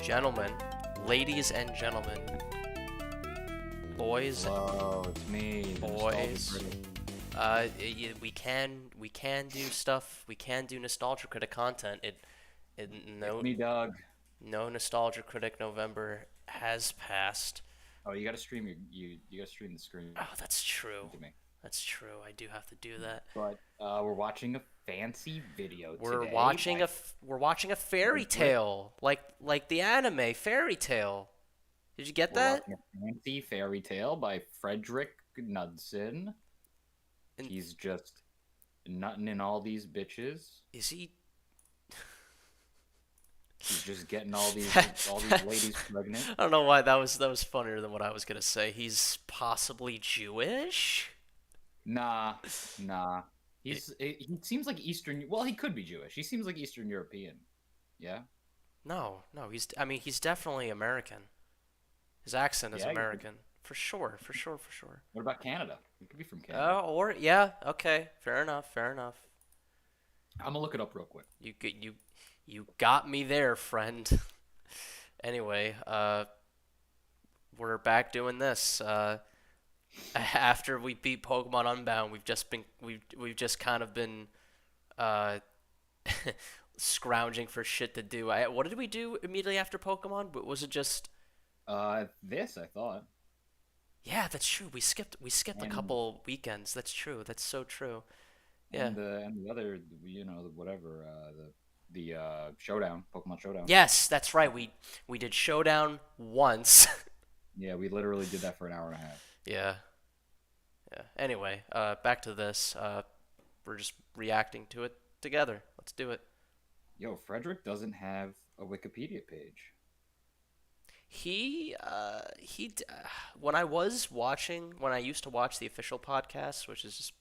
Gentlemen, ladies and gentlemen, boys, Hello, it's me, the nostalgic boys. critic. We can do stuff. We can do nostalgia critic content. It It's no me, Doug. no nostalgia critic November has passed. Oh, you gotta stream you gotta stream the screen Oh, that's true. to me. That's true. I do have to do that. But we're watching a fancy video We're today. watching we're watching a fairy tale, like the anime Fairy Tale. Did you get We're that? watching a fancy fairy tale by Frederick Knudsen. And He's just nutting in all these bitches. is he? He's just getting all these ladies pregnant. I don't know why that was funnier than what I was gonna say. He's possibly Jewish. Nah. He seems like Eastern. Well, he could be Jewish. He seems like Eastern European. Yeah. No, he's. I mean, he's definitely American. His accent is Yeah. American, for sure, for sure, for sure. What about Canada? He could be from Canada. Or yeah, okay, fair enough, fair enough. I'm gonna look it up real quick. You got me there, friend. Anyway, we're back doing this. After we beat Pokemon Unbound, we've just kind of been uh scrounging for shit to do. What did we do immediately after Pokemon? Was it just? This I thought. Yeah, that's true. We skipped a And couple weekends. That's true. That's so true. Yeah. and the other, whatever, the showdown, Pokemon Showdown. Yes, that's right. We did Showdown once. Yeah, we literally did that for an hour and a half. Yeah. Yeah. Anyway, back to this. We're just reacting to it together. Let's do it. Yo, Frederick doesn't have a Wikipedia page. When I used to watch the official podcast, which is just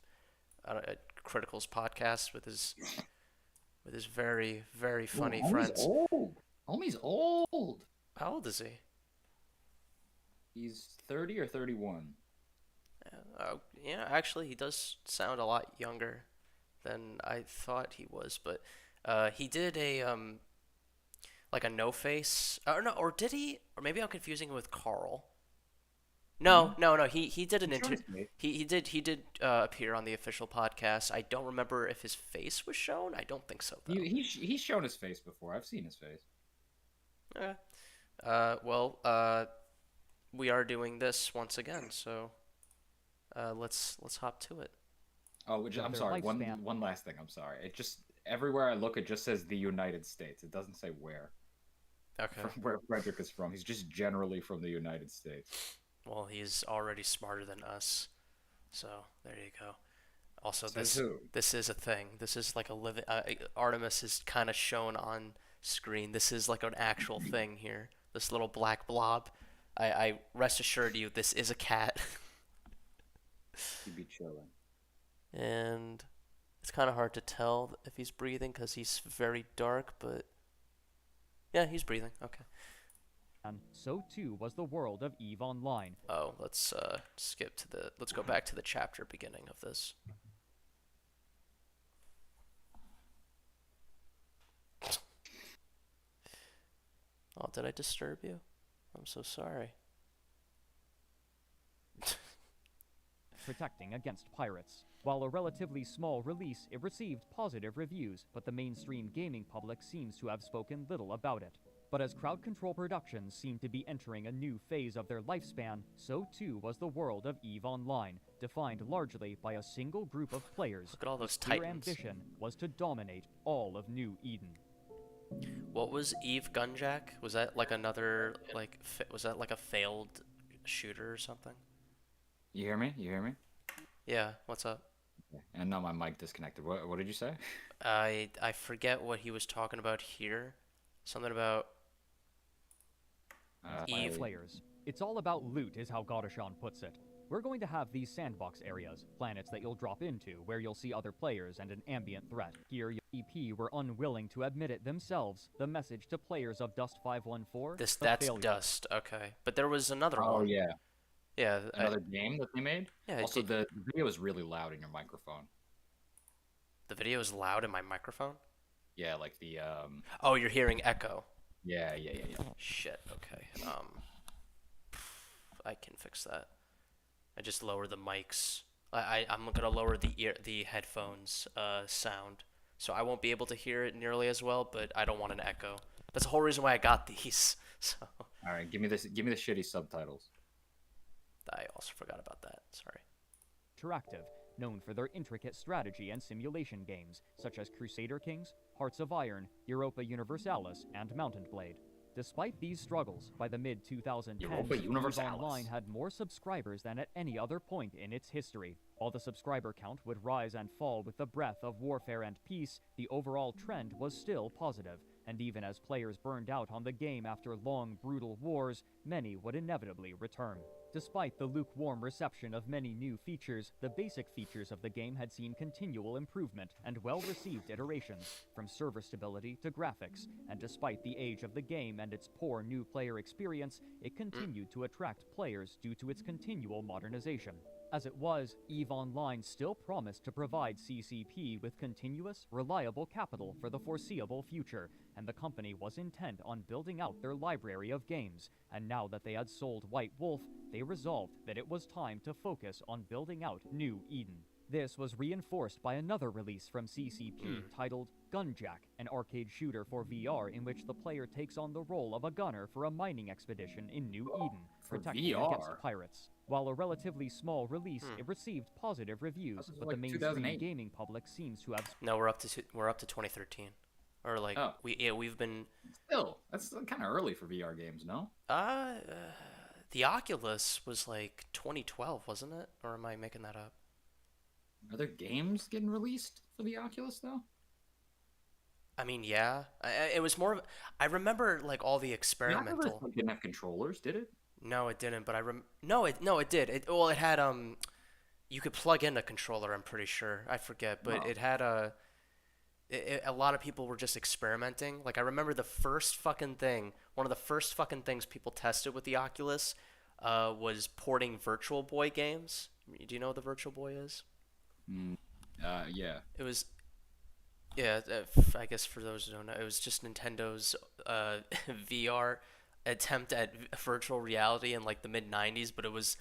Critical's podcast with his very, very funny Homie's friends. old. Homie's old. How old is he? He's 30 or 31. Yeah, actually, he does sound a lot younger than I thought he was. But he did a like a no face, or no, or did he? Or maybe I'm confusing him with Carl. No, Hmm? no, no. He did an He showed inter. his face. He did appear on the official podcast. I don't remember if his face was shown. I don't think so though. He's shown his face before. I've seen his face. Okay. Well, we are doing this once again, so let's hop to it. Oh, which of I'm their sorry. lifespan. One last thing. I'm sorry. It just everywhere I look, it just says the United States. It doesn't say where. Okay. From where Frederick is from. He's just generally from the United States. Well, he's already smarter than us, so there you go. Also, Says who? this is a thing. This is like a living. Artemis is kind of shown on screen. This is like an actual thing here. This little black blob. I rest assured you, this is a cat, He'd be chilling. and it's kind of hard to tell if he's breathing because he's very dark. But yeah, he's breathing. Okay. And so too was the world of EVE Online. Oh, let's let's go back to the chapter beginning of this. Oh, did I disturb you? I'm so sorry. Protecting against pirates. While a relatively small release, it received positive reviews, but the mainstream gaming public seems to have spoken little about it. But as Crowd Control Productions seemed to be entering a new phase of their lifespan, so too was the world of EVE Online, defined largely by a single group of players Look at all those whose clear titans. ambition was to dominate all of New Eden. What was Eve Gunjack? Was that like another was that like a failed shooter or something? You hear me? You hear me? Yeah, what's up? And now my mic disconnected. What did you say? I forget what he was talking about here. Something about Eve. Players. It's all about loot, is how Godashan puts it. We're going to have these sandbox areas, planets that you'll drop into, where you'll see other players and an ambient threat. Here, EP were unwilling to admit it themselves. The message to players of Dust 514. That's Dust. Okay, but there was another Oh one. yeah, Yeah. another game that they made. Yeah. Also, the video is really loud in your microphone. The video is loud in my microphone. Yeah, like the Oh, you're hearing echo. Yeah. Shit. Okay. I can fix that. I just lower the mics. I'm gonna lower the headphones sound, so I won't be able to hear it nearly as well. But I don't want an echo. That's the whole reason why I got these. So All right, give me this. Give me the shitty subtitles. I also forgot about that. Sorry. Interactive, known for their intricate strategy and simulation games, such as Crusader Kings, Hearts of Iron, Europa Universalis, and Mountain Blade. Despite these struggles, by the mid-2010s, Europa EVE Universalis. Online had more subscribers than at any other point in its history. While the subscriber count would rise and fall with the breadth of Warfare and Peace, the overall trend was still positive, and even as players burned out on the game after long, brutal wars, many would inevitably return. Despite the lukewarm reception of many new features, the basic features of the game had seen continual improvement and well-received iterations, from server stability to graphics, and despite the age of the game and its poor new player experience, it continued to attract players due to its continual modernization. As it was, EVE Online still promised to provide CCP with continuous, reliable capital for the foreseeable future, and the company was intent on building out their library of games, and now that they had sold White Wolf, they resolved that it was time to focus on building out New Eden. This was reinforced by another release from CCP titled Gunjack, an arcade shooter for VR in which the player takes on the role of a gunner for a mining expedition in New Eden, for protecting VR? against pirates. While a relatively small release, it received positive reviews, but like the mainstream 2008. gaming public seems to have No, we're up to 2013, or like Oh. we've been Still, that's kind of early for VR games, no? the Oculus was like 2012, wasn't it? Or am I making that up? Are there games getting released for the Oculus though? I mean, yeah. It was more of. I remember like all the The experimental. Oculus didn't have controllers, did it? No, it didn't. But no, it did. Well, it had you could plug in a controller. I'm pretty sure. I forget, but Oh. it had a lot of people were just experimenting. Like I remember the first fucking thing. One of the first fucking things people tested with the Oculus was porting Virtual Boy games. Do you know what the Virtual Boy is? Yeah. It was, yeah. I guess for those who don't know, it was just Nintendo's VR attempt at virtual reality in like the mid '90s. But it was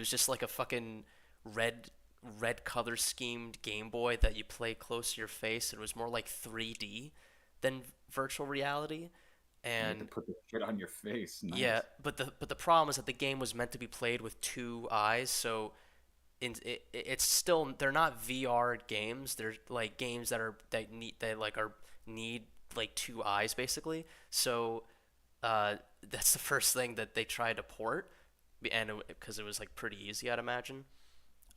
just like a fucking red color schemed Game Boy that you play close to your face. It was more like 3D than virtual reality. You have to And put the shit on your face. Nice. yeah, but the problem is that the game was meant to be played with two eyes, so it's still they're not VR games. They're like games that need like two eyes basically. So that's the first thing that they tried to port, and because it was like pretty easy, I'd imagine.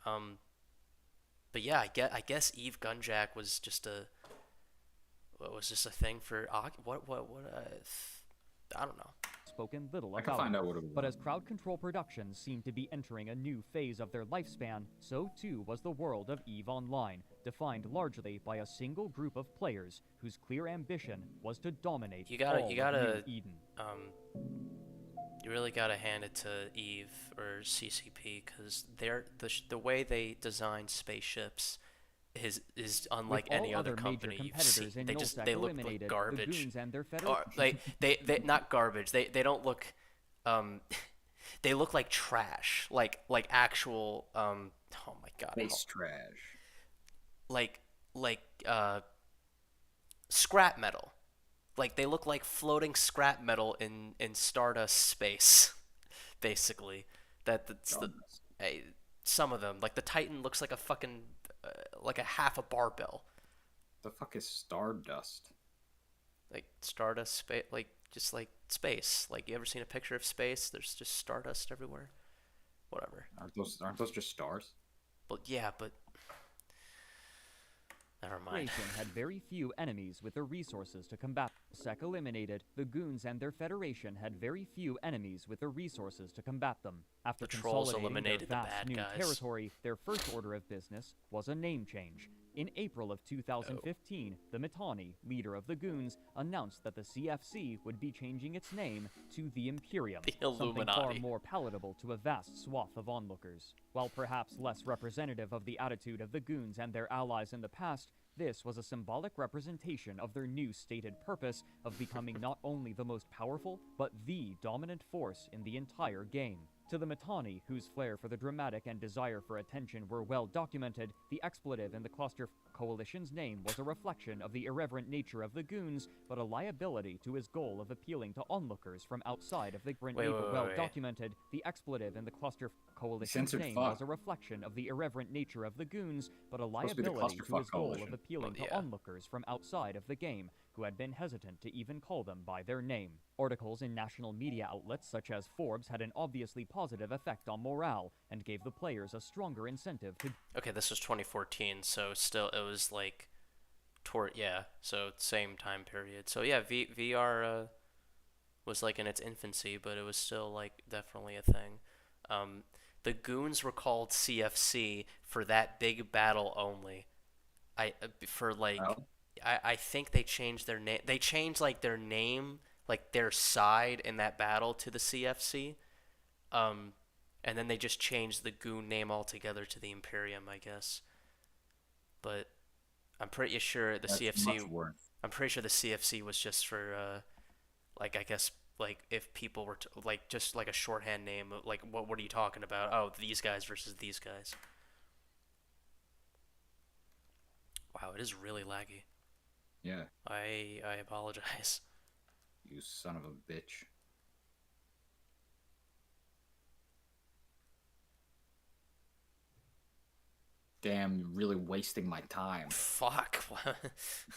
Um, but yeah, I guess Eve Gunjack was just a thing for I don't know. spoken little I can about. find out what it was. But as Crowd Control Productions seemed to be entering a new phase of their lifespan, so too was the world of EVE Online, defined largely by a single group of players whose clear ambition was to dominate You gotta- all you of gotta- New Eden. You really gotta hand it to Eve or CCP because the way they design spaceships is unlike With any all other other company major you've competitors seen. in They Nullsec look like eliminated, garbage. the Goons and their Or they not garbage. They don't look they look like trash. Like actual oh my god. Space trash. Like scrap metal. Like they look like floating scrap metal in Stardust space, basically. That's the some of them. Like the Titan looks like a fucking like a half a barbell. The fuck is Stardust? Like Stardust space, like just like space. Like you ever seen a picture of space? There's just stardust everywhere. Whatever. Aren't those just stars? But yeah, but never mind. Federation had very few enemies with the resources to combat. Sec eliminated, the Goons and their Federation had very few enemies with the resources to combat them. After The trolls consolidating eliminated the their vast bad new guys. territory, their first order of business was a name change. In April of 2015, the Mittani, leader of the Goons, announced that the CFC would be changing its name to the Imperium, The something far Illuminati. more palatable to a vast swath of onlookers. While perhaps less representative of the attitude of the Goons and their allies in the past, This was a symbolic representation of their new stated purpose of becoming not only the most powerful, but the dominant force in the entire game. To the Mittani, whose flair for the dramatic and desire for attention were well documented, the expletive in the Cluster Coalition's name was a reflection of the irreverent nature of the goons, but a liability to his goal of appealing to onlookers from outside of the Wait, well wait. documented. The expletive in the Cluster Coalition's Censored name fuck. was a reflection of the irreverent nature of the goons, but a Supposed to be the liability to Clusterfuck his goal Coalition. of appealing Well, to yeah. onlookers from outside of the game, who had been hesitant to even call them by their name. Articles in national media outlets such as Forbes had an obviously positive effect on morale and gave the players a stronger incentive to Okay, this was 2014, so still it was like so same time period. So yeah, VR was like in its infancy, but it was still like definitely a thing. The goons were called CFC for that big battle only. For like Oh. I think they changed their name. They changed like their name, like their side in that battle to the CFC. And then they just changed the goon name altogether to the Imperium, I guess. But I'm pretty sure the That's CFC. much worse. I'm pretty sure the CFC was just for, like I guess like if people were like just like a shorthand name. Like what are you talking about? Oh, these guys versus these guys. Wow, it is really laggy. Yeah, I apologize. you son of a bitch. Damn, you're really wasting my time, Fuck.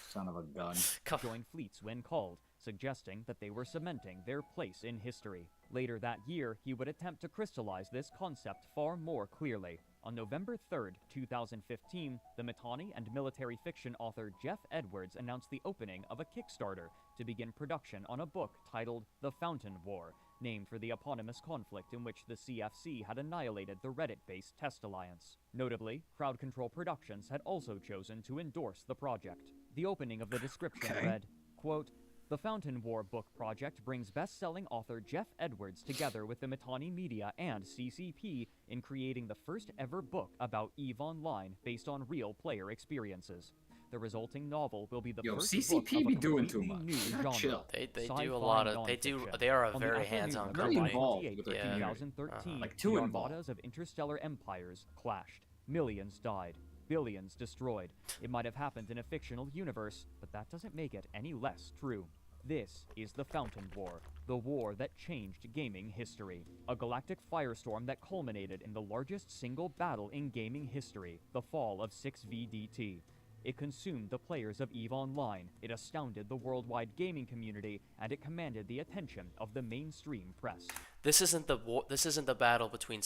son of a gun. Come. join fleets when called, suggesting that they were cementing their place in history. Later that year, he would attempt to crystallize this concept far more clearly. On November 3rd, 2015, the Mittani and military fiction author Jeff Edwards announced the opening of a Kickstarter to begin production on a book titled The Fountain War, named for the eponymous conflict in which the CFC had annihilated the Reddit-based Test Alliance. Notably, Crowd Control Productions had also chosen to endorse the project. The opening of the description Okay. read, quote, "The Fountain War book project brings best-selling author Jeff Edwards together with the Mittani Media and CCP in creating the first-ever book about EVE Online based on real player experiences. The resulting novel will be the Yo, first CCP book of be a doing too completely much. new Gotta genre. chill. They do Sci-fi a lot of nonfiction. they are a On the very afternoon hands-on of Very company. involved November with their 28th, community. 2013, Like, too the involved. armadas of interstellar empires clashed. Millions died. Billions destroyed. It might have happened in a fictional universe, but that doesn't make it any less true. This is the Fountain War, the war that changed gaming history. A galactic firestorm that culminated in the largest single battle in gaming history, the fall of 6VDT. It consumed the players of EVE Online, it astounded the worldwide gaming community, and it commanded the attention of the mainstream press. This isn't the war. This isn't the battle between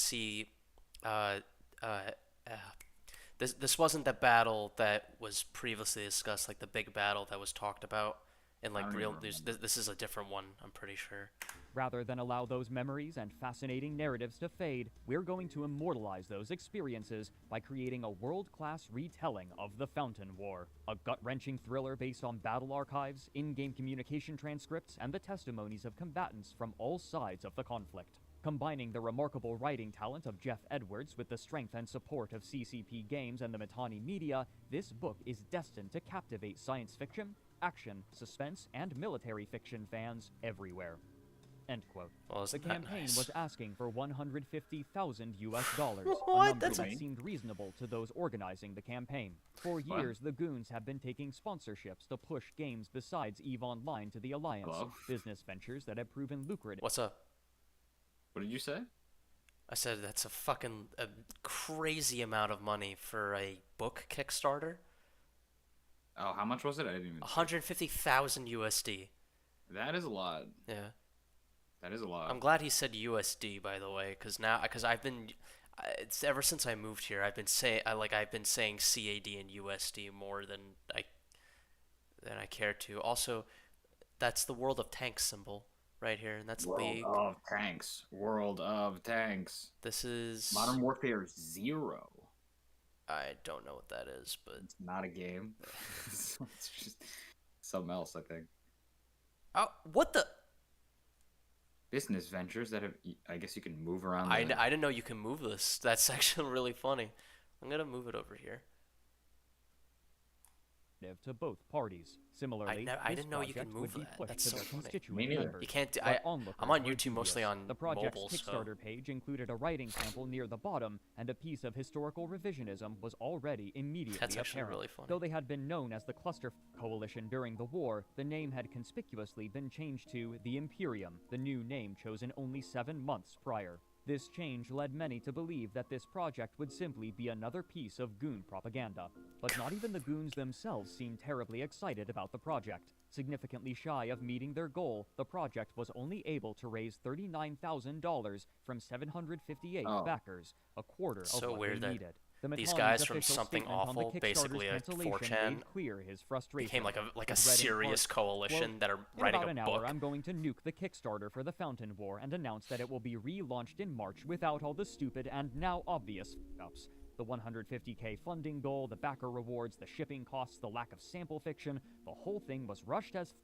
uh, uh, this wasn't the battle that was previously discussed, like the big battle that was talked about in I like don't real even news. This is a different one, I'm pretty sure. Rather than allow those memories and fascinating narratives to fade, we're going to immortalize those experiences by creating a world-class retelling of the Fountain War. A gut-wrenching thriller based on battle archives, in-game communication transcripts, and the testimonies of combatants from all sides of the conflict. Combining the remarkable writing talent of Jeff Edwards with the strength and support of CCP Games and the Mittani Media, this book is destined to captivate science fiction, action, suspense, and military fiction fans everywhere. End quote. Well, The isn't that campaign nice? was asking for $150,000 US, What? a number That's that a- seemed reasonable to those organizing the campaign. For What? years, the Goons have been taking sponsorships to push games besides EVE Online to the Alliance, Hello? business ventures that have proven lucrative. What's up? What did you say? I said that's a fucking crazy amount of money for a book Kickstarter. Oh, how much was it? I didn't even. 150,000 USD. That is a lot. Yeah. That is a lot. I'm glad he said USD, by the way, because I've been, it's ever since I moved here, I've been saying CAD and USD more than I care to. Also, that's the World of Tanks symbol right here, and that's World big. of Tanks. World of Tanks. This is Modern Warfare 0. I don't know what that is, but It's not a game. It's just something else, I think. oh, what the? Business ventures that have, I guess you can move around. I the- didn't know you can move this. That's actually really funny. I'm gonna move it over here. to both parties. Similarly, I this didn't know you could project would move be that. pushed That's to so their funny. constituent Me neither. members. You can't. But I'm onlookers on were YouTube mostly dubious. on The project's mobile, so Kickstarter page included a writing sample near the bottom, and a piece of historical revisionism was already immediately that's actually apparent. really funny. Though they had been known as the Cluster Coalition during the war, the name had conspicuously been changed to the Imperium, the new name chosen only 7 months prior. This change led many to believe that this project would simply be another piece of goon propaganda. But not even the goons themselves seemed terribly excited about the project. Significantly shy of meeting their goal, the project was only able to raise $39,000 from 758 Oh. backers, a quarter So of what weird they that needed. The these Matani's guys from official Something statement on the Awful, basically Kickstarter's a cancellation 4chan, made clear his frustration. became like a It read in serious part, coalition quote, that are "In writing about a an book. hour, I'm going to nuke the Kickstarter for the Fountain War and announce that it will be relaunched in March without all the stupid and now obvious f***ups. The 150k funding goal, the backer rewards, the shipping costs, the lack of sample fiction, the whole thing was rushed as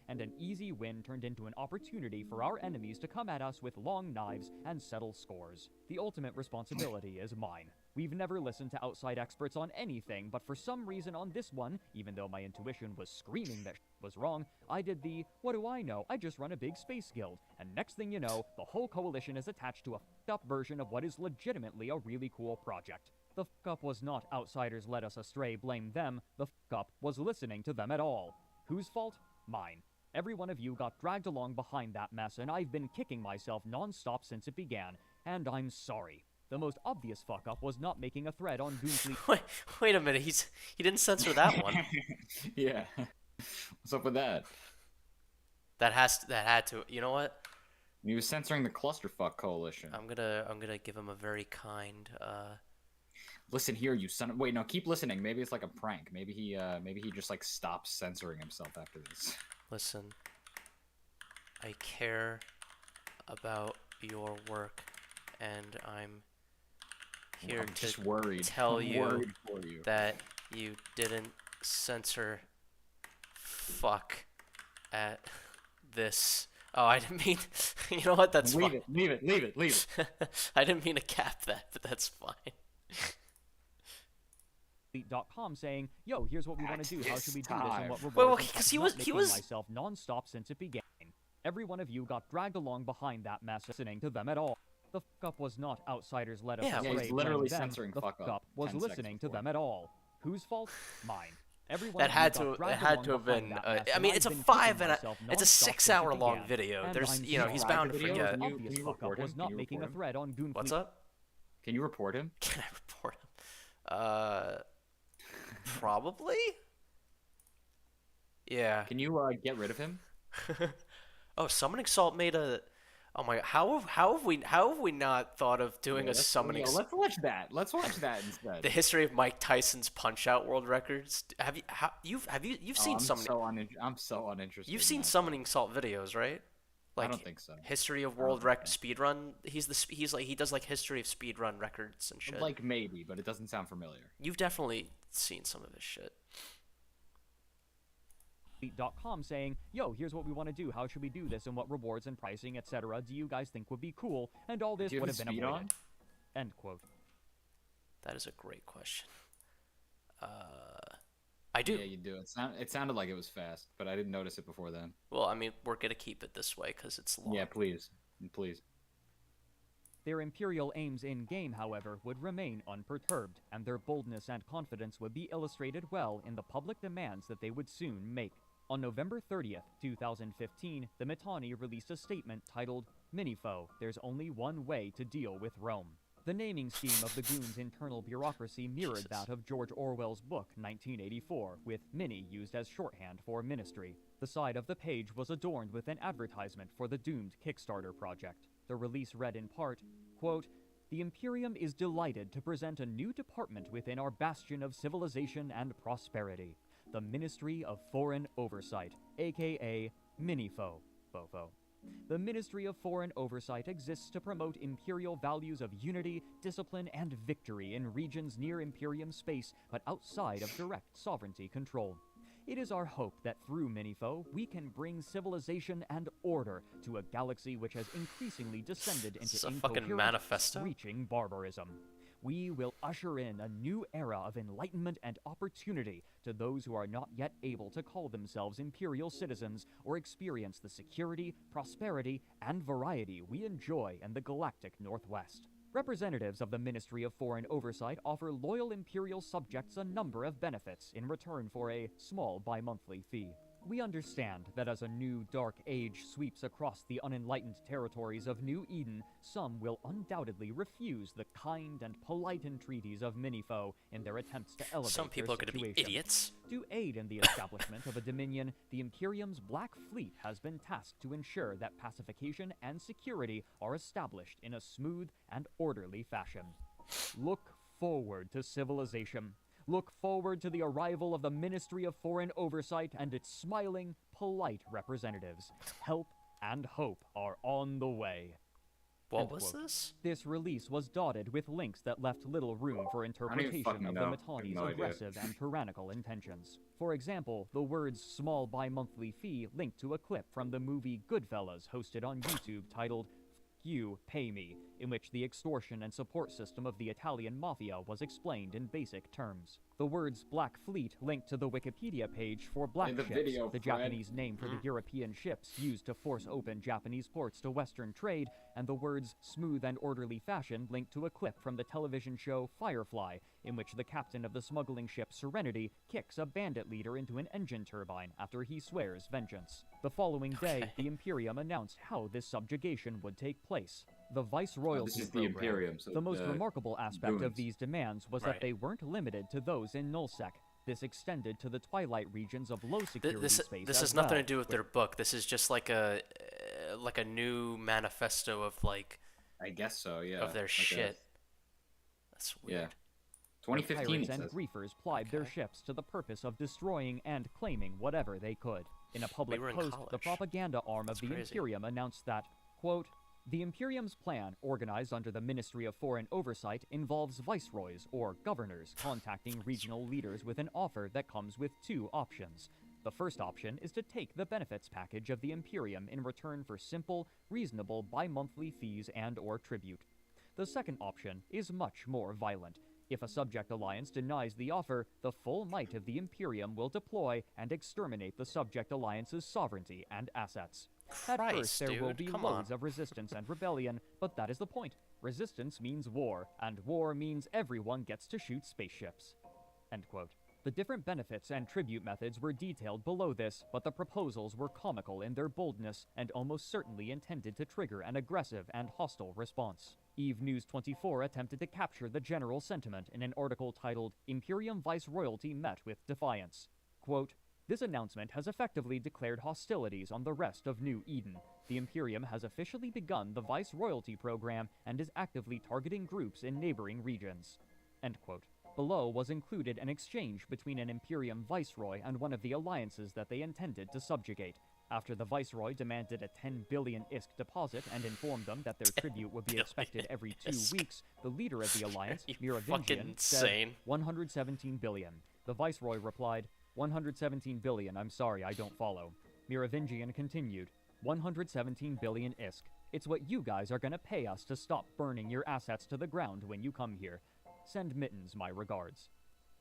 and an easy win turned into an opportunity for our enemies to come at us with long knives and settle scores. The ultimate responsibility is mine. We've never listened to outside experts on anything, but for some reason on this one, even though my intuition was screaming that was wrong, I did the, what do I know, I just run a big space guild, and next thing you know, the whole coalition is attached to a f***ed-up version of what is legitimately a really cool project. The f***up was not outsiders led us astray, blame them, the f***up was listening to them at all. Whose fault? Mine. Every one of you got dragged along behind that mess, and I've been kicking myself non-stop since it began, and I'm sorry. The most obvious fuck-up was not making a thread on Goonfleet. Wait a minute, he didn't censor that one. Yeah. What's up with that? That had to. You know what? He was censoring the Clusterfuck Coalition. I'm gonna give him a very kind. Listen here, you son of... Wait, no, keep listening. Maybe it's like a prank. Maybe he just like stops censoring himself after this. Listen, I care about your work, and I'm here I'm to just worried. tell I'm you worried for you. that you didn't censor fuck at this. Oh, I didn't mean. You know what? That's leave fine. it, leave it, leave it, leave it. I didn't mean to cap that, but that's fine. .com saying, "Yo, here's what we want to do. How should we do this? And what rewards?" Well, and because I'm he not was making myself non-stop since it began. Every one of you got dragged along behind that mess, listening to them at all. The fuck-up was not outsiders led us Yeah, astray. he's blame literally them. censoring The fuck-up fuck-up was 10 listening seconds to before. them at all. Whose fault? Mine. Everyone That had to have been. I mean, it's a 6-hour long video. There's, you know, he's bound to videos forget. and you- Obvious can you fuck-up report was him? not Can you making a report him? thread on Goonfleet. What's up? Can you report him? Can I report him? Probably. Yeah. Can you get rid of him? Oh, Summoning Salt made a. Oh my! How have we not thought of doing a summoning? Let's watch that. Let's watch that instead. The history of Mike Tyson's Punch Out world records. You've seen summoning? I'm so uninterested. You've in seen that. Summoning Salt videos, right? I don't think so. History of I don't world think so. speedrun. He does like history of speedrun records and shit. Like maybe, but it doesn't sound familiar. You've definitely seen some of his shit. .com saying, "Yo, here's what we want to do. How should we do this? And what rewards and pricing, etc. do you guys think would be cool?" And all this Do you would have have the been speed avoided. on? End quote. That is a great question. I do. Yeah, you do. It sounded like it was fast, but I didn't notice it before then. Well, I mean, we're gonna keep it this way because it's long. Yeah, please, please. Their imperial aims in-game, however, would remain unperturbed, and their boldness and confidence would be illustrated well in the public demands that they would soon make. On November 30th, 2015, the Mittani released a statement titled, "Minifoe, there's only one way to deal with Rome." The naming scheme of the Goon's internal bureaucracy mirrored Jesus. that of George Orwell's book, 1984, with Mini used as shorthand for Ministry. The side of the page was adorned with an advertisement for the doomed Kickstarter project. The release read in part, quote, "The Imperium is delighted to present a new department within our bastion of civilization and prosperity, the Ministry of Foreign Oversight, aka Minifo, Fofo. The Ministry of Foreign Oversight exists to promote imperial values of unity, discipline, and victory in regions near Imperium space, but outside of direct sovereignty control. It is our hope that through Minifo, we can bring civilization and order to a galaxy which has increasingly descended This is into a fucking incoherent, manifesto. screeching barbarism. We will usher in a new era of enlightenment and opportunity to those who are not yet able to call themselves Imperial citizens or experience the security, prosperity, and variety we enjoy in the galactic Northwest. Representatives of the Ministry of Foreign Oversight offer loyal Imperial subjects a number of benefits in return for a small bi-monthly fee. We understand that as a new dark age sweeps across the unenlightened territories of New Eden, some will undoubtedly refuse the kind and polite entreaties of Minifo in their attempts to elevate Some people are their going to be situation. idiots. To aid in the establishment of a dominion, the Imperium's Black Fleet has been tasked to ensure that pacification and security are established in a smooth and orderly fashion. Look forward to civilization. Look forward to the arrival of the Ministry of Foreign Oversight and its smiling, polite representatives. Help and hope are on the way. What End was quote. this? This release was dotted with links that left little room for interpretation fucking of know. the I have Mittani's no idea. aggressive and tyrannical intentions. For example, the words small bi-monthly fee linked to a clip from the movie Goodfellas hosted on YouTube titled You Pay Me, in which the extortion and support system of the Italian mafia was explained in basic terms. The words Black Fleet linked to the Wikipedia page for Black In the Ships, video, the Fred. Japanese name for the European ships used to force open Japanese ports to Western trade, and the words smooth and orderly fashion linked to a clip from the television show Firefly, in which the captain of the smuggling ship Serenity kicks a bandit leader into an engine turbine after he swears vengeance. The following day, the Imperium announced how this subjugation would take place. The Viceroyalty This is the program. Imperium, so The most remarkable aspect of goons. these demands was Right. that they weren't limited to those in Nullsec. This extended to the twilight regions of low security This space this as has nothing well, to do with their book. This is just like a new manifesto of like I guess so, yeah. of their Like shit. That's Yeah. weird. 2015 Pirates it and says. griefers plied their Okay. ships to the purpose of destroying and claiming whatever they could. In a public were in post, the college. propaganda arm That's of the crazy. Imperium announced that, quote, the Imperium's plan, organized under the Ministry of Foreign Oversight, involves viceroys, or governors, contacting regional leaders with an offer that comes with two options. The first option is to take the benefits package of the Imperium in return for simple, reasonable bi-monthly fees and or tribute. The second option is much more violent. If a subject alliance denies the offer, the full might of the Imperium will deploy and exterminate the subject alliance's sovereignty and assets. At Christ, first, there will dude, be come loads on. of resistance and rebellion, but that is the point. Resistance means war, and war means everyone gets to shoot spaceships. End quote. The different benefits and tribute methods were detailed below this, but the proposals were comical in their boldness and almost certainly intended to trigger an aggressive and hostile response. Eve News 24 attempted to capture the general sentiment in an article titled Imperium Viceroyalty Met with Defiance. Quote, this announcement has effectively declared hostilities on the rest of New Eden. The Imperium has officially begun the Viceroyalty program and is actively targeting groups in neighboring regions. End quote. Below was included an exchange between an Imperium viceroy and one of the alliances that they intended to subjugate. After the viceroy demanded a 10 billion ISK deposit and informed them that their tribute would be expected every 2 ISK. weeks, the leader of the alliance, You Merovingian, fucking said insane. 117 billion. The viceroy replied, 117 billion, I'm sorry, I don't follow. Merovingian continued, 117 billion ISK. It's what you guys are gonna pay us to stop burning your assets to the ground when you come here. Send Mittens my regards.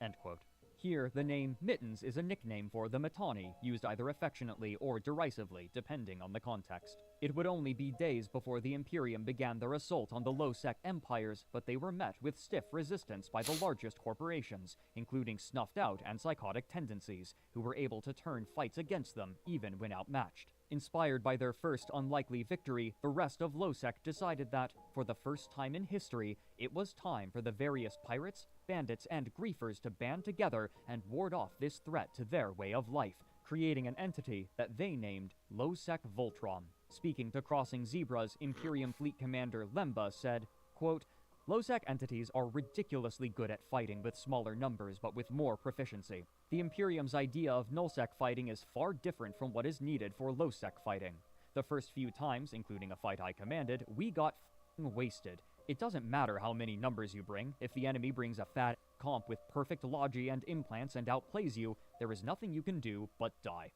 End quote. Here, the name Mittens is a nickname for the Mittani, used either affectionately or derisively, depending on the context. It would only be days before the Imperium began their assault on the low-sec empires, but they were met with stiff resistance by the largest corporations, including snuffed-out and psychotic tendencies, who were able to turn fights against them, even when outmatched. Inspired by their first unlikely victory, the rest of Losec decided that, for the first time in history, it was time for the various pirates, bandits, and griefers to band together and ward off this threat to their way of life, creating an entity that they named Losec Voltron. Speaking to Crossing Zebras, Imperium Fleet Commander Lemba said, quote, Losec entities are ridiculously good at fighting with smaller numbers but with more proficiency. The Imperium's idea of nullsec fighting is far different from what is needed for lowsec fighting. The first few times, including a fight I commanded, we got f***ing wasted. It doesn't matter how many numbers you bring. If the enemy brings a fat comp with perfect logi and implants and outplays you, there is nothing you can do but die.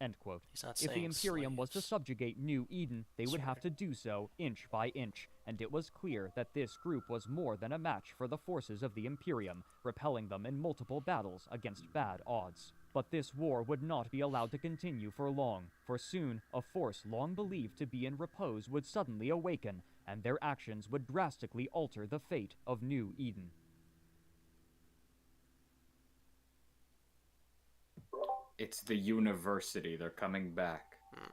End quote. He's not If the saying Imperium was to slaves. subjugate New Eden, they would have Swear. to do so inch by inch, and it was clear that this group was more than a match for the forces of the Imperium, repelling them in multiple battles against bad odds. But this war would not be allowed to continue for long, for soon a force long believed to be in repose would suddenly awaken, and their actions would drastically alter the fate of New Eden. It's the university. They're coming back. Hmm. Do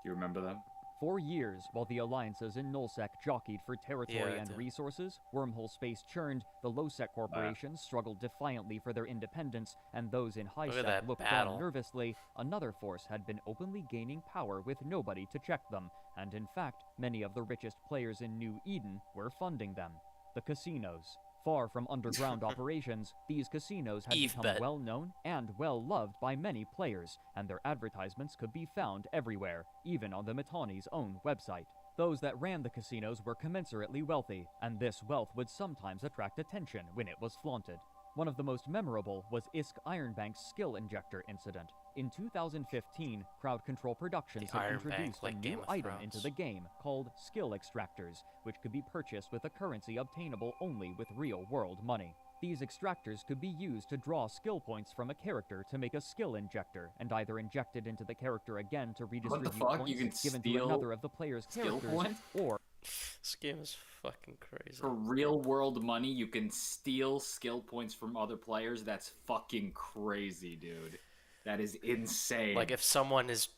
you remember them? For years, while the alliances in Nullsec jockeyed for territory Yeah, I and do. resources, wormhole space churned, the low-sec corporations struggled defiantly for their independence, and those in Look at high-sec that looked battle. on nervously, another force had been openly gaining power with nobody to check them, and in fact, many of the richest players in New Eden were funding them. The casinos. Far from underground operations, these casinos had Eve become bet. well known and well loved by many players, and their advertisements could be found everywhere, even on the Mittani's own website. Those that ran the casinos were commensurately wealthy, and this wealth would sometimes attract attention when it was flaunted. One of the most memorable was ISK Ironbank's skill injector incident. In 2015, Crowd Control Productions The had Iron Bank, introduced like a Game new of item Thrones. into the game called skill extractors, which could be purchased with a currency obtainable only with real-world money. These extractors could be used to draw skill points from a character to make a skill injector, and either inject it into the character again to redistribute fuck? points You can given to steal another of the player's skill characters, points? or This game is fucking crazy. For real world money, you can steal skill points from other players. That's fucking crazy, dude. That is insane. Like if someone is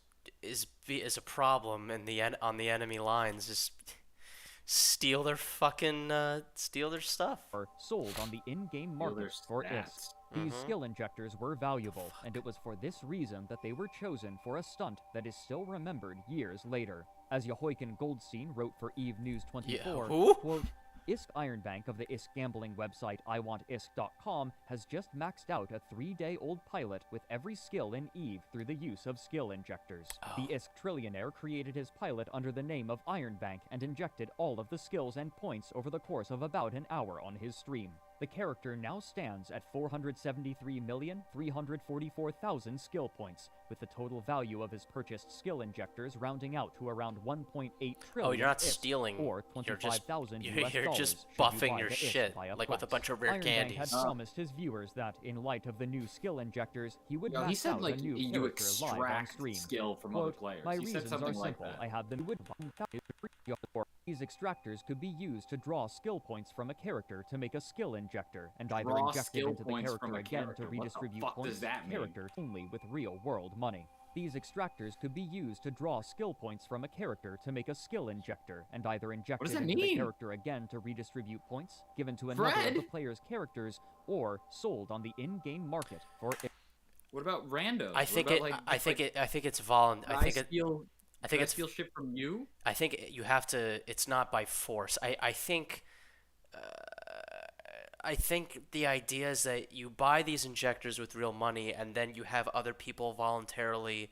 a problem in on the enemy lines, just steal their fucking steal their stuff. sold on the in-game Steal their market for ISK. stats. These Mhm. skill injectors were valuable, and it was for this reason that they were chosen for a stunt that is still remembered years later. As Jehoiken Goldstein wrote for Eve News 24, who? quote, ISK Ironbank of the ISK gambling website iwantisk.com has just maxed out a 3-day-old pilot with every skill in Eve through the use of skill injectors. The Oh. ISK trillionaire created his pilot under the name of Ironbank and injected all of the skills and points over the course of about an hour on his stream. The character now stands at 473,344,000 skill points, with the total value of his purchased skill injectors rounding out to around 1.8 trillion. Oh, you're not ISK, stealing. or You're just 25,000 you're, US you're dollars just should you buffing buy your the ISK shit via like with a Plex. bunch of rare Ironbank candies. had promised his viewers that, in light of the new skill injectors, he would Yo, he max said out like a new you character live on extract stream. skill from other Quote, players. my He said reasons something are like simple. that. I have them. These extractors could be used to draw skill points from a character to make a skill injector, and either Draw inject it skill into the points character from a again character. to What the redistribute fuck does points that mean? character only with real-world money. These extractors could be used to draw skill points from a character to make a skill injector, and either inject What it does that into the mean? character again to redistribute points given to another of Fred? the player's characters, or sold on the in-game market for What about randos? I think it. I think it. I think it's I think it. I think it's. steal shit from you. I think you have to. It's not by force. I think. I think the idea is that you buy these injectors with real money, and then you have other people voluntarily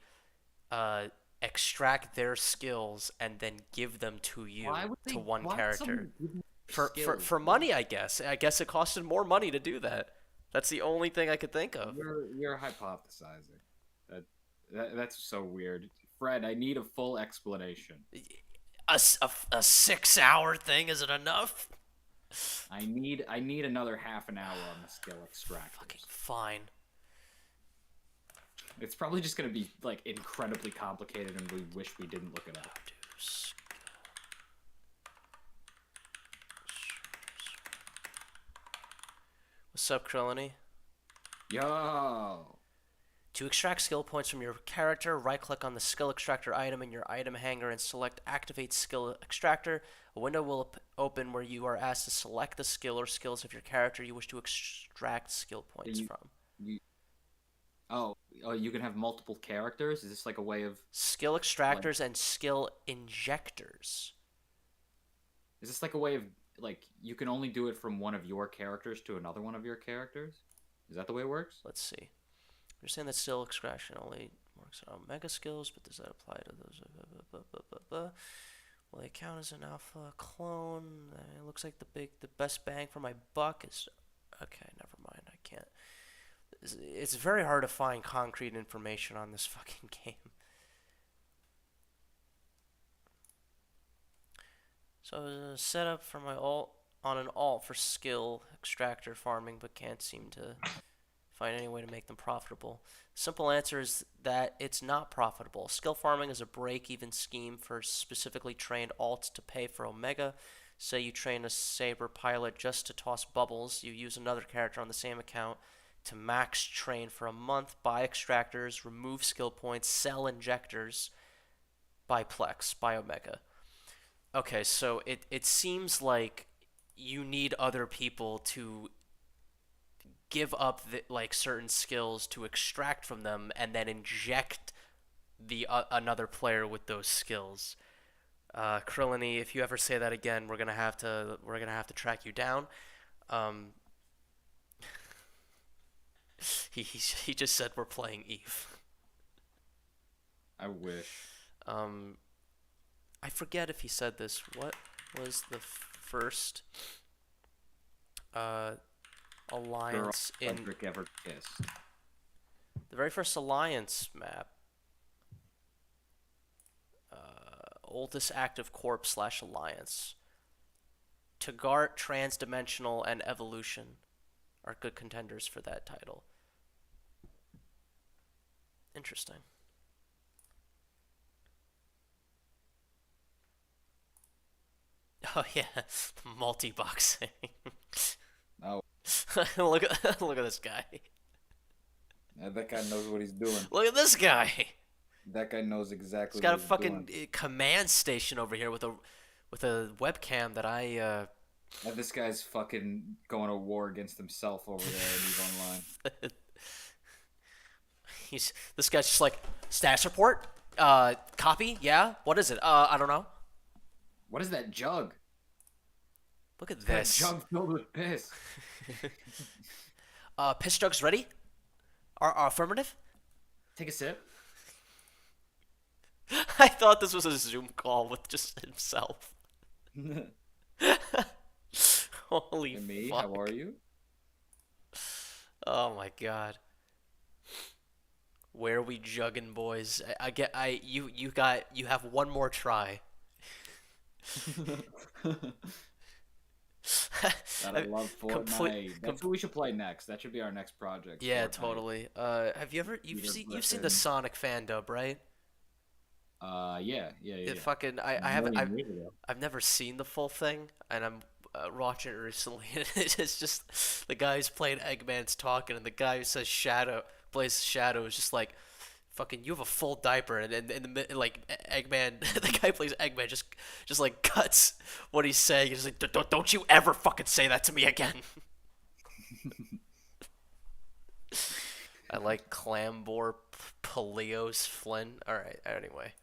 extract their skills and then give them to you Why would they, to one why would character someone give you for skills? money. I guess. I guess it costed more money to do that. That's the only thing I could think of. You're hypothesizing. That's so weird. Fred, I need a full explanation. A 6-hour thing isn't enough. I need another half an hour on the skill extractors. Fucking fine. It's probably just gonna be like incredibly complicated, and we wish we didn't look it up. What's up, Krillany? Yo, To extract skill points from your character, right-click on the skill extractor item in your item hanger and select Activate Skill Extractor. A window will open where you are asked to select the skill or skills of your character you wish to extract skill points from. you can have multiple characters. Is this like a way of? Skill extractors and skill injectors. Is this like a way of like you can only do it from one of your characters to another one of your characters? Is that the way it works? Let's see. You're saying that skill extraction only works on mega skills, but does that apply to those? Will they count as an alpha clone? It looks like the best bang for my buck is. Okay, never mind. I can't. It's very hard to find concrete information on this fucking game. So a setup for my alt on an alt for skill extractor farming, but can't seem to find any way to make them profitable. Simple answer is that it's not profitable. Skill farming is a break-even scheme for specifically trained alts to pay for Omega. Say you train a Saber pilot just to toss bubbles, you use another character on the same account to max train for a month, buy extractors, remove skill points, sell injectors, buy Plex, buy Omega. Okay, so it seems like you need other people to give up like certain skills to extract from them and then inject the another player with those skills. Krilliny, if you ever say that again, we're gonna have to track you down. Um, he just said we're playing Eve. I wish. I forget if he said this. What was the first alliance Girl in Frederick ever kissed. the very first alliance map? Oldest active corp / alliance. Taggart, Transdimensional, and Evolution are good contenders for that title. Interesting. Oh yeah, multi-boxing. Oh, look at this guy. that guy knows what he's doing. Look at this guy. That guy knows exactly He's got a what he's fucking doing. command station over here with a webcam that I And this guy's fucking going to war against himself over there and he's online. this guy's just like status report. Copy. Yeah. What is it? I don't know. What is that jug? Look at That this. jug filled with piss. Piss jugs ready? Our affirmative. Take a sip. I thought this was a Zoom call with just himself. Holy And me, fuck. how are you? Oh my god. Where are we jugging, boys? You have one more try. I love Fortnite. That's what we should play next. That should be our next project. Yeah, Fortnite. totally. Have you ever you've Peter seen the Griffin. Sonic fan dub, right? Yeah. It fucking I've never seen the full thing, and I'm watching it recently. And it's just the guy who's playing Eggman's talking, and the guy who says plays Shadow is just like, fucking, you have a full diaper, and in the like Eggman, the guy who plays Eggman just like cuts what he's saying. He's like, don't you ever fucking say that to me again. I like Clambor Peleos Flynn. All right. Anyway.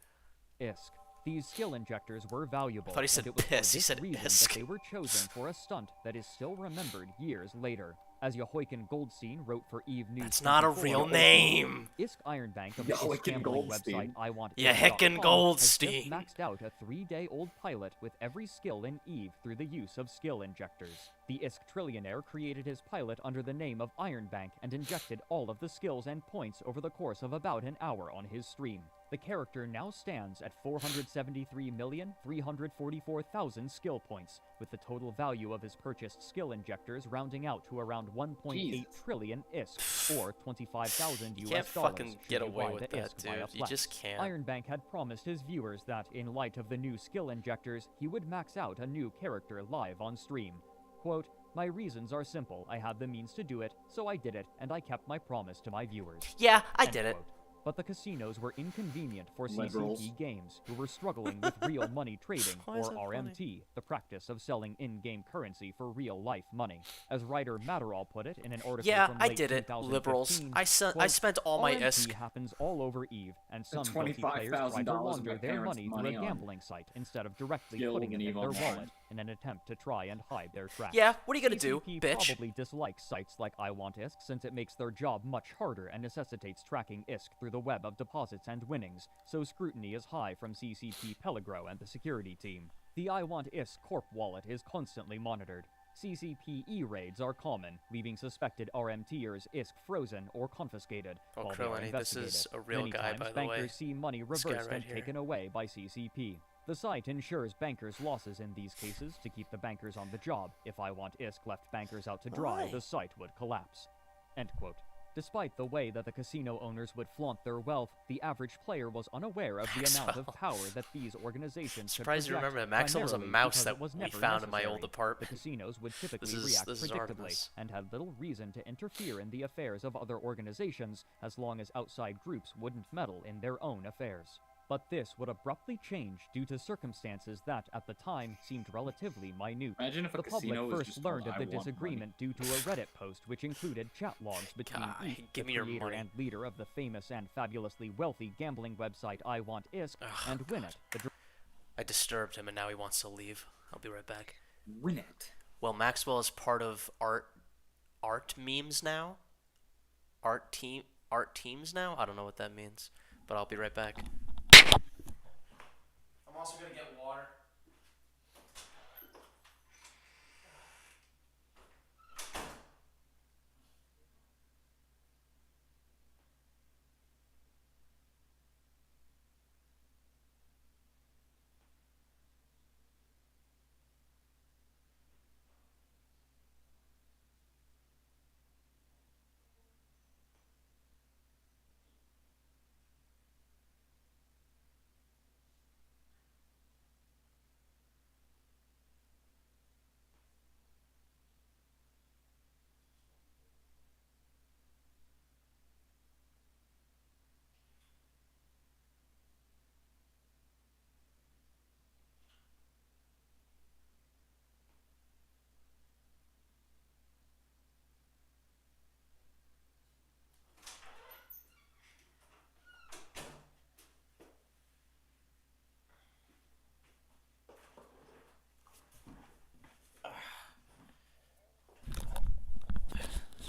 ISK. These skill injectors were valuable. I thought he said and it was piss. For He this said reason ISK. that they were chosen for a stunt that is still remembered years later. As Yehoikin Goldstein wrote for Eve News. That's not a 24, real name. ISK Ironbank of the ISK Yehoikin gambling Goldstein. website iWantISK.com Yehoikin Goldstein. has just maxed out a 3-day-old pilot with every skill in Eve through the use of skill injectors. The ISK trillionaire created his pilot under the name of Ironbank and injected all of the skills and points over the course of about an hour on his stream. The character now stands at 473,344,000 skill points, with the total value of his purchased skill injectors rounding out to around 1.8 Jesus. trillion ISK, or 25,000 You US can't dollars. fucking should get you away buy with the that, ISK via dude. You Flex. just can't. Ironbank had promised his viewers that, in light of the new skill injectors, he would max out a new character live on stream. Quote, "My reasons are simple. I had the means to do it, so I did it, and I kept my promise to my viewers." Yeah, I End did it. quote. But the casinos were inconvenient for Liberals. CCP Games, who were struggling with real money trading, Why is or that funny? RMT, the practice of selling in-game currency for real-life money. As writer Matterall put it in an article Yeah, from I late did it, 2015, liberals. I quote, spent all my RMT ISK. happens all over Eve, and some guilty players try to $25,000 of launder my their parents' money through money a on gambling site instead of directly Guild putting it and in Eve their Online. wallet in an attempt to try and hide their tracks. Yeah, what are you gonna do, CCP bitch? probably dislikes sites like iWantISK since it makes their job much harder and necessitates tracking ISK through the web of deposits and winnings, so scrutiny is high from CCP Pellegro and the security team. The iWantISK Corp wallet is constantly monitored. CCP raids are common, leaving suspected RMTers ISK frozen or confiscated Oh, while they are Krillin, this investigated. is a real Many guy, times, by the bankers way. see money This guy reversed right and here. taken away by CCP. The site ensures bankers' losses in these cases to keep the bankers on the job. If I Want ISK left bankers out to dry, Why? the site would collapse. End quote. Despite the way that the casino owners would flaunt their wealth, the average player was unaware of the amount of Maxwell. power that these organizations could Surprised you project, remember that Maxwell was a primarily mouse because that it was we never found in my necessary. old The apartment. casinos would typically This react is predictably Artemis. and had little reason to interfere in the affairs of other organizations as long as outside groups wouldn't meddle in their own affairs. But this would abruptly change due to circumstances that, at the time, seemed relatively minute. Imagine if a The public casino was first just learned called, of the "I want disagreement due to a Reddit post which included chat logs between God, Eek, give the me your creator money. and leader of the famous and fabulously wealthy gambling website I Want ISK, Ugh, and Winnet, the I disturbed him and now he wants to leave. I'll be right back. money." Win it. Well, Maxwell is part of art memes now. Art teams now. I don't know what that means, but I'll be right back. I'm also gonna get water.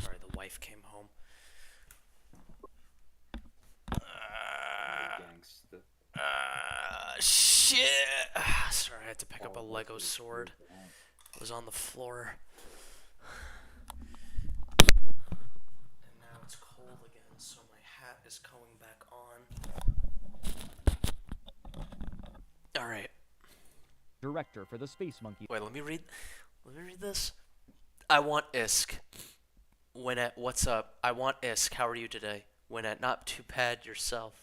Sorry, the wife came home. Gangsta. Shit. Sorry, I had to pick up a Lego sword. It was on the floor. And now it's cold again, so my hat is going back on. Alright. director for the Space Monkey. Wait, let me read this. I want ISK. Winnet, what's up? I want ISK. How are you today? Winnet, not too bad yourself.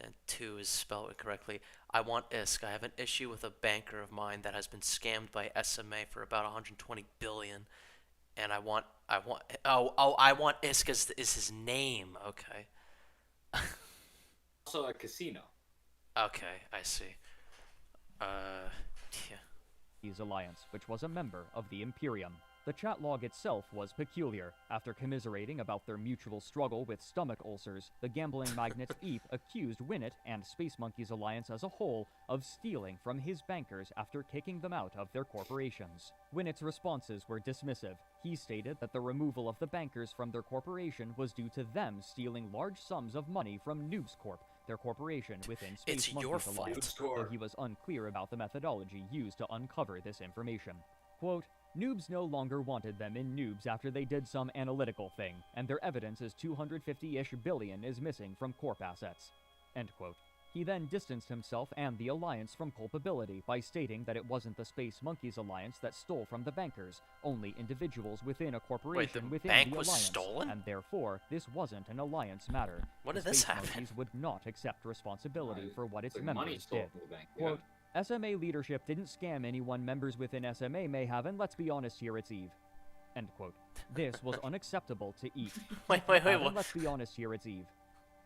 And 2 is spelled incorrectly. I want ISK. I have an issue with a banker of mine that has been scammed by SMA for about 120 billion. And I want ISK is his name. Okay. Also a casino. Okay, I see. Yeah. Alliance, which was a member of the Imperium. The chat log itself was peculiar. After commiserating about their mutual struggle with stomach ulcers, the gambling magnate Eep accused Winnet and Space Monkeys Alliance as a whole of stealing from his bankers after kicking them out of their corporations. Winnet's responses were dismissive. He stated that the removal of the bankers from their corporation was due to them stealing large sums of money from Noobs Corp, their corporation within Space It's Monkeys your Alliance, fault. though he was unclear about the methodology used to uncover this information. Quote, Noobs no longer wanted them in Noobs after they did some analytical thing, and their evidence is 250-ish billion is missing from Corp assets. End quote. He then distanced himself and the Alliance from culpability by stating that it wasn't the Space Monkeys Alliance that stole from the bankers, only individuals within a corporation the within bank the was Alliance, stolen? and therefore this wasn't an Alliance matter. When The did this Space happen? Monkeys would not accept responsibility Right. for what its It's like money members stole did. from the bank. Quote, SMA leadership didn't scam anyone members within SMA may have, and let's be honest here, it's Eve. End quote. This was unacceptable to Eve. Wait, And what? let's be honest here, it's Eve.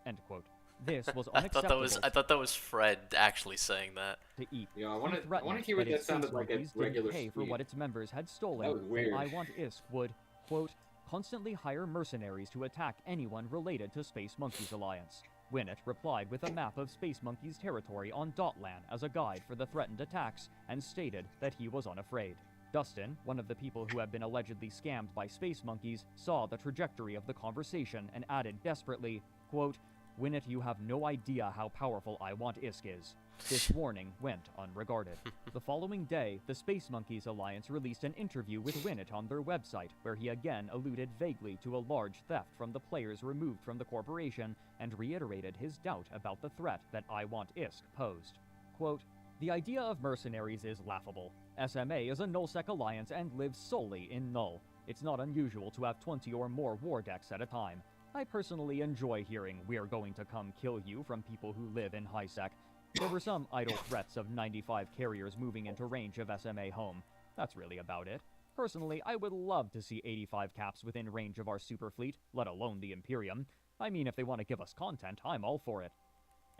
End quote. This was I unacceptable thought that was Fred actually saying that. to Eve. Yeah, I He want to threatened hear what that its sounded Space like at Monkeys regular didn't pay for speed. what its members had stolen. That was weird. I Want ISK would, quote, constantly hire mercenaries to attack anyone related to Space Monkeys Alliance. Winnet replied with a map of Space Monkeys territory on Dotlan as a guide for the threatened attacks, and stated that he was unafraid. Dustin, one of the people who had been allegedly scammed by Space Monkeys, saw the trajectory of the conversation and added desperately, quote, Winnet, you have no idea how powerful I Want ISK is. This warning went unregarded. The following day, the Space Monkeys Alliance released an interview with Winnet on their website, where he again alluded vaguely to a large theft from the players removed from the corporation and reiterated his doubt about the threat that I Want ISK posed. Quote, "The idea of mercenaries is laughable. SMA is a nullsec alliance and lives solely in Null. It's not unusual to have 20 or more war decks at a time. I personally enjoy hearing 'we're going to come kill you' from people who live in HiSec. There were some idle threats of 95 carriers moving into range of SMA home. That's really about it. Personally, I would love to see 85 caps within range of our super fleet, let alone the Imperium. I mean, if they want to give us content, I'm all for it."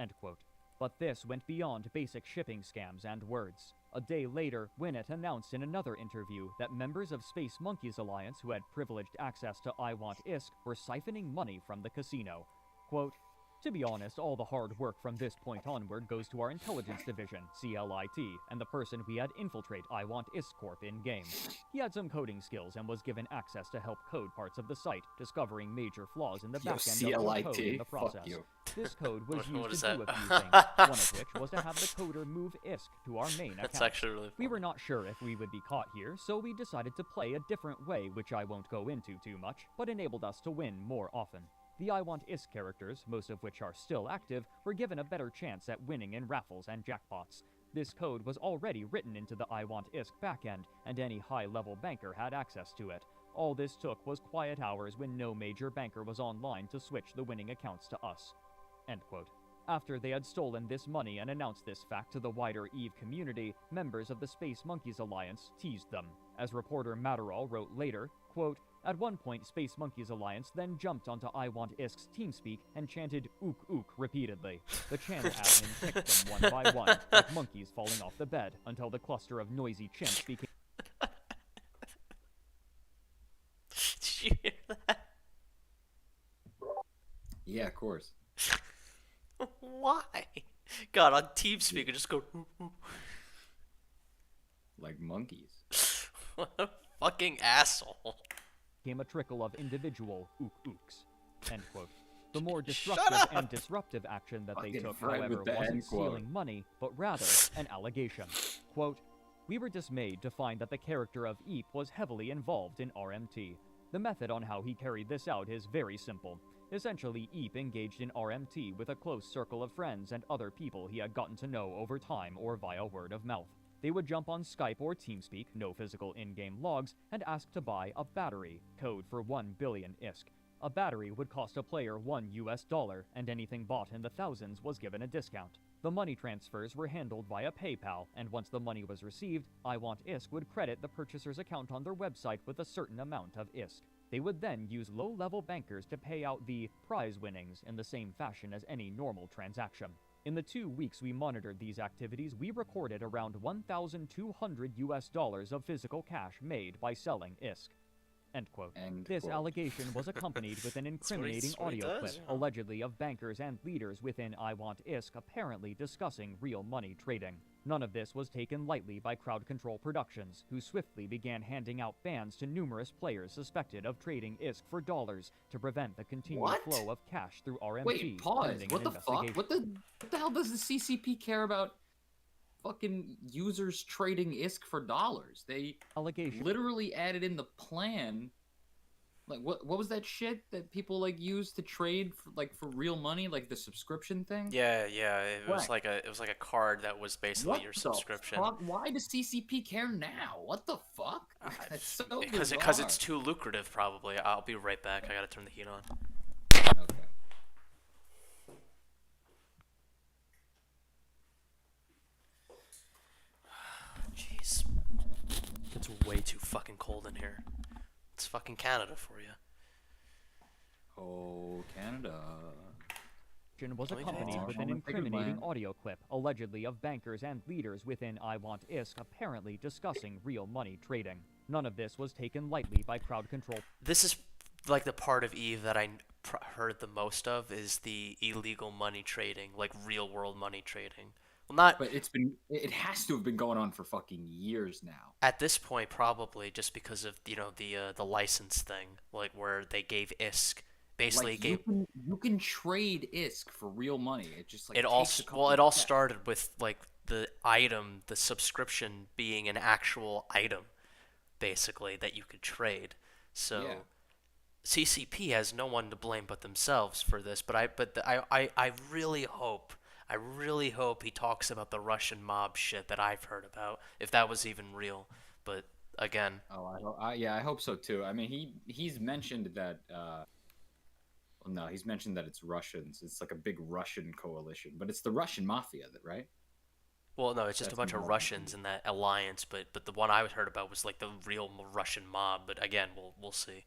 End quote. But this went beyond basic shipping scams and words. A day later, Winnet announced in another interview that members of Space Monkeys Alliance who had privileged access to I Want ISK were siphoning money from the casino. Quote, "To be honest, all the hard work from this point onward goes to our intelligence division, CLIT, and the person we had infiltrate I Want ISK Corp in-game. He had some coding skills and was given access to help code parts of the site, discovering major flaws in the back end of the code in the Fuck process. you. This code was What used is to do that? a few things, one of which was to have the coder move ISK to our main account. That's actually really funny. We were not sure if we would be caught here, so we decided to play a different way, which I won't go into too much, but enabled us to win more often. The I Want ISK characters, most of which are still active, were given a better chance at winning in raffles and jackpots. This code was already written into the I Want ISK backend, and any high-level banker had access to it. All this took was quiet hours when no major banker was online to switch the winning accounts to us." End quote. After they had stolen this money and announced this fact to the wider EVE community, members of the Space Monkeys Alliance teased them. As reporter Matterall wrote later, quote, "At one point, Space Monkeys Alliance then jumped onto I Want ISK's TeamSpeak and chanted 'ook ook' repeatedly. The channel admin kicked them one by one, like monkeys falling off the bed, until the cluster of noisy chimps became..." Did you hear that? Yeah, of course. Why? God, on TeamSpeak, I just go. Like monkeys. What a fucking asshole. Came a trickle of individual ook ooks. End quote. The more Shut destructive up! and disruptive action that they Fucking took, Fred with however, the wasn't end quote. stealing money, but rather an allegation. Quote, "We were dismayed to find that the character of Eep was heavily involved in RMT. The method on how he carried this out is very simple. Essentially, Eep engaged in RMT with a close circle of friends and other people he had gotten to know over time or via word of mouth. They would jump on Skype or TeamSpeak, no physical in-game logs, and ask to buy a battery, code for 1 billion ISK. A battery would cost a player $1, and anything bought in the thousands was given a discount. The money transfers were handled via PayPal, and once the money was received, I Want ISK would credit the purchaser's account on their website with a certain amount of ISK. They would then use low-level bankers to pay out the prize winnings in the same fashion as any normal transaction. In the 2 weeks we monitored these activities, we recorded around $1,200 of physical cash made by selling ISK." End quote. End This quote. allegation was accompanied with an That's what he- incriminating that's what he audio does, clip, yeah. allegedly of bankers and leaders within I Want ISK apparently discussing real money trading. None of this was taken lightly by Crowd Control Productions, who swiftly began handing out bans to numerous players suspected of trading ISK for dollars to prevent the continued What? flow of cash through RMT. Wait, pause. pending What an the fuck? investigation. What the hell does the CCP care about fucking users trading ISK for dollars? They Allegation. literally added in the plan. Like what was that shit that people like use to trade for, like for real money, like the subscription thing? Yeah, it was What? like a card that was basically What your the subscription. fuck? Why does CCP care now? What the fuck? That's so Because bizarre. it's too lucrative, probably. I'll be right back. I gotta turn the heat on. Okay. Jeez, it's way too fucking cold in here. It's fucking Canada for you. Oh, Canada. Was Let me accompanied finish. with I an wanna take a incriminating bite. audio clip, allegedly of bankers and leaders within I Want ISK apparently discussing real money trading. None of this was taken lightly by Crowd Control. This is like the part of Eve that I heard the most of is the illegal money trading, like real world money trading. Well, not But it has to have been going on for fucking years now. at this point, probably just because of the license thing, like where they gave ISK basically Like gave you can trade ISK for real money. It just like it all takes a well, couple it all steps. started with like the subscription being an actual item, basically, that you could trade. Yeah. So CCP has no one to blame but themselves for this, but I really hope he talks about the Russian mob shit that I've heard about, if that was even real. But again, Oh, yeah, I hope so too. I mean, he's mentioned that. Well, no, he's mentioned that it's Russians. It's like a big Russian coalition, but it's the Russian mafia, that right? well, no, it's just a That's bunch of involved in Russians it. in that alliance, but the one I heard about was like the real Russian mob. But again, we'll see.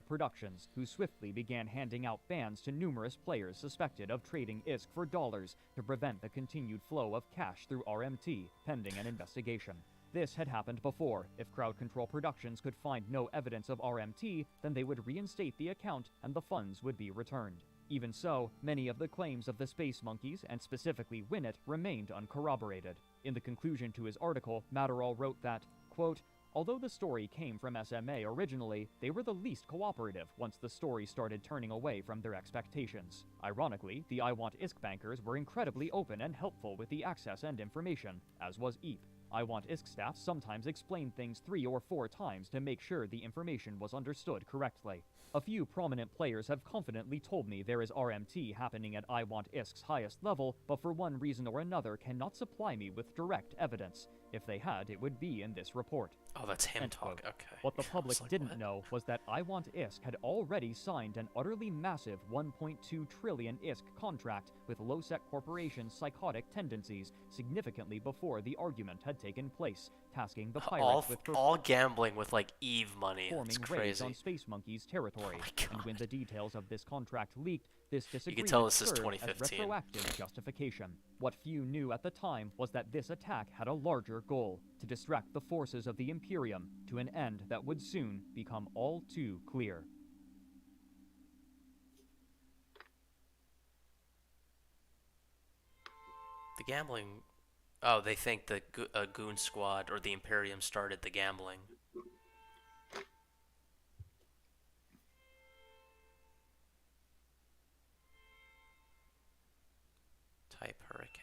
Productions, who swiftly began handing out bans to numerous players suspected of trading ISK for dollars to prevent the continued flow of cash through RMT, pending an investigation. This had happened before. If Crowd Control Productions could find no evidence of RMT, then they would reinstate the account and the funds would be returned. Even so, many of the claims of the Space Monkeys, and specifically Winnet, remained uncorroborated. In the conclusion to his article, Matterall wrote that, quote, although the story came from SMA originally, they were the least cooperative once the story started turning away from their expectations. Ironically, the I Want ISK bankers were incredibly open and helpful with the access and information, as was EAP. I Want ISK staff sometimes explained things 3 or 4 times to make sure the information was understood correctly. A few prominent players have confidently told me there is RMT happening at I Want ISK's highest level, but for one reason or another cannot supply me with direct evidence. If they had, it would be in this report. Oh, that's him End talk. quote. Okay. What the I public was like, didn't what? know was that I Want ISK had already signed an utterly massive 1.2 trillion ISK contract with Losec Corporation's psychotic tendencies significantly before the argument had taken place, tasking the pirates with All gambling with like Eve money. That's performing raids on crazy. Space Monkey's territory. Oh my And when God. the details of this contract leaked, this You can disagreement tell this is served as 2015. retroactive justification. What few knew at the time was that this attack had a larger goal: to distract the forces of the Imperium to an end that would soon become all too clear. The gambling. Oh, they think the Goon Squad or the Imperium started the gambling. Type Hurricane.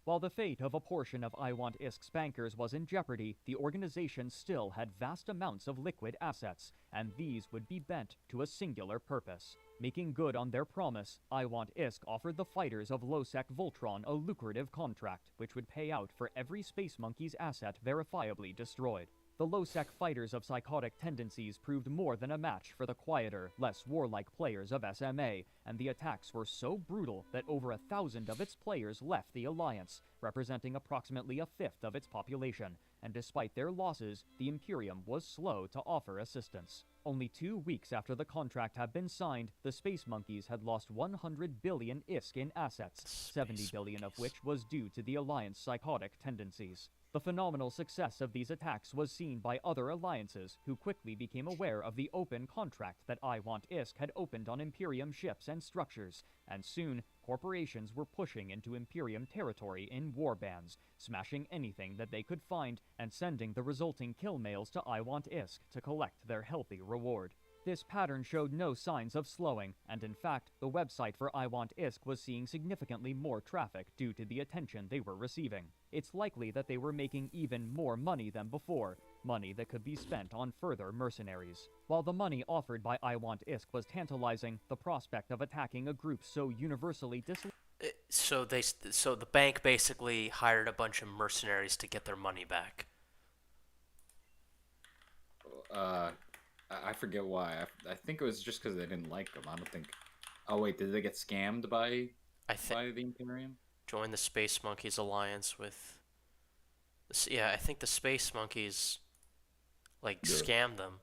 While the fate of a portion of I Want ISK's bankers was in jeopardy, the organization still had vast amounts of liquid assets, and these would be bent to a singular purpose. Making good on their promise, I Want ISK offered the fighters of Losec Voltron a lucrative contract, which would pay out for every Space Monkey's asset verifiably destroyed. The Losec fighters of psychotic tendencies proved more than a match for the quieter, less warlike players of SMA, and the attacks were so brutal that over 1,000 of its players left the Alliance, representing approximately a fifth of its population, and despite their losses, the Imperium was slow to offer assistance. Only 2 weeks after the contract had been signed, the Space Monkeys had lost 100 billion ISK in assets, 70 billion of which was due to the Alliance psychotic tendencies. The phenomenal success of these attacks was seen by other alliances, who quickly became aware of the open contract that I Want ISK had opened on Imperium ships and structures, and soon, corporations were pushing into Imperium territory in warbands, smashing anything that they could find, and sending the resulting kill mails to I Want ISK to collect their healthy reward. This pattern showed no signs of slowing, and in fact, the website for I Want ISK was seeing significantly more traffic due to the attention they were receiving. It's likely that they were making even more money than before, money that could be spent on further mercenaries. While the money offered by I Want ISK was tantalizing, the prospect of attacking a group so universally disliked So the bank basically hired a bunch of mercenaries to get their money back. I forget why. I think it was just because they didn't like them. I don't think. Oh wait, did they get scammed I think by the Imperium? join the Space Monkeys alliance with. Yeah, I think the Space Monkeys like Yeah. scammed them.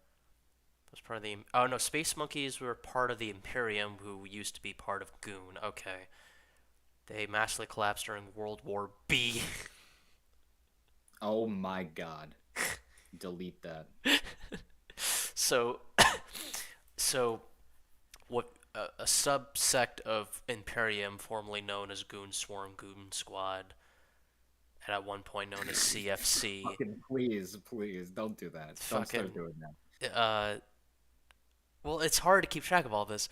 That was part of the. Oh no, Space Monkeys were part of the Imperium, who used to be part of Goon. Okay, they massively collapsed during World War B. Oh my god. Delete that. So, so what a subsect of Imperium, formerly known as Goon Swarm, Goon Squad, and at one point known as CFC, Fucking please, don't do that. Don't start fucking doing that. uh, Well, it's hard to keep track of all this.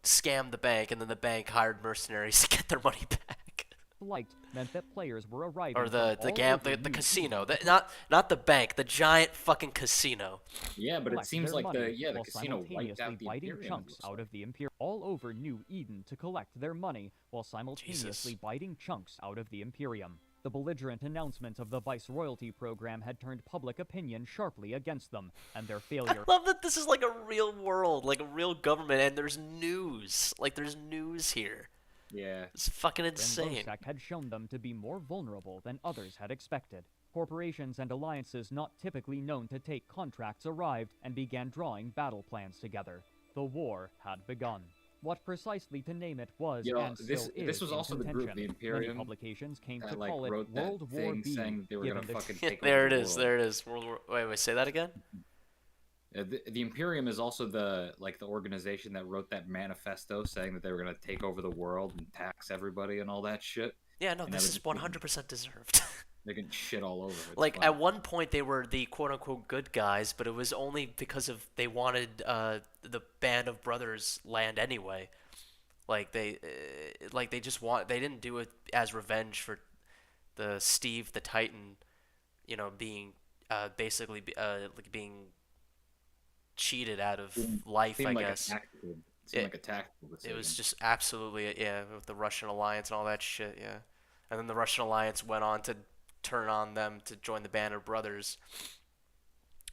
Scam the bank, and then the bank hired mercenaries to get their money back. Flight meant that players were arriving Or from the all over the New casino. Eden to Not the bank, the giant fucking casino. Yeah, but it collect seems their like money the while casino wiped simultaneously out the biting Imperium. chunks out of the Imperium. All over New Eden to collect their money while simultaneously Jesus. biting chunks out of the Imperium. The belligerent announcements of the Viceroyalty program had turned public opinion sharply against them, and their I failure love that this is like a real world, like a real government, and there's news. Like there's news here. Yeah. It's fucking and insane. Losec had shown them to be more vulnerable than others had expected. Corporations and alliances not typically known to take contracts arrived and began drawing battle plans together. The war had begun. What precisely to name it was Yo, and this- still this is was in also the group, contention. the Imperium, Many publications came to That like call it wrote that World War thing B, saying they were gonna given the fucking take There over it the is. world. There it is. Wait, say that again. The Imperium is also the organization that wrote that manifesto saying that they were gonna take over the world and tax everybody and all that shit. Yeah, no, And this that is would just be- 100% deserved. They can shit all over. It's Like fine. at one point they were the quote unquote good guys, but it was only because of they wanted the Band of Brothers land anyway. Like they just they didn't do it as revenge for the Steve the Titan, being basically like being cheated out of life, Seemed I like guess. a tactical. It It- seemed like a tactical It decision. was just absolutely, yeah, with the Russian alliance and all that shit, yeah. And then the Russian alliance went on to turn on them to join the Band of Brothers.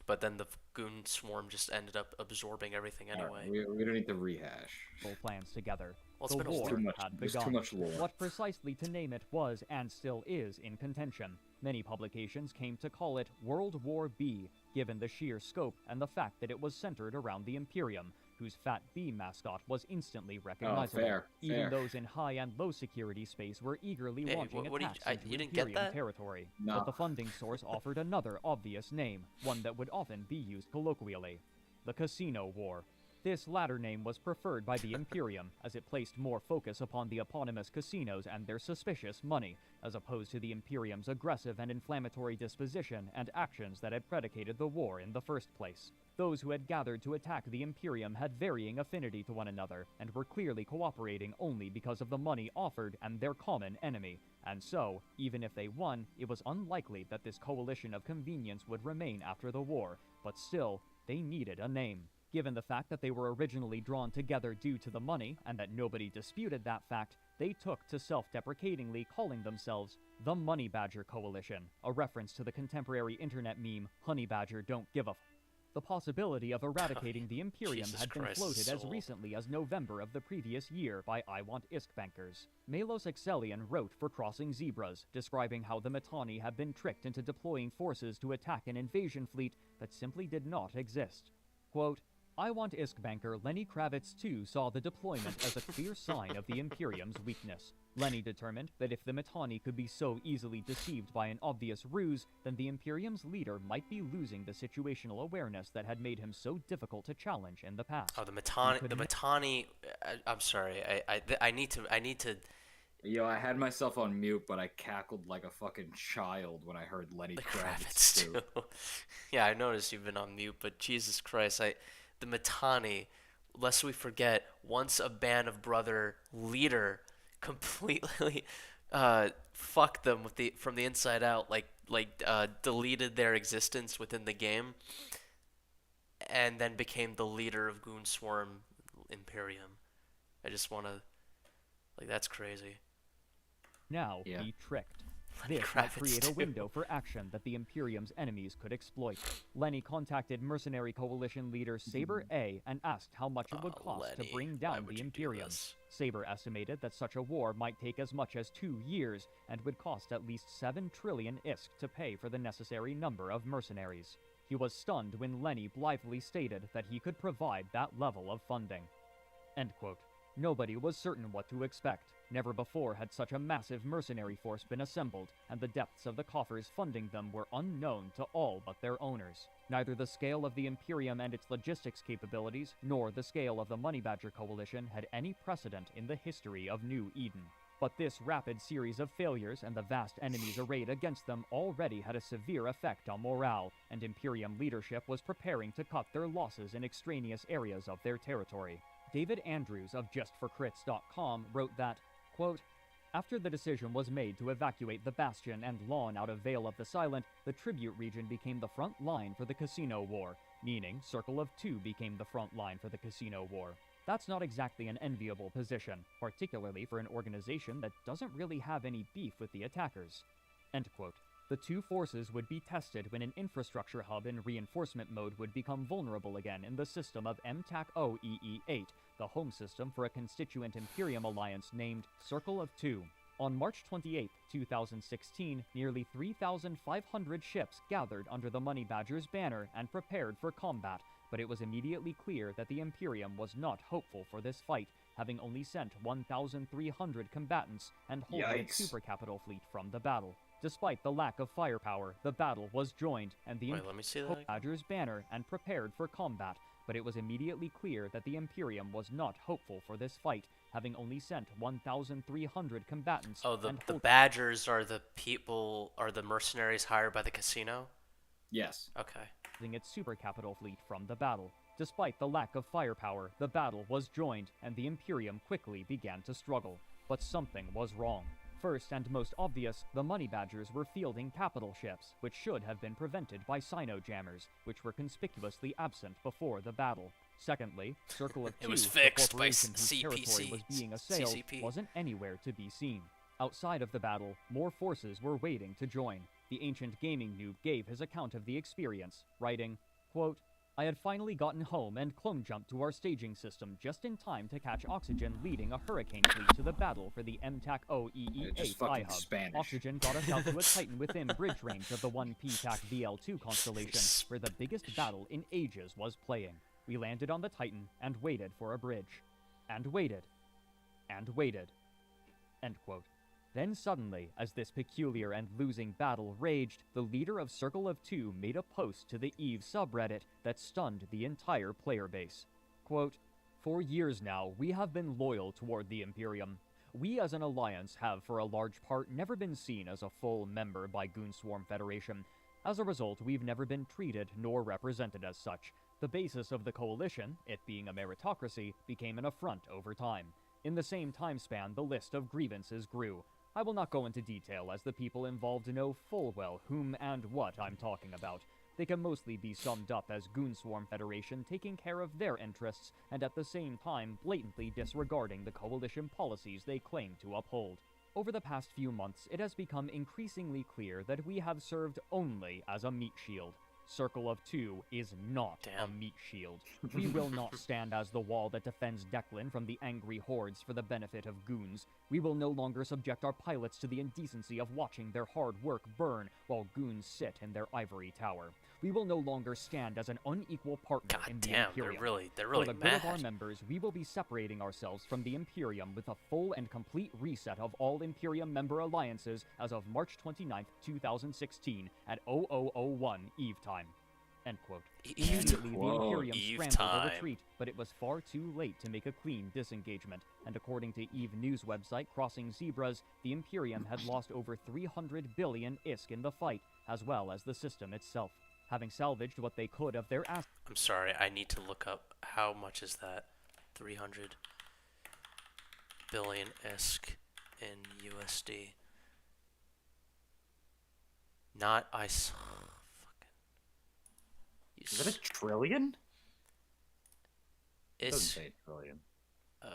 But then the goon swarm just ended up absorbing everything All anyway. right, we don't need to rehash. plans together. Well, it's The been a war war. Too much- had there's too begun. much lore. What precisely to name it was and still is in contention. Many publications came to call it World War B, given the sheer scope and the fact that it was centered around the Imperium, whose Fat Bee mascot was instantly recognizable. fair, Even fair. those in high and low security space were eagerly Hey, launching what do you- attacks I- into you didn't get Imperium that? territory. No. But the funding source offered another obvious name, one that would often be used colloquially: the Casino War. This latter name was preferred by the Imperium, as it placed more focus upon the eponymous casinos and their suspicious money, as opposed to the Imperium's aggressive and inflammatory disposition and actions that had predicated the war in the first place. Those who had gathered to attack the Imperium had varying affinity to one another, and were clearly cooperating only because of the money offered and their common enemy. And so, even if they won, it was unlikely that this coalition of convenience would remain after the war, but still, they needed a name. Given the fact that they were originally drawn together due to the money, and that nobody disputed that fact, they took to self-deprecatingly calling themselves the Money Badger Coalition, a reference to the contemporary internet meme, Honey Badger Don't Give a F. The possibility of eradicating the Imperium Jesus had been Christ, floated as Soul. recently as November of the previous year by I Want Isk bankers. Melos Exelian wrote for Crossing Zebras, describing how the Mittani had been tricked into deploying forces to attack an invasion fleet that simply did not exist. Quote, I Want Isk banker Lenny Kravitz too saw the deployment as a clear sign of the Imperium's weakness. Lenny determined that if the Mittani could be so easily deceived by an obvious ruse, then the Imperium's leader might be losing the situational awareness that had made him so difficult to challenge in the past. Oh, the Mittani. could The ma- Mittani. I'm sorry. I need to. Yo, I had myself on mute, but I cackled like a fucking child when I heard Lenny The Kravitz too. too. Yeah, I noticed you've been on mute, but Jesus Christ, the Mittani. Lest we forget, once a Band of Brother leader completely fucked them from the inside out, deleted their existence within the game, and then became the leader of Goon Swarm Imperium. I just want to, that's crazy. Now Yeah. be tricked. Lenny This might Kravitz, create a too. window for action that the Imperium's enemies could exploit. Lenny contacted mercenary coalition leader Saber A and asked how much it would Oh, cost Lenny, to bring why down would the you do Imperium. this? Saber estimated that such a war might take as much as 2 years and would cost at least 7 trillion ISK to pay for the necessary number of mercenaries. He was stunned when Lenny blithely stated that he could provide that level of funding. End quote. Nobody was certain what to expect. Never before had such a massive mercenary force been assembled, and the depths of the coffers funding them were unknown to all but their owners. Neither the scale of the Imperium and its logistics capabilities, nor the scale of the Money Badger Coalition had any precedent in the history of New Eden. But this rapid series of failures and the vast enemies arrayed against them already had a severe effect on morale, and Imperium leadership was preparing to cut their losses in extraneous areas of their territory. David Andrews of JustForCrits.com wrote that, quote, after the decision was made to evacuate the Bastion and Lawn out of Vale of the Silent, the Tribute region became the front line for the Casino War, meaning Circle of Two became the front line for the Casino War. That's not exactly an enviable position, particularly for an organization that doesn't really have any beef with the attackers. End quote. The two forces would be tested when an infrastructure hub in reinforcement mode would become vulnerable again in the system of MTAC-OEE-8, the home system for a constituent Imperium alliance named Circle of Two. On March 28, 2016, nearly 3,500 ships gathered under the Money Badger's banner and prepared for combat, but it was immediately clear that the Imperium was not hopeful for this fight, having only sent 1,300 combatants and wholly its supercapital fleet from the battle. Despite the lack of firepower, the battle was joined, and the Wait, let me see that again. Badger's banner and prepared for combat, but it was immediately clear that the Imperium was not hopeful for this fight, having only sent 1,300 combatants. Oh, the and Badgers are the people, are the mercenaries hired by the casino? Yes. Okay. holding its supercapital fleet from the battle. Despite the lack of firepower, the battle was joined, and the Imperium quickly began to struggle. But something was wrong. First and most obvious, the Money Badgers were fielding capital ships, which should have been prevented by Sino-jammers, which were conspicuously absent before the battle. Secondly, Circle of It was Two, fixed the by corporation whose territory CPC. was being assailed, CCP. wasn't anywhere to be seen. Outside of the battle, more forces were waiting to join. The ancient gaming noob gave his account of the experience, writing, quote, I had finally gotten home and clone jumped to our staging system just in time to catch Oxygen leading a Hurricane fleet to the battle for the MTAC It's just OEE-8 fucking iHub. Spanish. Oxygen got us out to a Titan within bridge range of the 1PTAC VL2 constellation, where the biggest battle in ages was playing. We landed on the Titan and waited for a bridge. And waited. And waited. End quote. Then suddenly, as this peculiar and losing battle raged, the leader of Circle of Two made a post to the EVE subreddit that stunned the entire player base. Quote, For years now, we have been loyal toward the Imperium. We as an alliance have, for a large part, never been seen as a full member by Goonswarm Federation. As a result, we've never been treated nor represented as such. The basis of the coalition, it being a meritocracy, became an affront over time. In the same time span, the list of grievances grew. I will not go into detail, as the people involved know full well whom and what I'm talking about. They can mostly be summed up as Goonswarm Federation taking care of their interests, and at the same time blatantly disregarding the coalition policies they claim to uphold. Over the past few months, it has become increasingly clear that we have served only as a meat shield. Circle of Two is not a meat shield. We will not stand as the wall that defends Declan from the angry hordes for the benefit of goons. We will no longer subject our pilots to the indecency of watching their hard work burn while goons sit in their ivory tower. We will no longer stand as an unequal partner God in the damn, Imperium. they're really For the good of our mad. members, we will be separating ourselves from the Imperium with a full and complete reset of all Imperium member alliances as of March 29, 2016 at 0001 Eve time. End quote. Immediately, the Whoa. Imperium Eve scrambled time. a retreat, but it was far too late to make a clean disengagement, and according to EVE news website Crossing Zebras, the Imperium had lost over 300 billion ISK in the fight, as well as the system itself. Having salvaged what they could of their assets, I'm sorry, I need to look up how much is that? 300 billion ISK in USD. Not fucking. Is that a trillion? It doesn't It's say trillion. uh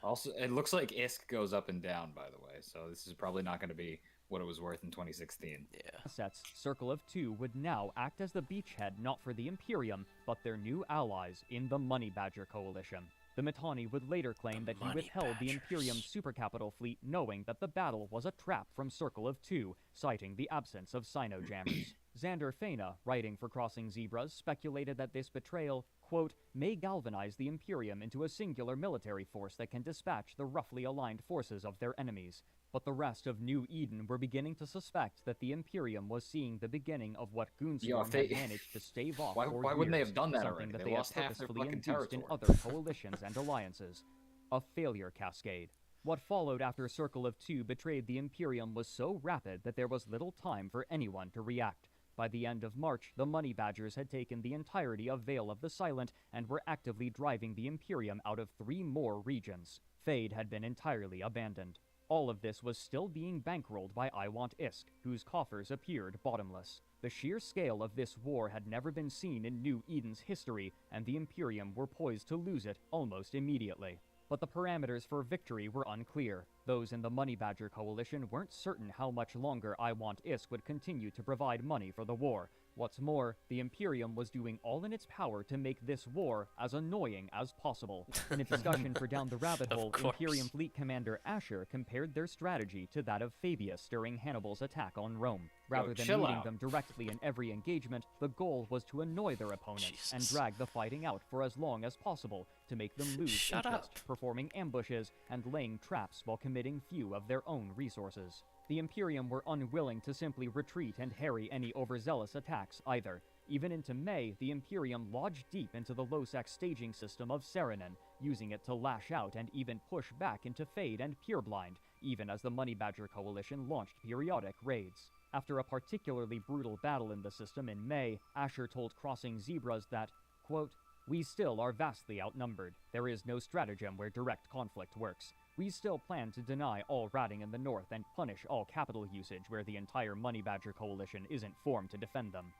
Also, it looks like ISK goes up and down, by the way, so this is probably not going to be what it was worth in 2016. yeah. Circle of Two would now act as the beachhead not for the Imperium, but their new allies in the Money Badger Coalition. The Mittani would later claim that he Money withheld the Badgers. Imperium's supercapital fleet knowing that the battle was a trap from Circle of Two, citing the absence of Sino-jammers. Xander Fena, writing for Crossing Zebras, speculated that this betrayal, quote, may galvanize the Imperium into a singular military force that can dispatch the roughly aligned forces of their enemies. But the rest of New Eden were beginning to suspect that the Imperium was seeing the beginning of what Yo, Goonswarm if they- had managed to stave off Why for wouldn't they years, have done that something already? that They they had lost half their purposefully fucking induced in territory. other coalitions and alliances. A failure cascade. What followed after Circle of Two betrayed the Imperium was so rapid that there was little time for anyone to react. By the end of March, the Money Badgers had taken the entirety of Vale of the Silent and were actively driving the Imperium out of 3 more regions. Fade had been entirely abandoned. All of this was still being bankrolled by I Want Isk, whose coffers appeared bottomless. The sheer scale of this war had never been seen in New Eden's history, and the Imperium were poised to lose it almost immediately. But the parameters for victory were unclear. Those in the Money Badger Coalition weren't certain how much longer I Want Isk would continue to provide money for the war. What's more, the Imperium was doing all in its power to make this war as annoying as possible. In a discussion for Down the Rabbit Of Hole, course. Imperium Fleet Commander Asher compared their strategy to that of Fabius during Hannibal's attack on Rome. Rather than chill meeting out. them directly in every engagement, the goal was to annoy their opponents and Jesus. drag the fighting out for as long as possible to make them lose Shut interest, up. performing ambushes and laying traps while committing few of their own resources. The Imperium were unwilling to simply retreat and harry any overzealous attacks either. Even into May, the Imperium lodged deep into the Losec staging system of Saarinen, using it to lash out and even push back into Fade and Pureblind, even as the Money Badger Coalition launched periodic raids. After a particularly brutal battle in the system in May, Asher told Crossing Zebras that, quote, "We still are vastly outnumbered. There is no stratagem where direct conflict works. We still plan to deny all ratting in the north and punish all capital usage where the entire Money Badger Coalition isn't formed to defend them."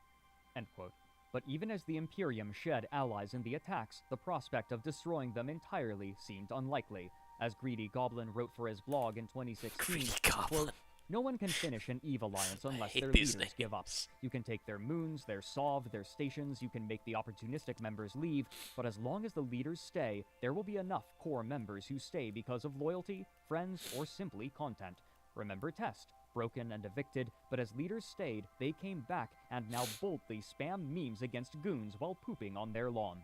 End quote. But even as the Imperium shed allies in the attacks, the prospect of destroying them entirely seemed unlikely. As Greedy Goblin wrote for his blog in 2016, Greedy Goblin. quote, "No one can finish an Eve alliance unless hate their these leaders give up. names. You can take their moons, their sov, their stations, you can make the opportunistic members leave, but as long as the leaders stay, there will be enough core members who stay because of loyalty, friends, or simply content. Remember Test, broken and evicted, but as leaders stayed, they came back and now boldly spam memes against goons while pooping on their lawn."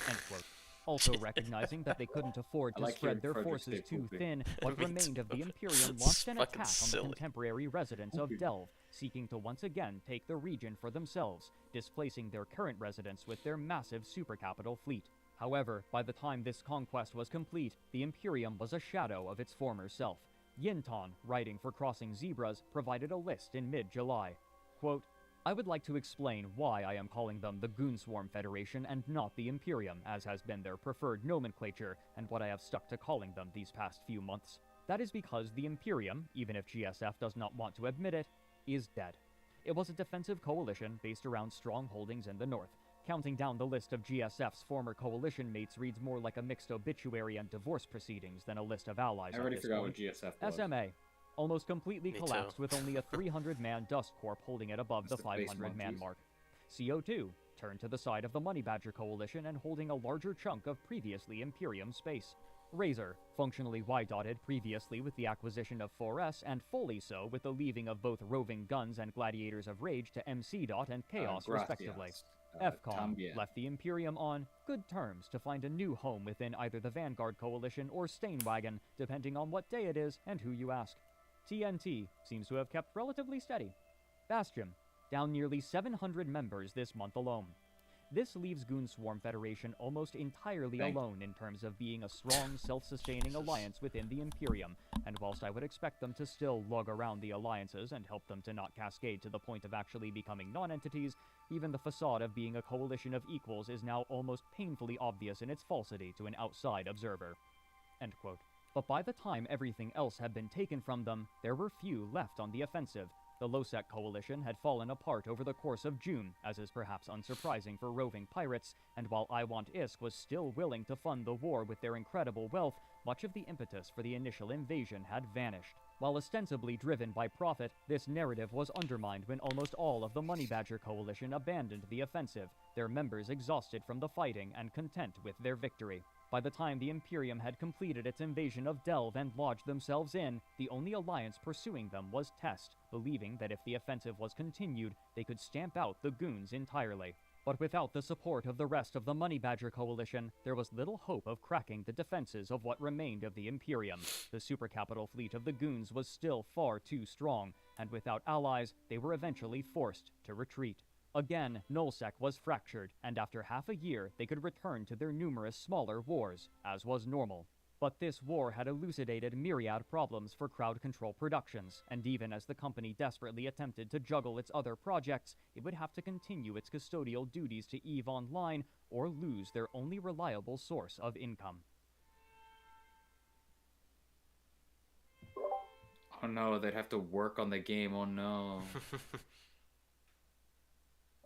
End quote. Also recognizing that they couldn't afford I to like spread hearing their Frederick forces say too pooping. thin, what Me remained of the too. Imperium It's launched an fucking attack on silly. the contemporary residents of Pooping. Delve, seeking to once again take the region for themselves, displacing their current residents with their massive supercapital fleet. However, by the time this conquest was complete, the Imperium was a shadow of its former self. Yinton, writing for Crossing Zebras, provided a list in mid-July. Quote, "I would like to explain why I am calling them the Goonswarm Federation and not the Imperium, as has been their preferred nomenclature, and what I have stuck to calling them these past few months. That is because the Imperium, even if GSF does not want to admit it, is dead. It was a defensive coalition based around strong holdings in the north. Counting down the list of GSF's former coalition mates reads more like a mixed obituary and divorce proceedings than a list of allies I at already this forgot point. what GSF was. SMA. Almost completely Me collapsed too. with only a 300-man Dust Corp holding it above That's the the Space 500-man Monkeys. mark. CO2 turned to the side of the Money Badger Coalition and holding a larger chunk of previously Imperium space. Razor, functionally Y-dotted previously with the acquisition of 4S and fully so with the leaving of both Roving Guns and Gladiators of Rage to MC. And Chaos Gracias. respectively. Tom FCOM Bien. left the Imperium on good terms to find a new home within either the Vanguard Coalition or Stainwagon, depending on what day it is and who you ask. TNT seems to have kept relatively steady. Bastion, down nearly 700 members this month alone. This leaves Goonswarm Federation almost entirely Thank you. alone in terms of being a strong, self-sustaining alliance within the Imperium, and whilst I would expect them to still lug around the alliances and help them to not cascade to the point of actually becoming non-entities, even the facade of being a coalition of equals is now almost painfully obvious in its falsity to an outside observer. End quote. But by the time everything else had been taken from them, there were few left on the offensive. The Losec coalition had fallen apart over the course of June, as is perhaps unsurprising for roving pirates, and while I Want Isk was still willing to fund the war with their incredible wealth, much of the impetus for the initial invasion had vanished. While ostensibly driven by profit, this narrative was undermined when almost all of the Money Badger coalition abandoned the offensive, their members exhausted from the fighting and content with their victory. By the time the Imperium had completed its invasion of Delve and lodged themselves in, the only alliance pursuing them was Test, believing that if the offensive was continued, they could stamp out the goons entirely. But without the support of the rest of the Money Badger coalition, there was little hope of cracking the defenses of what remained of the Imperium. The supercapital fleet of the goons was still far too strong, and without allies, they were eventually forced to retreat. Again, Nullsec was fractured, and after half a year, they could return to their numerous smaller wars, as was normal. But this war had elucidated myriad problems for Crowd Control Productions, and even as the company desperately attempted to juggle its other projects, it would have to continue its custodial duties to EVE Online or lose their only reliable source of income. Oh no, they'd have to work on the game. Oh no.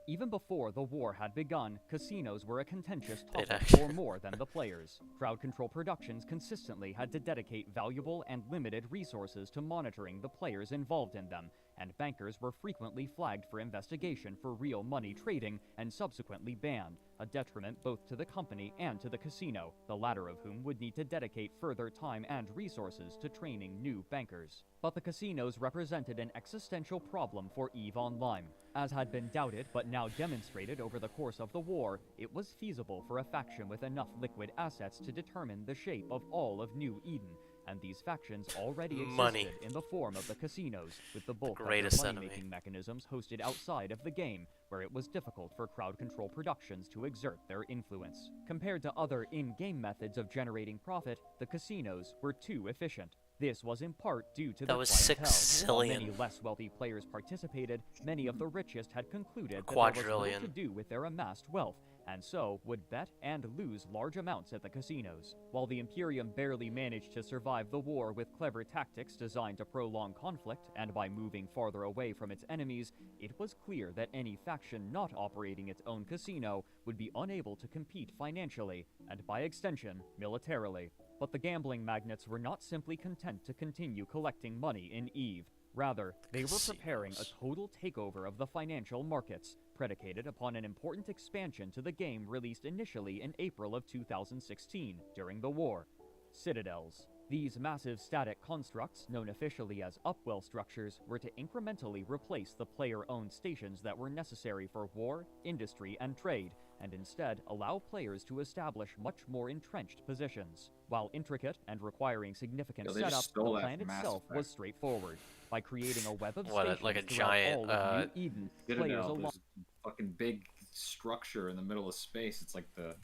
Even before the war had begun, casinos were a contentious They'd topic actually- for more than the players. Crowd Control Productions consistently had to dedicate valuable and limited resources to monitoring the players involved in them, and bankers were frequently flagged for investigation for real money trading and subsequently banned, a detriment both to the company and to the casino, the latter of whom would need to dedicate further time and resources to training new bankers. But the casinos represented an existential problem for EVE Online. As had been doubted but now demonstrated over the course of the war, it was feasible for a faction with enough liquid assets to determine the shape of all of New Eden, and these factions already existed Money. in the form of the casinos, with the bulk of their greatest enemy. money-making mechanisms hosted outside of the game, where it was difficult for Crowd Control Productions to exert their influence. Compared to other in-game methods of generating profit, the casinos were too efficient. This was in part due to That the was clientele. 6 While zillion. many less wealthy players participated, many of the richest had concluded that there was little to Quadrillion. do with their amassed wealth, and so would bet and lose large amounts at the casinos. While the Imperium barely managed to survive the war with clever tactics designed to prolong conflict and by moving farther away from its enemies, it was clear that any faction not operating its own casino would be unable to compete financially, and by extension, militarily. But the gambling magnates were not simply content to continue collecting money in EVE. Rather, they were preparing a Casinos. total takeover of the financial markets, predicated upon an important expansion to the game released initially in April of 2016, during the war: Citadels. These massive static constructs, known officially as Upwell structures, were to incrementally replace the player-owned stations that were necessary for war, industry, and trade, and instead allow players to establish much more entrenched positions. While intricate and requiring significant Yo, they just setup, the stole that plan from Mass itself Effect. was straightforward. By creating a web of What, stations like a throughout giant, all of New Eden, players Citadel, along this fucking big structure in the middle of space. It's like the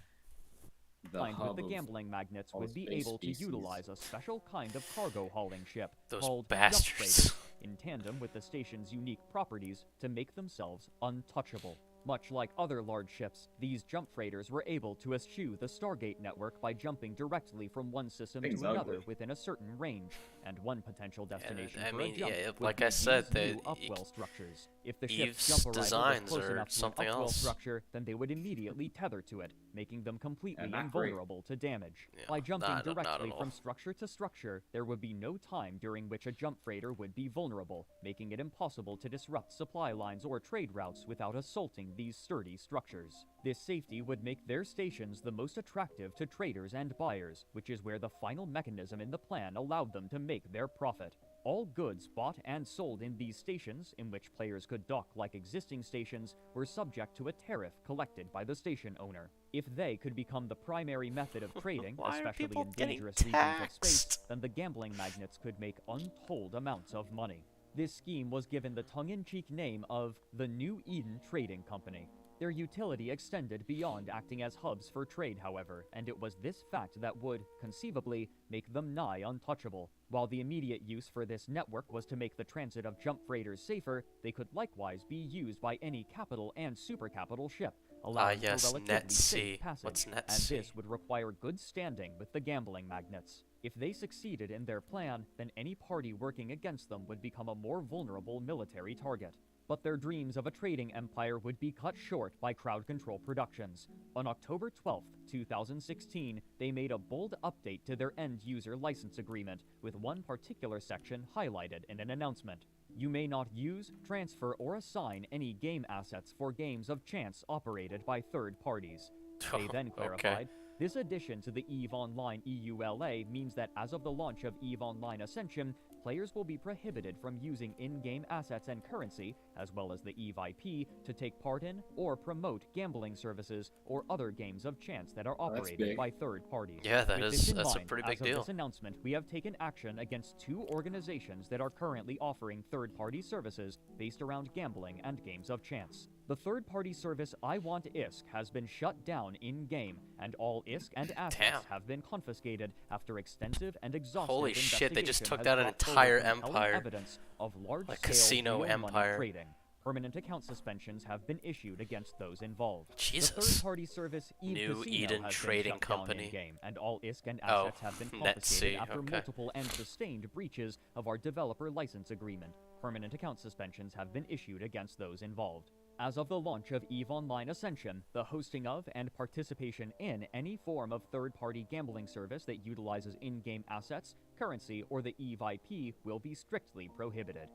aligned with hub the of gambling magnates all would be space able to species. utilize a special kind of cargo hauling ship Those called bastards. jump freighters, in tandem with the station's unique properties to make themselves untouchable. Much like other large ships, these jump freighters were able to eschew the Stargate network by jumping directly from one system Thing's to another ugly. within a certain range, and one potential destination I for mean, a jump yeah, would like be I said, these they- new Upwell structures. If the Eve's ship's jump arrival was designs close are enough to an something Upwell else. structure, then they would immediately tether to it, making them completely not great. invulnerable to damage. Yeah, By jumping not at directly all. from structure to structure, there would be no time during which a jump freighter would be vulnerable, making it impossible to disrupt supply lines or trade routes without assaulting these sturdy structures. This safety would make their stations the most attractive to traders and buyers, which is where the final mechanism in the plan allowed them to make their profit. All goods bought and sold in these stations, in which players could dock like existing stations, were subject to a tariff collected by the station owner. If they could become the primary method of trading, Why are especially people in getting dangerous regions of space, taxed? then the gambling magnates could make untold amounts of money. This scheme was given the tongue-in-cheek name of the New Eden Trading Company. Their utility extended beyond acting as hubs for trade, however, and it was this fact that would, conceivably, make them nigh untouchable. While the immediate use for this network was to make the transit of jump freighters safer, they could likewise be used by any capital and supercapital ship, allowing yes, for relatively safe NetC. passage, What's and NetC? this would require good standing with the gambling magnates. If they succeeded in their plan, then any party working against them would become a more vulnerable military target. But their dreams of a trading empire would be cut short by Crowd Control Productions. On October 12, 2016, they made a bold update to their end-user license agreement, with one particular section highlighted in an announcement. You may not use, transfer, or assign any game assets for games of chance operated by third parties. They then Okay. clarified, this addition to the EVE Online EULA means that as of the launch of EVE Online Ascension, players will be prohibited from using in-game assets and currency, as well as the EVE IP, to take part in or promote gambling services or other games of chance that are that's operated big. by third parties. Yeah, that With is- this in that's a mind, pretty as big of deal. This announcement, we have taken action against 2 organizations that are currently offering third-party services based around gambling and games of chance. The third-party service I Want ISK has been shut down in-game, and all ISK and assets Damn. have been confiscated after extensive and exhaustive Holy shit, they just investigation took has down an brought forward entire compelling empire. evidence of large-scale casino real money empire. trading. Permanent account suspensions have been issued against those involved. Jesus. The third-party service Eve New Casino Eden has Trading been shut down Company. in-game, and all ISK and Oh, assets have been Net confiscated C, after okay. multiple and sustained breaches of our developer license agreement. Permanent account suspensions have been issued against those involved. As of the launch of EVE Online Ascension, the hosting of and participation in any form of third-party gambling service that utilizes in-game assets, currency, or the EVE IP will be strictly prohibited.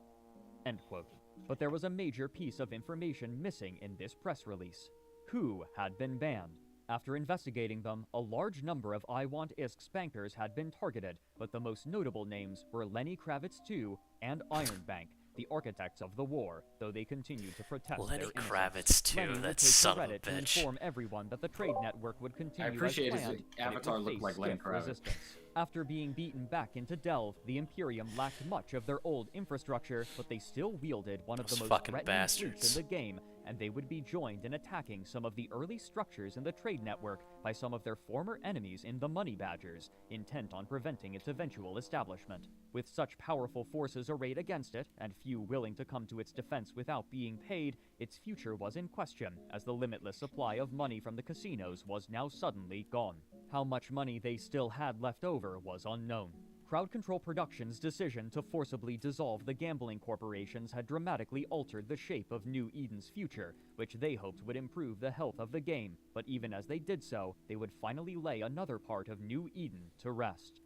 End quote. But there was a major piece of information missing in this press release. Who had been banned? After investigating them, a large number of I Want ISK's bankers had been targeted, but the most notable names were Lenny Kravitz II and Iron Bank, the architects of the war, though they continued to protest Lenny their innocence. Kravitz too, Lenny would that take to son of a Reddit to bitch. inform everyone that the trade network would continue appreciate as his planned, but it avatar would looked face like Lenny stiff Kravitz. resistance. After being beaten back into Delve, the Imperium lacked much of their old infrastructure, but they still wielded one of Those the most fucking threatening bastards. fleets in the game, and they would be joined in attacking some of the early structures in the trade network by some of their former enemies in the Money Badgers, intent on preventing its eventual establishment. With such powerful forces arrayed against it, and few willing to come to its defense without being paid, its future was in question, as the limitless supply of money from the casinos was now suddenly gone. How much money they still had left over was unknown. Crowd Control Productions' decision to forcibly dissolve the gambling corporations had dramatically altered the shape of New Eden's future, which they hoped would improve the health of the game, but even as they did so, they would finally lay another part of New Eden to rest.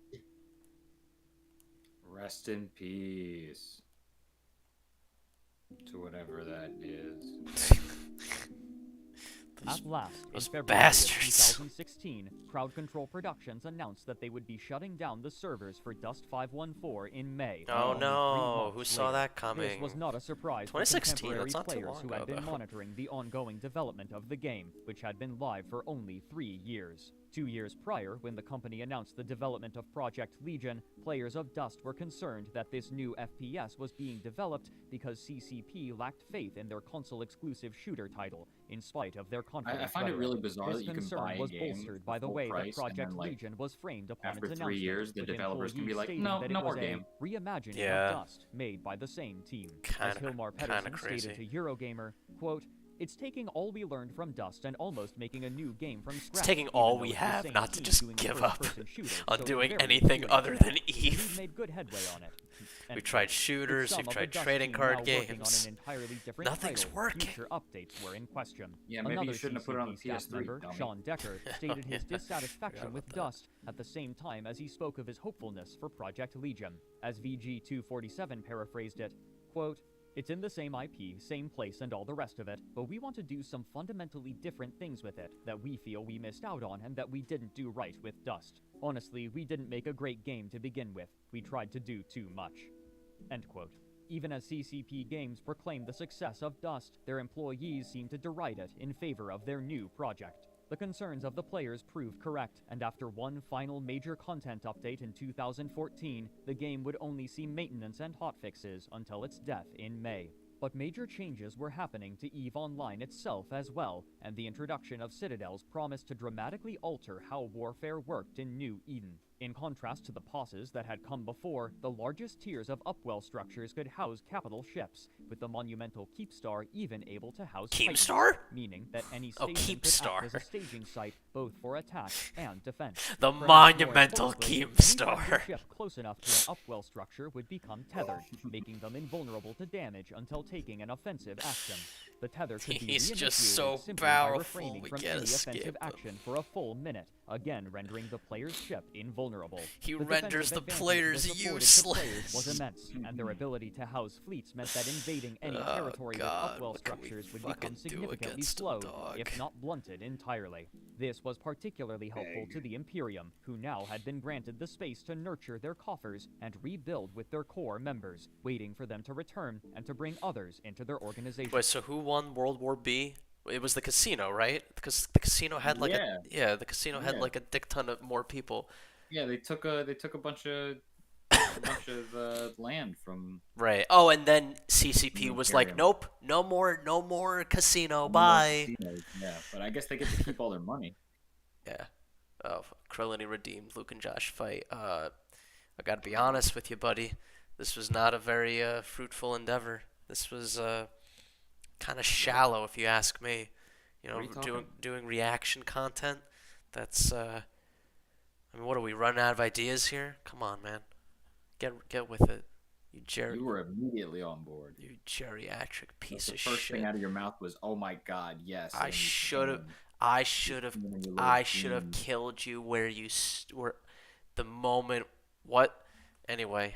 Rest in peace. To whatever that is. At last, in those February bastards. of 2016, Crowd Control Productions announced that they would be shutting down the servers for Dust 514 in May. Oh only 3 no, months who saw later. that coming? This was not a surprise for 2016, contemporary that's not too players long who had ago, been though. monitoring the ongoing development of the game, which had been live for only 3 years. 2 years prior, when the company announced the development of Project Legion, players of Dust were concerned that this new FPS was being developed because CCP lacked faith in their console-exclusive shooter title, in spite of their confident I find it rhetoric. really bizarre This that you can concern buy a was game bolstered for by the full way that price, and Project then, like, Legion was framed upon after its 3 announcement, years, the with developers can be employees like, stating "No, that no it was more a game." reimagining Yeah. of Dust made by the same team. Kinda- As Hilmar kinda Pedersen crazy. stated to Eurogamer, quote, "It's taking all we learned from Dust and almost making a new game from scratch. It's taking even all though we it's the have same not to team just doing the give up first-person shooter, on so doing very anything few other of than them. Eve. We've made good headway on it." We've End tried quote. shooters, With we've some of tried the Dust trading team card now working games. on an entirely different Nothing's title, working. Future updates were in question. Yeah, maybe you Another shouldn't have put it on the CCP staff PS3, member, dummy. Sean Decker, stated his yeah. dissatisfaction Forgot with about that. Dust at the same time as he spoke of his hopefulness for Project Legion. As VG247 paraphrased it, quote, "It's in the same IP, same place, and all the rest of it, but we want to do some fundamentally different things with it that we feel we missed out on and that we didn't do right with Dust. Honestly, we didn't make a great game to begin with. We tried to do too much." End quote. Even as CCP Games proclaimed the success of Dust, their employees seemed to deride it in favor of their new project. The concerns of the players proved correct, and after one final major content update in 2014, the game would only see maintenance and hotfixes until its death in May. But major changes were happening to EVE Online itself as well, and the introduction of Citadels promised to dramatically alter how warfare worked in New Eden. In contrast to the posses that had come before, the largest tiers of Upwell structures could house capital ships, with the monumental Keepstar even able to house Titans, Keepstar? meaning that any Oh, station could Keepstar. act as a staging site both for attack and defense. The Perhaps more monumental importantly, any Keepstar. target ship close enough to an Upwell structure would become tethered, making them invulnerable to damage until taking an offensive action. The tether could be He's just reinitiated so simply by powerful, refraining we from can't any escape offensive him. action for a full minute, again rendering the player's ship invulnerable. He The renders defensive the advantage players this afforded to players useless. was immense, and their ability to house fleets meant that invading any Oh, territory God, with Upwell what can we structures would fucking become do significantly against a slowed, dog? if not blunted entirely. This was particularly helpful to the Imperium, who now had been granted the space to nurture their coffers and rebuild with their core members, waiting for them to return and to bring others into their organization. Wait, so who won World War B? It was the casino, right? Because the casino had like Yeah. the casino had Yeah. like a dick ton of more people. Yeah, they took a bunch of a bunch of land from Right. Oh, and then CCP the was like, Imperium. nope, no more casino, more bye. casinos. Yeah, but I guess they get to keep all their money. Yeah. Oh, Krillin redeemed Luke and Josh fight. I gotta be honest with you, buddy. This was not a very fruitful endeavor. This was kind of shallow, if you ask me. You know, What are you doing reaction content. That's I mean, what are we running out of ideas here? Come on, man. Get with it. You were immediately on board. You geriatric piece The of first shit. thing out of your mouth was, "Oh my God, yes." I and you should have. screamed. I should have. Screaming your little I should have dreams. killed you where you were. The moment. What? Anyway.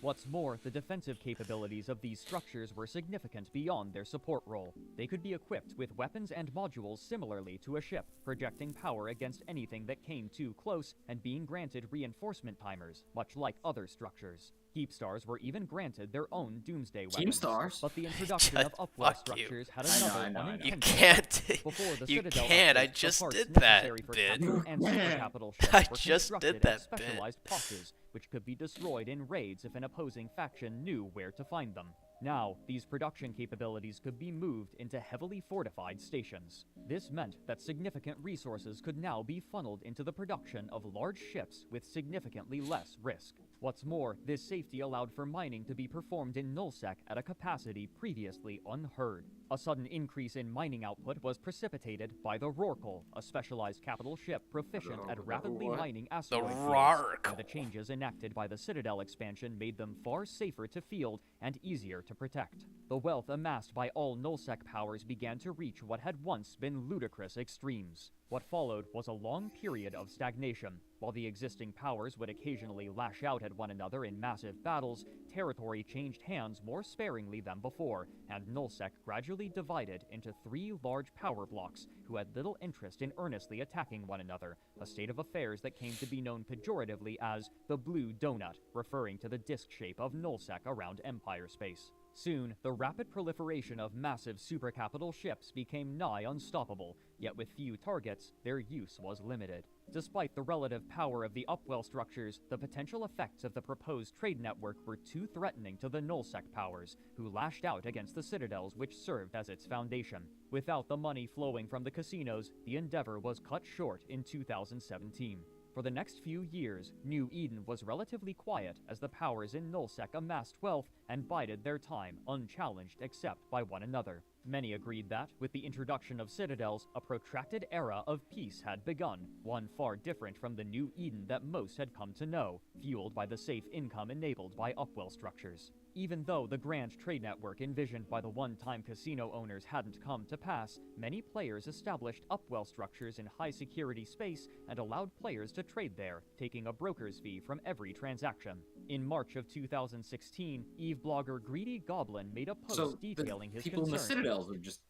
What's more, the defensive capabilities of these structures were significant beyond their support role. They could be equipped with weapons and modules similarly to a ship, projecting power against anything that came too close and being granted reinforcement timers, much like other structures. Keepstars were even granted their own doomsday weapons. Keepstars? But the introduction of Fuck upwell you. structures had I know, another I know. You unintended can't. before the You Citadel can't. I upgrades, the just parts did that necessary for bit. capital and super capital ships I were just did constructed that as bit. specialized pouches, which could be destroyed in raids if an opposing faction knew where to find them. Now, these production capabilities could be moved into heavily fortified stations. This meant that significant resources could now be funneled into the production of large ships with significantly less risk. What's more, this safety allowed for mining to be performed in nullsec at a capacity previously unheard. A sudden increase in mining output was precipitated by the Rorqual, a specialized capital ship proficient at rapidly What? mining The asteroid fields, Rark. and the changes enacted by the Citadel expansion made them far safer to field and easier to protect. The wealth amassed by all nullsec powers began to reach what had once been ludicrous extremes. What followed was a long period of stagnation. While the existing powers would occasionally lash out at one another in massive battles, territory changed hands more sparingly than before, and nullsec gradually divided into 3 large power blocks who had little interest in earnestly attacking one another, a state of affairs that came to be known pejoratively as the Blue Donut, referring to the disk shape of nullsec around Empire space. Soon, the rapid proliferation of massive supercapital ships became nigh unstoppable, yet with few targets, their use was limited. Despite the relative power of the upwell structures, the potential effects of the proposed trade network were too threatening to the nullsec powers, who lashed out against the citadels which served as its foundation. Without the money flowing from the casinos, the endeavor was cut short in 2017. For the next few years, New Eden was relatively quiet as the powers in nullsec amassed wealth and bided their time unchallenged except by one another. Many agreed that, with the introduction of citadels, a protracted era of peace had begun, one far different from the New Eden that most had come to know, fueled by the safe income enabled by upwell structures. Even though the grand trade network envisioned by the one-time casino owners hadn't come to pass, many players established upwell structures in high-security space and allowed players to trade there, taking a broker's fee from every transaction. In March of 2016, Eve blogger Greedy Goblin made a post So detailing the his people in the concern. Citadels are just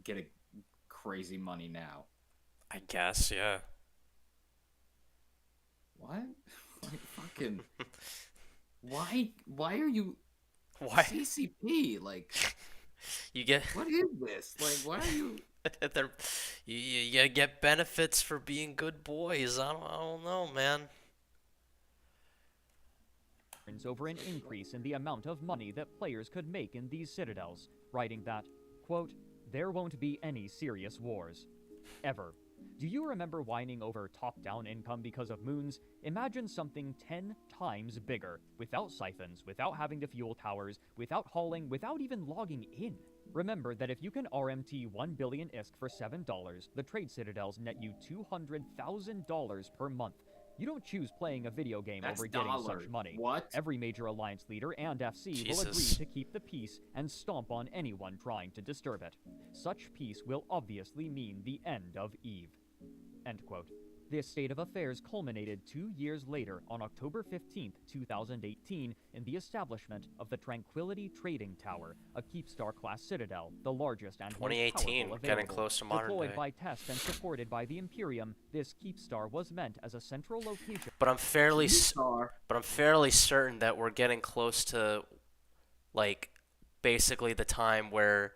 getting crazy money now. I guess, yeah. What? Like fucking. Why are you Why? CCP? Like, You get. what is this? Like, why are you? you get benefits for being good boys. I don't know, man. Over an increase in the amount of money that players could make in these citadels, writing that, quote, "There won't be any serious wars. Ever. Do you remember whining over top-down income because of moons? Imagine something 10 times bigger, without siphons, without having to fuel towers, without hauling, without even logging in. Remember that if you can RMT 1 billion ISK for $7, the trade citadels net you $200,000 per month. You don't choose playing a video game That's over getting dollars. such money. What? Every major alliance leader and FC will agree Jesus. to keep the peace and stomp on anyone trying to disturb it. Such peace will obviously mean the end of Eve." End quote. This state of affairs culminated 2 years later on October 15, 2018, in the establishment of the Tranquility Trading Tower, a Keepstar-class citadel, the largest and most 2018, powerful getting available. close to modern Deployed day. by test and supported by the Imperium, this Keepstar was meant as a central location. But I'm fairly Star. certain that we're getting close to, like, basically the time where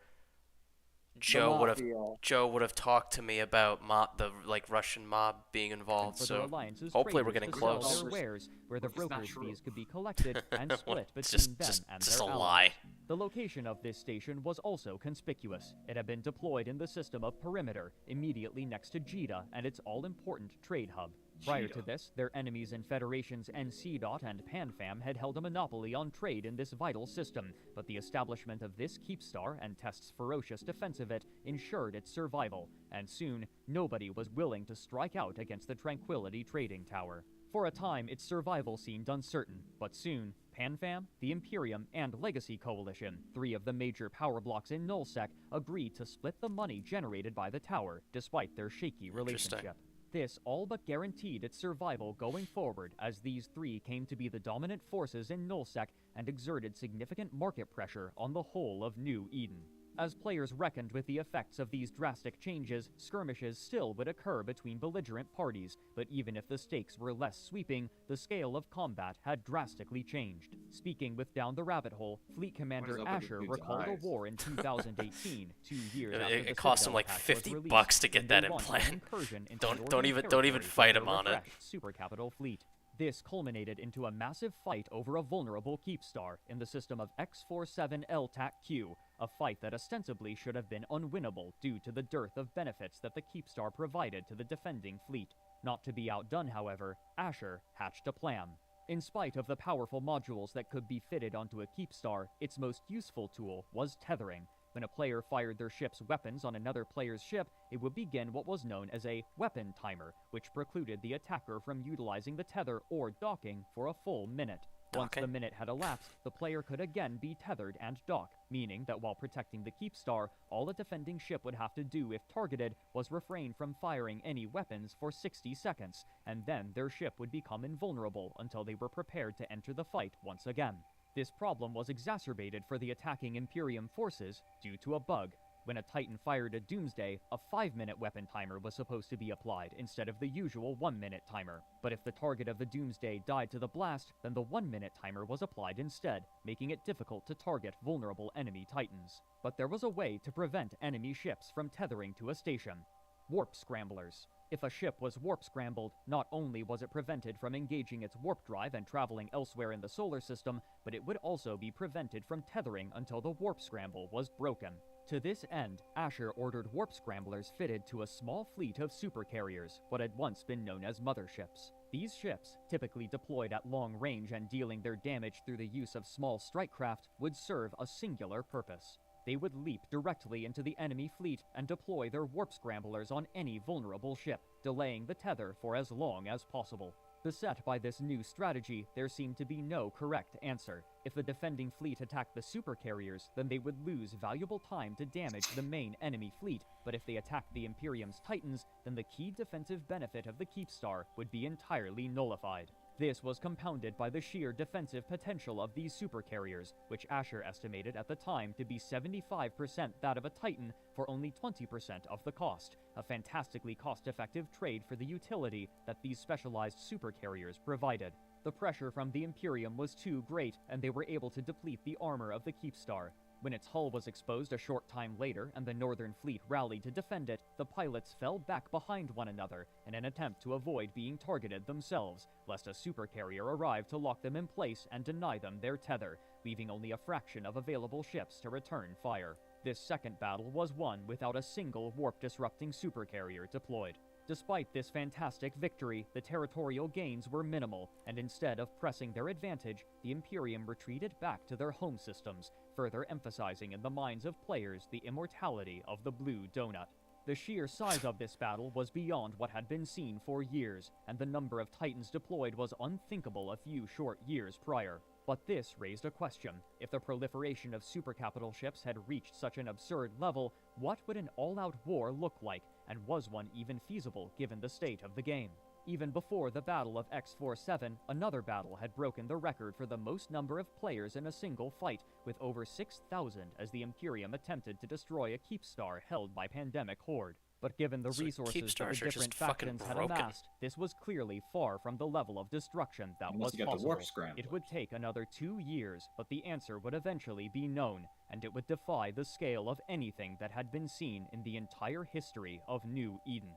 mafia. Joe would have talked to me about the like Russian mob being involved. For their So alliance's hopefully we're traders getting to sell close. their wares, where the It's not brokerage true. fees could be collected and split It's between just them and just their a allies. lie. The location of this station was also conspicuous. It had been deployed in the system of Perimeter, immediately next to Jita and its all-important trade hub. Prior to Jita. this, their enemies in Federations NC. And PanFam had held a monopoly on trade in this vital system, but the establishment of this Keepstar and Test's ferocious defense of it ensured its survival, and soon, nobody was willing to strike out against the Tranquility Trading Tower. For a time, its survival seemed uncertain, but soon, PanFam, the Imperium, and Legacy Coalition, three of the major power blocks in Nullsec, agreed to split the money generated by the tower, despite their shaky relationship. This all but guaranteed its survival going forward, as these three came to be the dominant forces in Nullsec and exerted significant market pressure on the whole of New Eden. As players reckoned with the effects of these drastic changes, skirmishes still would occur between belligerent parties, but even if the stakes were less sweeping, the scale of combat had drastically changed. Speaking with Down the Rabbit Hole, Fleet Commander up with Asher dude's recalled a eyes? war in 2018, 2 years after It the cost him Citadel like patch was 50 released, bucks to get when that they launched an implant. incursion into Don't Northern even territory fight with him their on it. refreshed Super Capital Fleet. This culminated into a massive fight over a vulnerable Keepstar in the system of X47 LTAC-Q, a fight that ostensibly should have been unwinnable due to the dearth of benefits that the Keepstar provided to the defending fleet. Not to be outdone, however, Asher hatched a plan. In spite of the powerful modules that could be fitted onto a Keepstar, its most useful tool was tethering. When a player fired their ship's weapons on another player's ship, it would begin what was known as a weapon timer, which precluded the attacker from utilizing the tether or docking for a full minute. Once the Docking? minute had elapsed, the player could again be tethered and dock, meaning that while protecting the Keepstar, all a defending ship would have to do if targeted was refrain from firing any weapons for 60 seconds, and then their ship would become invulnerable until they were prepared to enter the fight once again. This problem was exacerbated for the attacking Imperium forces due to a bug. When a Titan fired a Doomsday, a 5-minute weapon timer was supposed to be applied instead of the usual 1-minute timer. But if the target of the Doomsday died to the blast, then the 1-minute timer was applied instead, making it difficult to target vulnerable enemy Titans. But there was a way to prevent enemy ships from tethering to a station. Warp Scramblers. If a ship was warp scrambled, not only was it prevented from engaging its warp drive and traveling elsewhere in the solar system, but it would also be prevented from tethering until the warp scramble was broken. To this end, Asher ordered warp scramblers fitted to a small fleet of supercarriers, what had once been known as motherships. These ships, typically deployed at long range and dealing their damage through the use of small strike craft, would serve a singular purpose. They would leap directly into the enemy fleet and deploy their warp scramblers on any vulnerable ship, delaying the tether for as long as possible. Beset by this new strategy, there seemed to be no correct answer. If the defending fleet attacked the supercarriers, then they would lose valuable time to damage the main enemy fleet, but if they attacked the Imperium's Titans, then the key defensive benefit of the Keepstar would be entirely nullified. This was compounded by the sheer defensive potential of these supercarriers, which Asher estimated at the time to be 75% that of a Titan for only 20% of the cost, a fantastically cost-effective trade for the utility that these specialized supercarriers provided. The pressure from the Imperium was too great, and they were able to deplete the armor of the Keepstar. When its hull was exposed a short time later and the Northern Fleet rallied to defend it, the pilots fell back behind one another in an attempt to avoid being targeted themselves, lest a supercarrier arrive to lock them in place and deny them their tether, leaving only a fraction of available ships to return fire. This second battle was won without a single warp-disrupting supercarrier deployed. Despite this fantastic victory, the territorial gains were minimal, and instead of pressing their advantage, the Imperium retreated back to their home systems, further emphasizing in the minds of players the immortality of the Blue Donut. The sheer size of this battle was beyond what had been seen for years, and the number of Titans deployed was unthinkable a few short years prior. But this raised a question. If the proliferation of supercapital ships had reached such an absurd level, what would an all-out war look like, and was one even feasible given the state of the game? Even before the Battle of X47, another battle had broken the record for the most number of players in a single fight, with over 6,000 as the Imperium attempted to destroy a Keepstar held by Pandemic Horde. But given the So resources that the Keepstars are just different fucking factions had broken. amassed, this was clearly far from the level of destruction that Unless was you get the possible. warp scramblers. It would take another 2 years, but the answer would eventually be known, and it would defy the scale of anything that had been seen in the entire history of New Eden.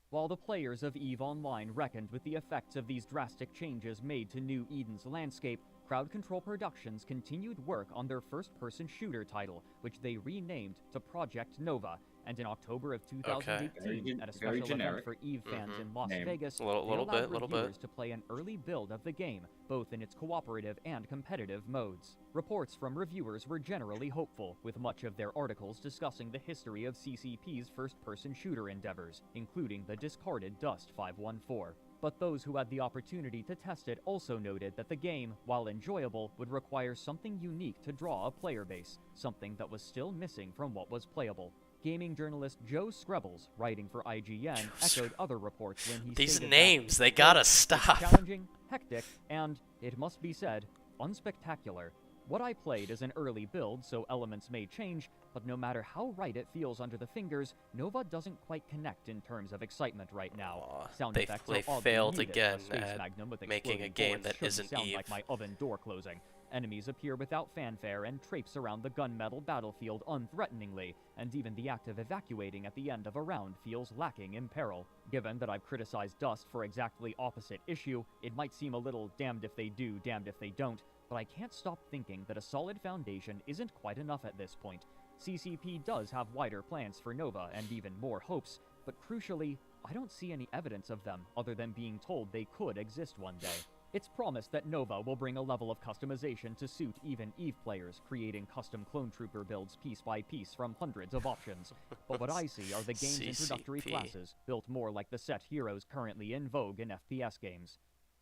While the players of EVE Online reckoned with the effects of these drastic changes made to New Eden's landscape, Crowd Control Productions continued work on their first-person shooter title, which they renamed to Project Nova, and in October of 2018, at a Very special event generic. for EVE fans in Las Name. Vegas, Little they allowed bit. reviewers to play an early build of the game, both in its cooperative and competitive modes. Reports from reviewers were generally hopeful, with much of their articles discussing the history of CCP's first-person shooter endeavors, including the discarded Dust 514. But those who had the opportunity to test it also noted that the game, while enjoyable, would require something unique to draw a player base, something that was still missing from what was playable. Gaming journalist Joe Screbbles, writing for IGN, echoed other reports when he These stated names, that, they gotta "It's stop." challenging, hectic, and, it must be said, unspectacular. What I played is an early build, so elements may change, but no matter how right it feels under the fingers, Nova doesn't quite connect in terms of excitement right now. Aw, Sound they effects they are oddly failed muted. again A space at magnum with making a exploding game bullets that shouldn't isn't sound Eve. like my oven door closing. Enemies appear without fanfare and traipse around the gunmetal battlefield unthreateningly, and even the act of evacuating at the end of a round feels lacking in peril. Given that I've criticized Dust for exactly opposite issue, it might seem a little damned if they do, damned if they don't, but I can't stop thinking that a solid foundation isn't quite enough at this point. CCP does have wider plans for Nova and even more hopes, but crucially, I don't see any evidence of them other than being told they could exist one day. It's promised that Nova will bring a level of customization to suit even EVE players, creating custom clone trooper builds piece by piece from hundreds of options. But what I see are the game's introductory CCP. classes, built more like the set heroes currently in vogue in FPS games.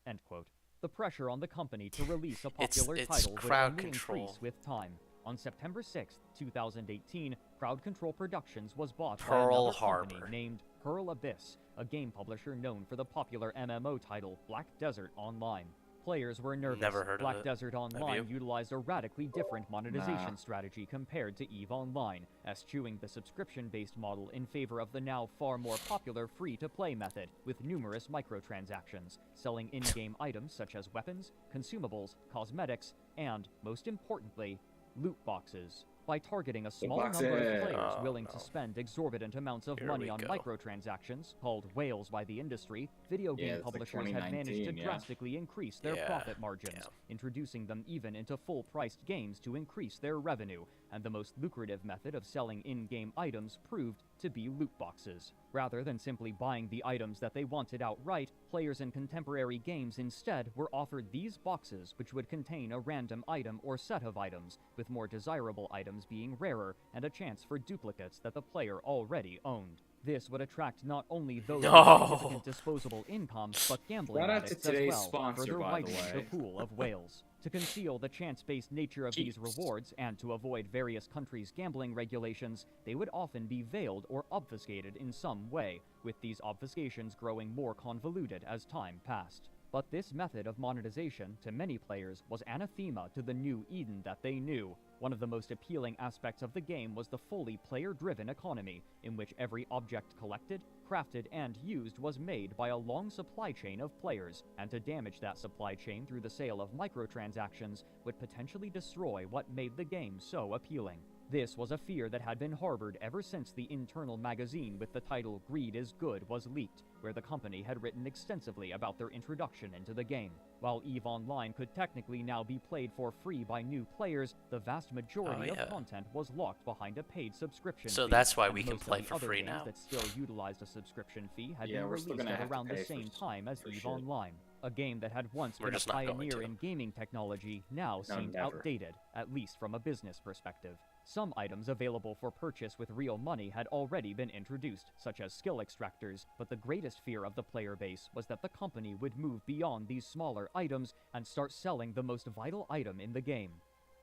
End quote. The pressure on the company to release a popular it's title would crowd only control. increase with time. On September 6, 2018, Crowd Control Productions was bought by Pearl another company Harbor. named Pearl Abyss, a game publisher known for the popular MMO title Black Desert Online. Players were nervous. Never heard of Black it. Desert Online you? utilized a radically different monetization Nah. strategy compared to EVE Online, eschewing the subscription-based model in favor of the now far more popular free-to-play method, with numerous microtransactions, selling in-game items such as weapons, consumables, cosmetics, and, most importantly, loot boxes. By targeting a small number of boxes. players Oh, willing no. to spend exorbitant amounts of Here money we on go. microtransactions, called whales by the industry, video Yeah, game it's like publishers had managed to 2019, yeah. drastically increase their Yeah, profit margins, damn. introducing them even into full-priced games to increase their revenue, and the most lucrative method of selling in-game items proved to be loot boxes. Rather than simply buying the items that they wanted outright, players in contemporary games instead were offered these boxes, which would contain a random item or set of items, with more desirable items being rarer and a chance for duplicates that the player already owned. This would attract not only those with No. significant disposable income, but gambling Shout out to addicts as today's well, sponsor, further by the widening way. the pool of whales. To conceal the chance-based nature of these Jeez. rewards and to avoid various countries' gambling regulations, they would often be veiled or obfuscated in some way, with these obfuscations growing more convoluted as time passed. But this method of monetization, to many players, was anathema to the New Eden that they knew. One of the most appealing aspects of the game was the fully player-driven economy, in which every object collected, crafted, and used was made by a long supply chain of players, and to damage that supply chain through the sale of microtransactions would potentially destroy what made the game so appealing. This was a fear that had been harbored ever since the internal magazine with the title Greed is Good was leaked, where the company had written extensively about their introduction into the game. While EVE Online could technically now be played for free by new players, the vast majority Oh, yeah. of content was locked behind a paid subscription So fee, that's why and we can most of play the for other free games now. that still utilized a subscription fee had Yeah, been we're still released gonna at have to around the pay for same time as for EVE shit. Online. A game that had once We're been a just not going pioneer to. in gaming technology now No, seemed never. outdated, at least from a business perspective. Some items available for purchase with real money had already been introduced, such as skill extractors, but the greatest fear of the player base was that the company would move beyond these smaller items and start selling the most vital item in the game: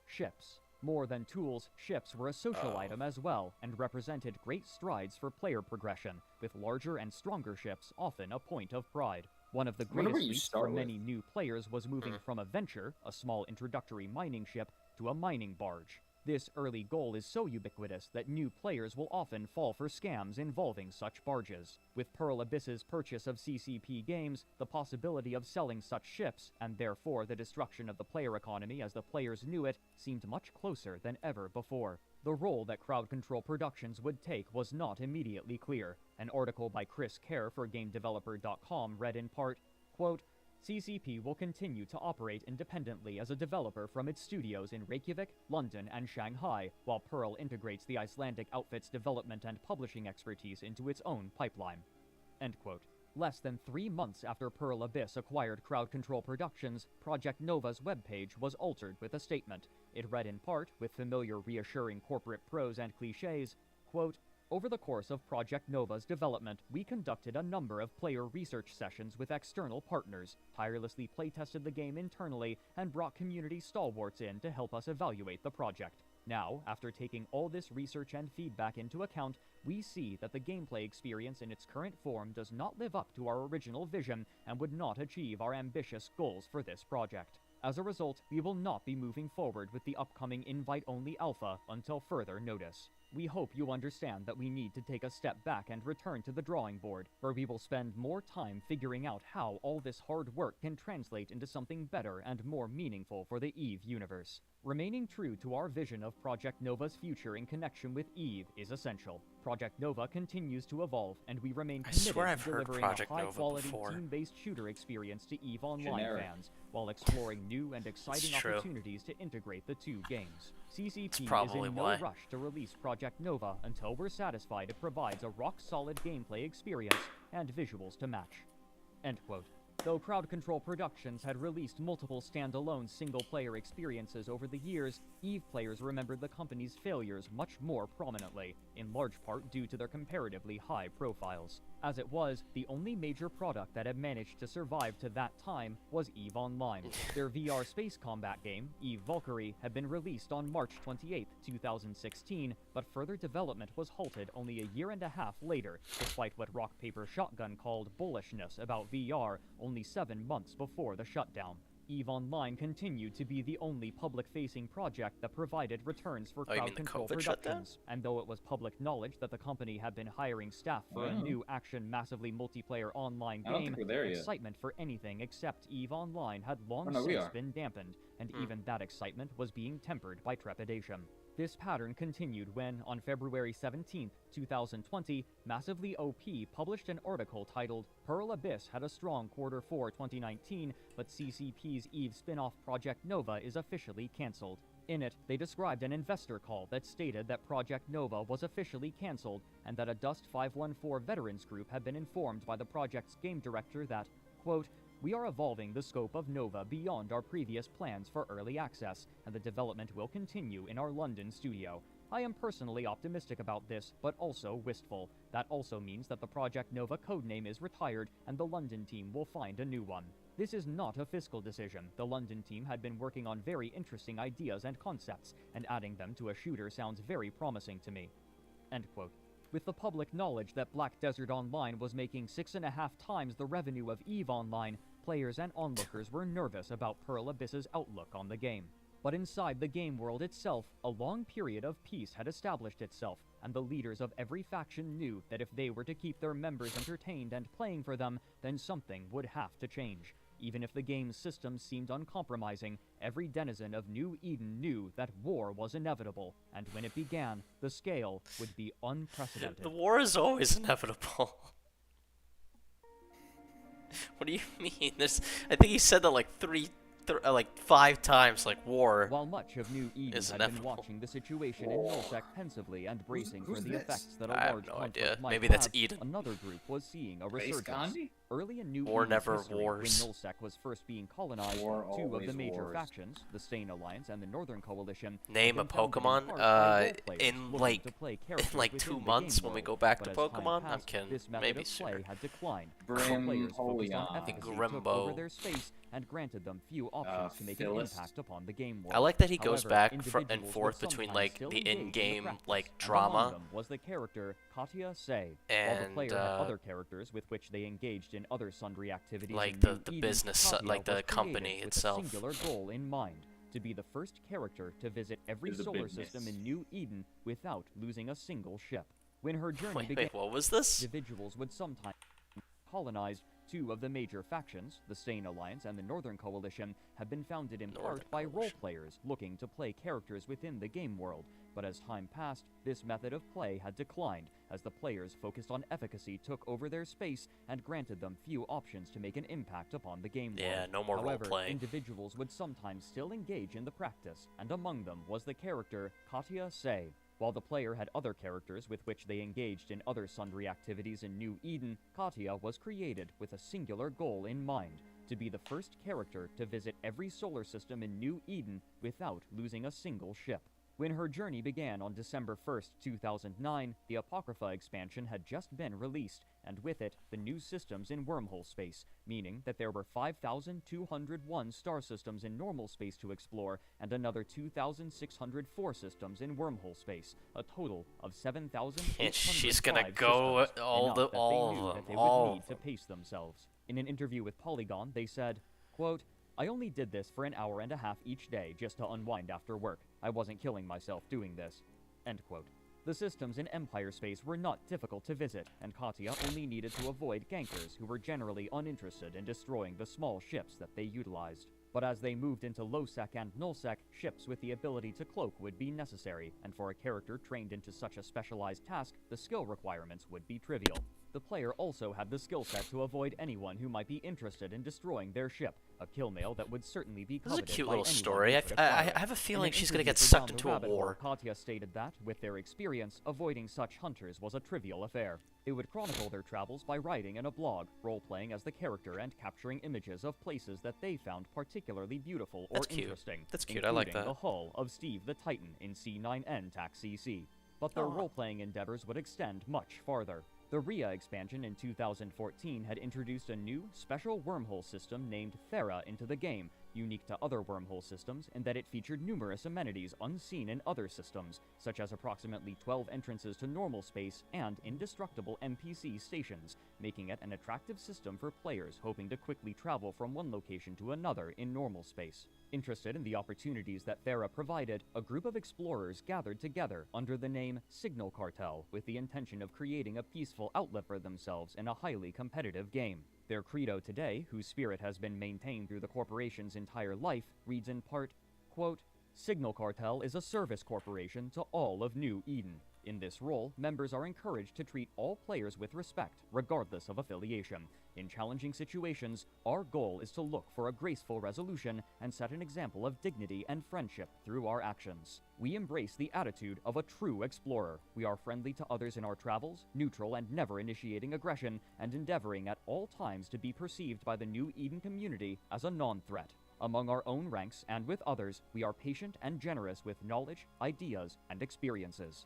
ships. More than tools, ships were a social Oh. item as well, and represented great strides for player progression, with larger and stronger ships often a point of pride. One of the wonder where greatest you leaps start for with. many new players was moving from a venture, a small introductory mining ship, to a mining barge. This early goal is so ubiquitous that new players will often fall for scams involving such barges. With Pearl Abyss's purchase of CCP Games, the possibility of selling such ships, and therefore the destruction of the player economy as the players knew it, seemed much closer than ever before. The role that Crowd Control Productions would take was not immediately clear. An article by Chris Kerr for GameDeveloper.com read in part, quote, CCP will continue to operate independently as a developer from its studios in Reykjavik, London, and Shanghai, while Pearl integrates the Icelandic outfit's development and publishing expertise into its own pipeline. End quote. Less than 3 months after Pearl Abyss acquired Crowd Control Productions, Project Nova's webpage was altered with a statement. It read in part, with familiar reassuring corporate prose and cliches, quote, over the course of Project Nova's development, we conducted a number of player research sessions with external partners, tirelessly playtested the game internally, and brought community stalwarts in to help us evaluate the project. Now, after taking all this research and feedback into account, we see that the gameplay experience in its current form does not live up to our original vision and would not achieve our ambitious goals for this project. As a result, we will not be moving forward with the upcoming invite-only alpha until further notice. We hope you understand that we need to take a step back and return to the drawing board, where we will spend more time figuring out how all this hard work can translate into something better and more meaningful for the EVE universe. Remaining true to our vision of Project Nova's future in connection with EVE is essential. Project Nova continues to evolve, and we remain I committed swear I've to heard delivering Project a Nova high-quality, before. team-based shooter experience to EVE Online Generic. fans, while exploring new and exciting true. opportunities to integrate the two games. CCP is probably in no why. rush to release Project Nova until we're satisfied it provides a rock-solid gameplay experience and visuals to match. End quote. Though Crowd Control Productions had released multiple standalone single-player experiences over the years, EVE players remembered the company's failures much more prominently, in large part due to their comparatively high profiles. As it was, the only major product that had managed to survive to that time was EVE Online. Their VR space combat game, EVE Valkyrie, had been released on March 28, 2016, but further development was halted only a year and a half later, despite what Rock Paper Shotgun called bullishness about VR only 7 months before the shutdown. EVE Online continued to be the only public-facing project that provided returns for Oh, you Crowd mean the Control COVID shutdown? Productions, and though it was public knowledge that the company had been hiring staff for a Wow. new action massively multiplayer online I don't game, think we're there yet. excitement for anything except EVE Online had long Oh, no, we since are. been dampened, and Hmm. even that excitement was being tempered by trepidation. This pattern continued when, on February 17, 2020, Massively OP published an article titled Pearl Abyss had a strong Q4 2019, but CCP's EVE spin-off Project Nova is officially cancelled. In it, they described an investor call that stated that Project Nova was officially cancelled and that a Dust 514 veterans group had been informed by the project's game director that, quote, we are evolving the scope of Nova beyond our previous plans for early access, and the development will continue in our London studio. I am personally optimistic about this, but also wistful. That also means that the Project Nova codename is retired, and the London team will find a new one. This is not a fiscal decision. The London team had been working on very interesting ideas and concepts, and adding them to a shooter sounds very promising to me. End quote. With the public knowledge that Black Desert Online was making 6.5 times the revenue of EVE Online, players and onlookers were nervous about Pearl Abyss's outlook on the game. But inside the game world itself, a long period of peace had established itself, and the leaders of every faction knew that if they were to keep their members entertained and playing for them, then something would have to change. Even if the game's systems seemed uncompromising, every denizen of New Eden knew that war was inevitable, and when it began, the scale would be unprecedented. The war is always inevitable. What do you mean? I think he said that like like 5 times, like war. While much of New Eden is had been inevitable. watching the situation in Nullsec pensively and bracing who's for the this? effects that a I have large no conflict idea. might Maybe that's have, Eden. another group was seeing a Base resurgence. Gandhi? Early in New War Eden's never history, wars. when Nullsec was first being colonized, War 2 of the always major wars. factions, the Stain Alliance and the Northern Coalition, had Name a been founded in Pokemon, part by role players in looking like to play in characters like within 2 the months game when we world. go back But to as time Pokemon. I'm passed, kidding. this method Maybe of play sooner. had declined. Grim Players focused on Holion. efficacy took over Grimbo. their space and granted them few options to make an Phyllis. impact upon the game world. I like that he goes However, back and individuals forth would between sometimes like still the engage in in-game practice, like and among drama them was the character Katya Say. While the and player had other characters with which they engaged in other sundry activities Like in the New Eden, business, Katya like the was company created with itself. a singular goal in mind: to be the first character to visit every Is a solar business. system in New Eden without losing a single ship. When her journey Wait, began, wait, what was this? individuals would sometimes colonize. Two of the major factions, the Sane Alliance and the Northern Coalition, have been founded in Northern part by role Coalition. players looking to play characters within the game world. But as time passed, this method of play had declined, as the players focused on efficacy took over their space and granted them few options to make an impact upon the game Yeah, world. no more However, role-playing. individuals would sometimes still engage in the practice, and among them was the character Katya Say. While the player had other characters with which they engaged in other sundry activities in New Eden, Katya was created with a singular goal in mind: to be the first character to visit every solar system in New Eden without losing a single ship. When her journey began on December 1st, 2009, the Apocrypha expansion had just been released, and with it, the new systems in wormhole space, meaning that there were 5,201 star systems in normal space to explore, and another 2,604 systems in wormhole space, a total of 7,805 And she's gonna go systems, all enough the- that they all knew of that them, they all would of need to them. pace themselves. In an interview with Polygon, they said, quote, "I only did this for an hour and a half each day just to unwind after work. I wasn't killing myself doing this." End quote. The systems in Empire space were not difficult to visit, and Katya only needed to avoid gankers who were generally uninterested in destroying the small ships that they utilized. But as they moved into low-sec and null-sec, ships with the ability to cloak would be necessary, and for a character trained into such a specialized task, the skill requirements would be trivial. The player also had the skill set to avoid anyone who might be interested in destroying their ship, a kill mail that would certainly be This is a coveted cute by little anyone story. who I, could acquire I, it. I have a In feeling an she's gonna interview get for sucked Down the into a Rabbit Hole, war. Katya stated that, with their experience, avoiding such hunters was a trivial affair. They would chronicle their travels by writing in a blog, role-playing as the character and capturing images of places that they found particularly beautiful or That's cute. interesting. That's cute, I like including that. the hull of Steve the Titan in C9N TAC CC. But their Aw. role-playing endeavors would extend much farther. The Rhea expansion in 2014 had introduced a new, special wormhole system named Thera into the game, unique to other wormhole systems in that it featured numerous amenities unseen in other systems, such as approximately 12 entrances to normal space and indestructible NPC stations, making it an attractive system for players hoping to quickly travel from one location to another in normal space. Interested in the opportunities that Thera provided, a group of explorers gathered together under the name Signal Cartel with the intention of creating a peaceful outlet for themselves in a highly competitive game. Their credo today, whose spirit has been maintained through the corporation's entire life, reads in part, quote, "Signal Cartel is a service corporation to all of New Eden. In this role, members are encouraged to treat all players with respect, regardless of affiliation. In challenging situations, our goal is to look for a graceful resolution and set an example of dignity and friendship through our actions. We embrace the attitude of a true explorer. We are friendly to others in our travels, neutral and never initiating aggression, and endeavoring at all times to be perceived by the New Eden community as a non-threat. Among our own ranks and with others, we are patient and generous with knowledge, ideas, and experiences."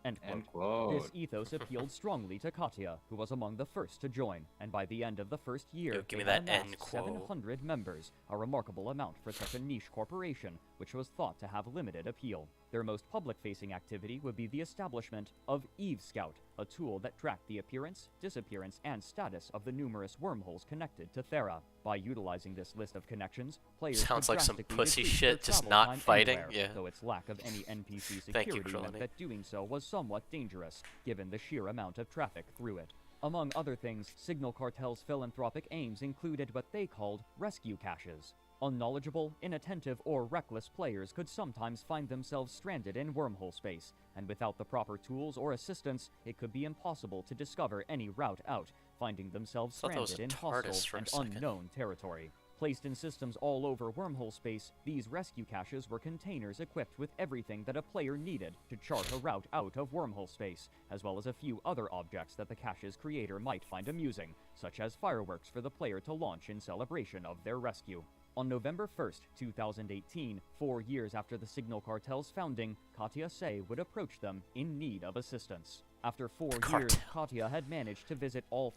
End quote. End quote. This ethos appealed strongly to Katya, who was among the first to join, and by the end of the first year, Yo, give me they had that end amassed quote. 700 members, a remarkable amount for such a niche corporation, which was thought to have limited appeal. Their most public-facing activity would be the establishment of Eve Scout, a tool that tracked the appearance, disappearance, and status of the numerous wormholes connected to Thera. By utilizing this list of connections, players Sounds could like some drastically pussy decrease shit, their just travel not time fighting, anywhere, yeah. though its lack of any NPC Thank you, security meant Krillini. that doing so was somewhat dangerous, given the sheer amount of traffic through it. Among other things, Signal Cartel's philanthropic aims included what they called rescue caches. Unknowledgeable, inattentive, or reckless players could sometimes find themselves stranded in wormhole space, and without the proper tools or assistance, it could be impossible to discover any route out, finding themselves Thought that was stranded in a TARDIS hostile for a and second. unknown territory. Placed in systems all over wormhole space, these rescue caches were containers equipped with everything that a player needed to chart a route out of wormhole space, as well as a few other objects that the cache's creator might find amusing, such as fireworks for the player to launch in celebration of their rescue. On November 1st, 2018, 4 years after the Signal Cartel's founding, Katya Say would approach them in need of assistance. After 4 years, Cartel. Katya had managed to visit all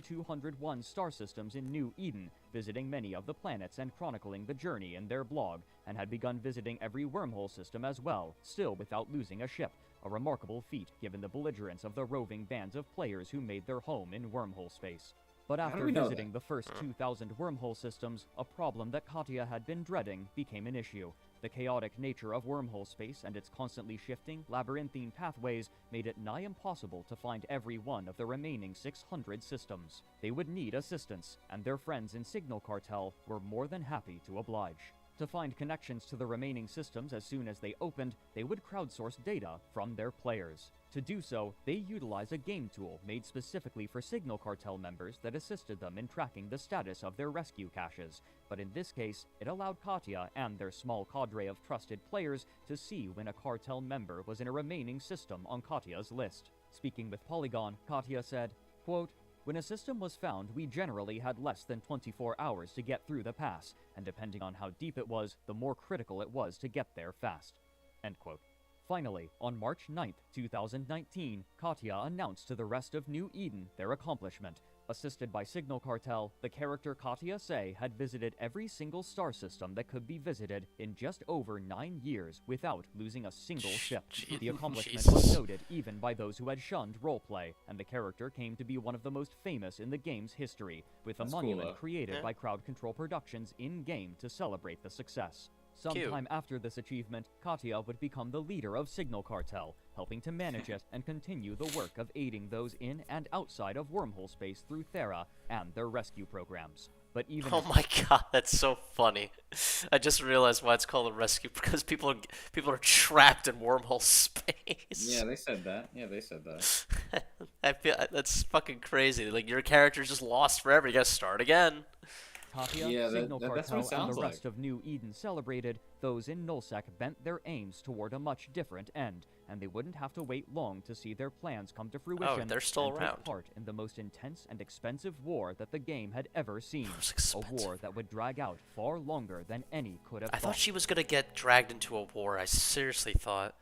5,201 star systems in New Eden, visiting many of the planets and chronicling the journey in their blog, and had begun visiting every wormhole system as well, still without losing a ship, a remarkable feat given the belligerence of the roving bands of players who made their home in wormhole space. But How do after we know visiting the first 2,000 wormhole systems, a problem that Katya had been dreading became an issue. The chaotic nature of wormhole space and its constantly shifting, labyrinthine pathways made it nigh impossible to find every one of the remaining 600 systems. They would need assistance, and their friends in Signal Cartel were more than happy to oblige. To find connections to the remaining systems as soon as they opened, they would crowdsource data from their players. To do so, they utilize a game tool made specifically for Signal Cartel members that assisted them in tracking the status of their rescue caches, but in this case, it allowed Katya and their small cadre of trusted players to see when a cartel member was in a remaining system on Katya's list. Speaking with Polygon, Katya said, quote, "When a system was found, we generally had less than 24 hours to get through the pass, and depending on how deep it was, the more critical it was to get there fast." End quote. Finally, on March 9th, 2019, Katya announced to the rest of New Eden their accomplishment. Assisted by Signal Cartel, the character Katya Say had visited every single star system that could be visited in just over 9 years without losing a single ship. The accomplishment was Jesus. noted even by those who had shunned roleplay, and the character came to be one of the most famous in the game's history, with a That's cool, monument though. created Yeah. by Crowd Control Productions in-game to celebrate the success. Cute. Sometime after this achievement, Katya would become the leader of Signal Cartel, helping to manage it and continue the work of aiding those in and outside of wormhole space through Thera and their rescue programs. But even Oh my god, that's so funny. I just realized why it's called a rescue, because people are trapped in wormhole space. Yeah, they said that. Yeah, they said that. I feel that's fucking crazy. Like your character's just lost forever. You gotta start again. Katya, Yeah, Signal that's what it Cartel, and sounds the like. rest of New Eden celebrated, those in Nullsec bent their aims toward a much different end, and they wouldn't have to wait long to see their plans come to fruition they're still and around. take part in the most intense and expensive war that the game had ever seen. Most A expensive. war that would drag out far longer than any could have I thought. thought she was gonna get dragged into a war. I seriously thought.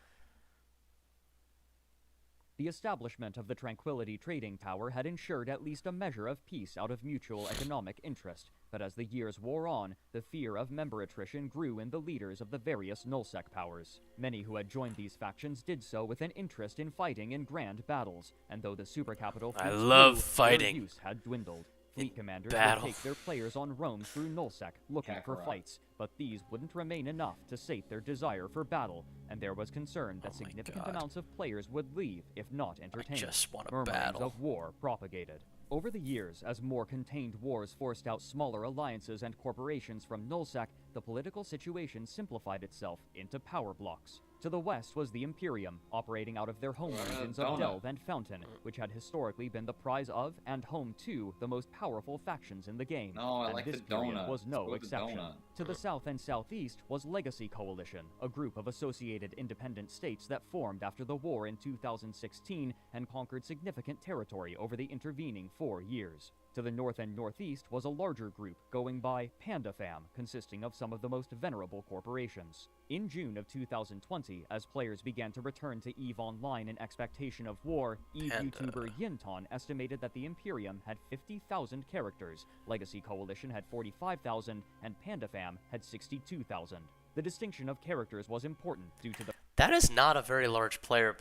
The establishment of the Tranquility trading power had ensured at least a measure of peace out of mutual economic interest, but as the years wore on, the fear of member attrition grew in the leaders of the various Nullsec powers. Many who had joined these factions did so with an interest in fighting in grand battles, and though the supercapital I fleets love grew, fighting. their use had dwindled. Fleet commanders battle. would take their players on roams through Nullsec, looking for Kakarot. fights, but these wouldn't remain enough to sate their desire for battle, and there was concern that Oh my significant God. amounts of players would leave if not entertained. just want a Murmurings battle. of war propagated. Over the years, as more contained wars forced out smaller alliances and corporations from Nullsec, the political situation simplified itself into power blocks. To the west was the Imperium, operating out of their home regions of donut. Delve and Fountain, which had historically been the prize of and home to the most powerful factions in the game. No, I and like this the period donut. was Let's no go with the exception. donut. To the south and southeast was Legacy Coalition, a group of associated independent states that formed after the war in 2016 and conquered significant territory over the intervening 4 years. To the north and northeast was a larger group going by PandaFam, consisting of some of the most venerable corporations. In June of 2020, as players began to return to EVE Online in expectation of war, EVE Panda. YouTuber Yinton estimated that the Imperium had 50,000 characters, Legacy Coalition had 45,000, and PandaFam had 62,000. The distinction of characters was important due to the That is not a very large player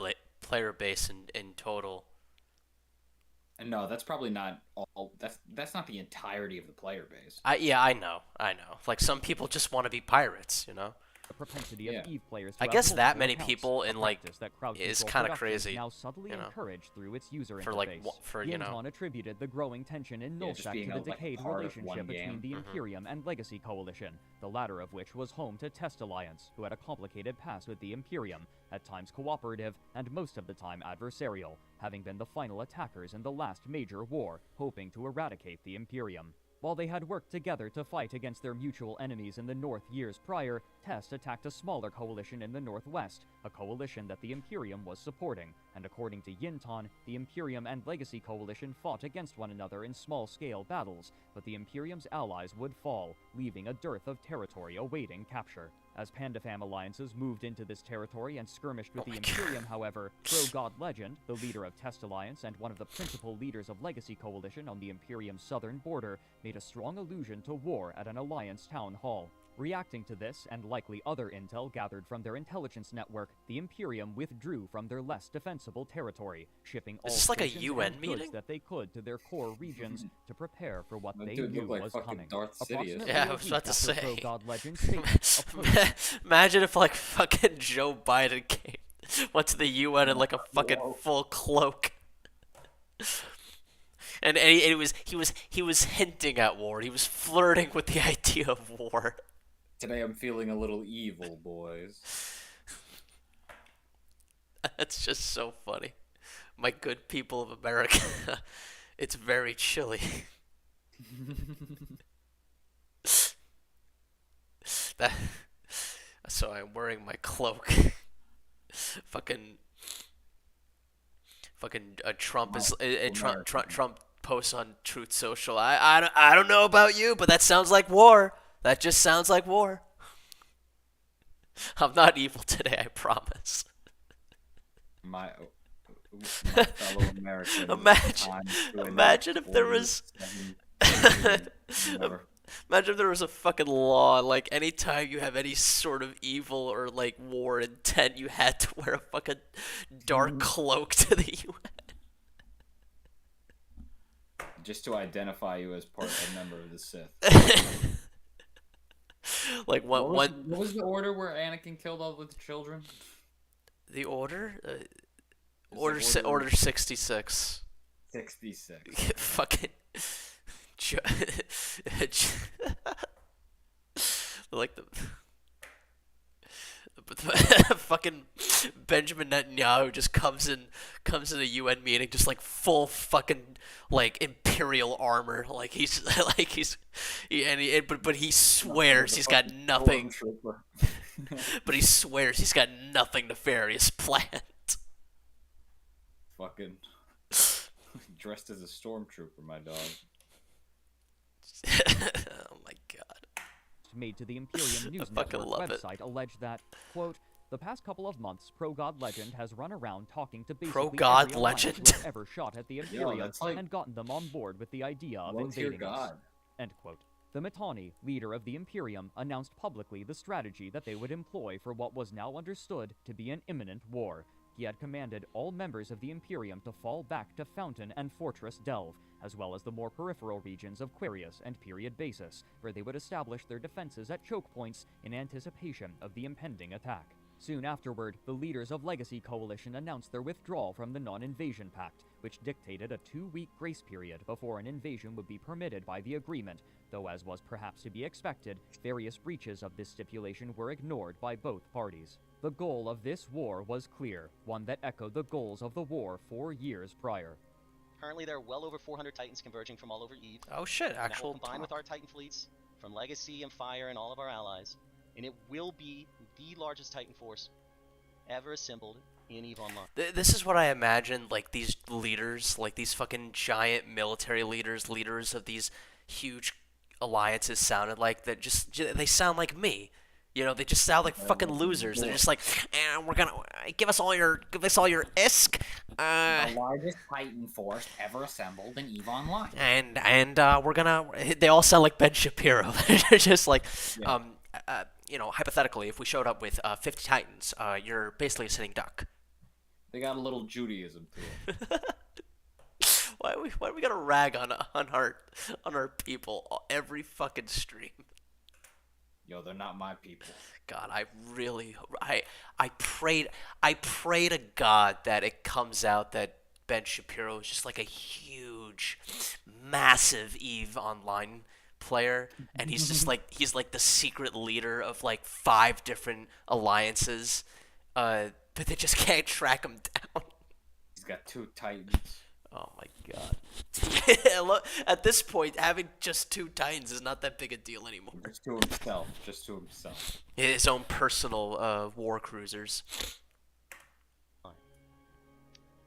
base in total. And no, that's probably not all. That's not the entirety of the player base. I know. Like some people just want to be pirates, you know. propensity Yeah. of EVE players to I have guess that multiple many accounts, people a in, like, practice that Crowd is Control kinda Productions crazy, now subtly you know, encourage through its user for, interface. like, you know. Yinton attributed the growing tension in Yeah, just Nullsec being to a, the like, decayed part of relationship one between game. the Imperium and Legacy Coalition, the latter of which was home to Test Alliance, who had a complicated past with the Imperium, at times cooperative and most of the time adversarial, having been the final attackers in the last major war, hoping to eradicate the Imperium. While they had worked together to fight against their mutual enemies in the north years prior, Test attacked a smaller coalition in the northwest, a coalition that the Imperium was supporting, and according to Yinton, the Imperium and Legacy Coalition fought against one another in small-scale battles, but the Imperium's allies would fall, leaving a dearth of territory awaiting capture. As PandaFam alliances moved into this territory and skirmished with Oh the my Imperium, however, Pro-God Legend, the leader of Test Alliance and one of the principal leaders of Legacy Coalition on the Imperium's southern border, made a strong allusion to war at an Alliance town hall. Reacting to this, and likely other intel gathered from their intelligence network, the Imperium withdrew from their less defensible territory, shipping all Is this like a stations UN and goods meeting? that they could to their core regions to prepare for what That they dude knew looked like was fucking coming. Darth Sidious. Approximately Yeah, I a was week about to after say. Pro-God Legend's statement, a post Imagine if like fucking Joe Biden went to the UN in like a fucking Whoa. full cloak. And he was hinting at war. He was flirting with the idea of war. Today I'm feeling a little evil, boys. That's just so funny. My good people of America, it's very chilly. That, so I'm wearing my cloak. fucking Trump is Trump posts on Truth Social. I don't know about you, but that sounds like war. That just sounds like war. I'm not evil today, I promise. My fellow Americans. Imagine if there was Imagine if there was a fucking law, like anytime you have any sort of evil or like war intent, you had to wear a fucking dark cloak to the UN. just to identify you as a member of the Sith. Like What was the order where Anakin killed all the children? the order? Is the Order 66. 66. Fucking. Like the fucking Benjamin Netanyahu just comes in a UN meeting just like full fucking like imperial armor, like he's but he swears he's got nothing, but he swears he's got nothing nefarious planned. Fucking dressed as a stormtrooper, my dog. Oh my god. made to the Imperium News fucking Network love it. website alleged that, quote, the past couple of months, Pro-God Legend has run around talking to basically Pro-God every alliance Legend? who has ever shot at the Imperium that's like- and gotten them on board with the idea of Low tier invading us. god. End quote. The Mittani, leader of the Imperium, announced publicly the strategy that they would employ for what was now understood to be an imminent war. He had commanded all members of the Imperium to fall back to Fountain and Fortress Delve, as well as the more peripheral regions of Quirius and Period Basis, where they would establish their defenses at choke points in anticipation of the impending attack. Soon afterward, the leaders of Legacy Coalition announced their withdrawal from the Non-Invasion Pact, which dictated a 2-week grace period before an invasion would be permitted by the agreement, though as was perhaps to be expected, various breaches of this stipulation were ignored by both parties. The goal of this war was clear, one that echoed the goals of the war 4 years prior. Currently, there are well over 400 Titans converging from all over Eve. Oh shit, And that actual will combine with our Titan fleets from Legacy and Fire and all of our allies, and it will be the largest Titan force ever assembled in EVE Online. This is what I imagined, like, these leaders, like, these fucking giant military leaders of these huge alliances sounded like. That just, they sound like me. You know, they just sound like fucking losers. They're just like, we're gonna, give us all your ISK, The largest Titan force ever assembled in EVE Online. and we're gonna, they all sound like Ben Shapiro. They're just like, Yeah. you know, hypothetically, if we showed up with 50 Titans, you're basically a sitting duck. They got a little Judaism to them. Why are we gonna rag on our people every fucking stream? Yo, they're not my people. God, I pray to God that it comes out that Ben Shapiro is just like a huge, massive EVE Online player, and he's just like the secret leader of like 5 different alliances, but they just can't track him down. He's got 2 Titans. Oh my god. Look, at this point, having just 2 Titans is not that big a deal anymore. Just to himself. Just to himself. His own personal war cruisers.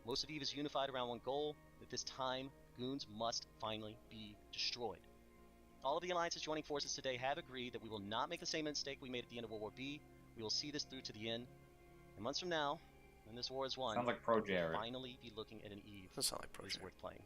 Most of EVE is unified around one goal, that this time, goons must finally be destroyed. All of the alliances joining forces today have agreed that we will not make the same mistake we made at the end of World War B. We will see this through to the end. And months from now, when this war is won, Sounds like Pro we'll Jared. finally be looking at an EVE Doesn't sound like that is Project. worth playing.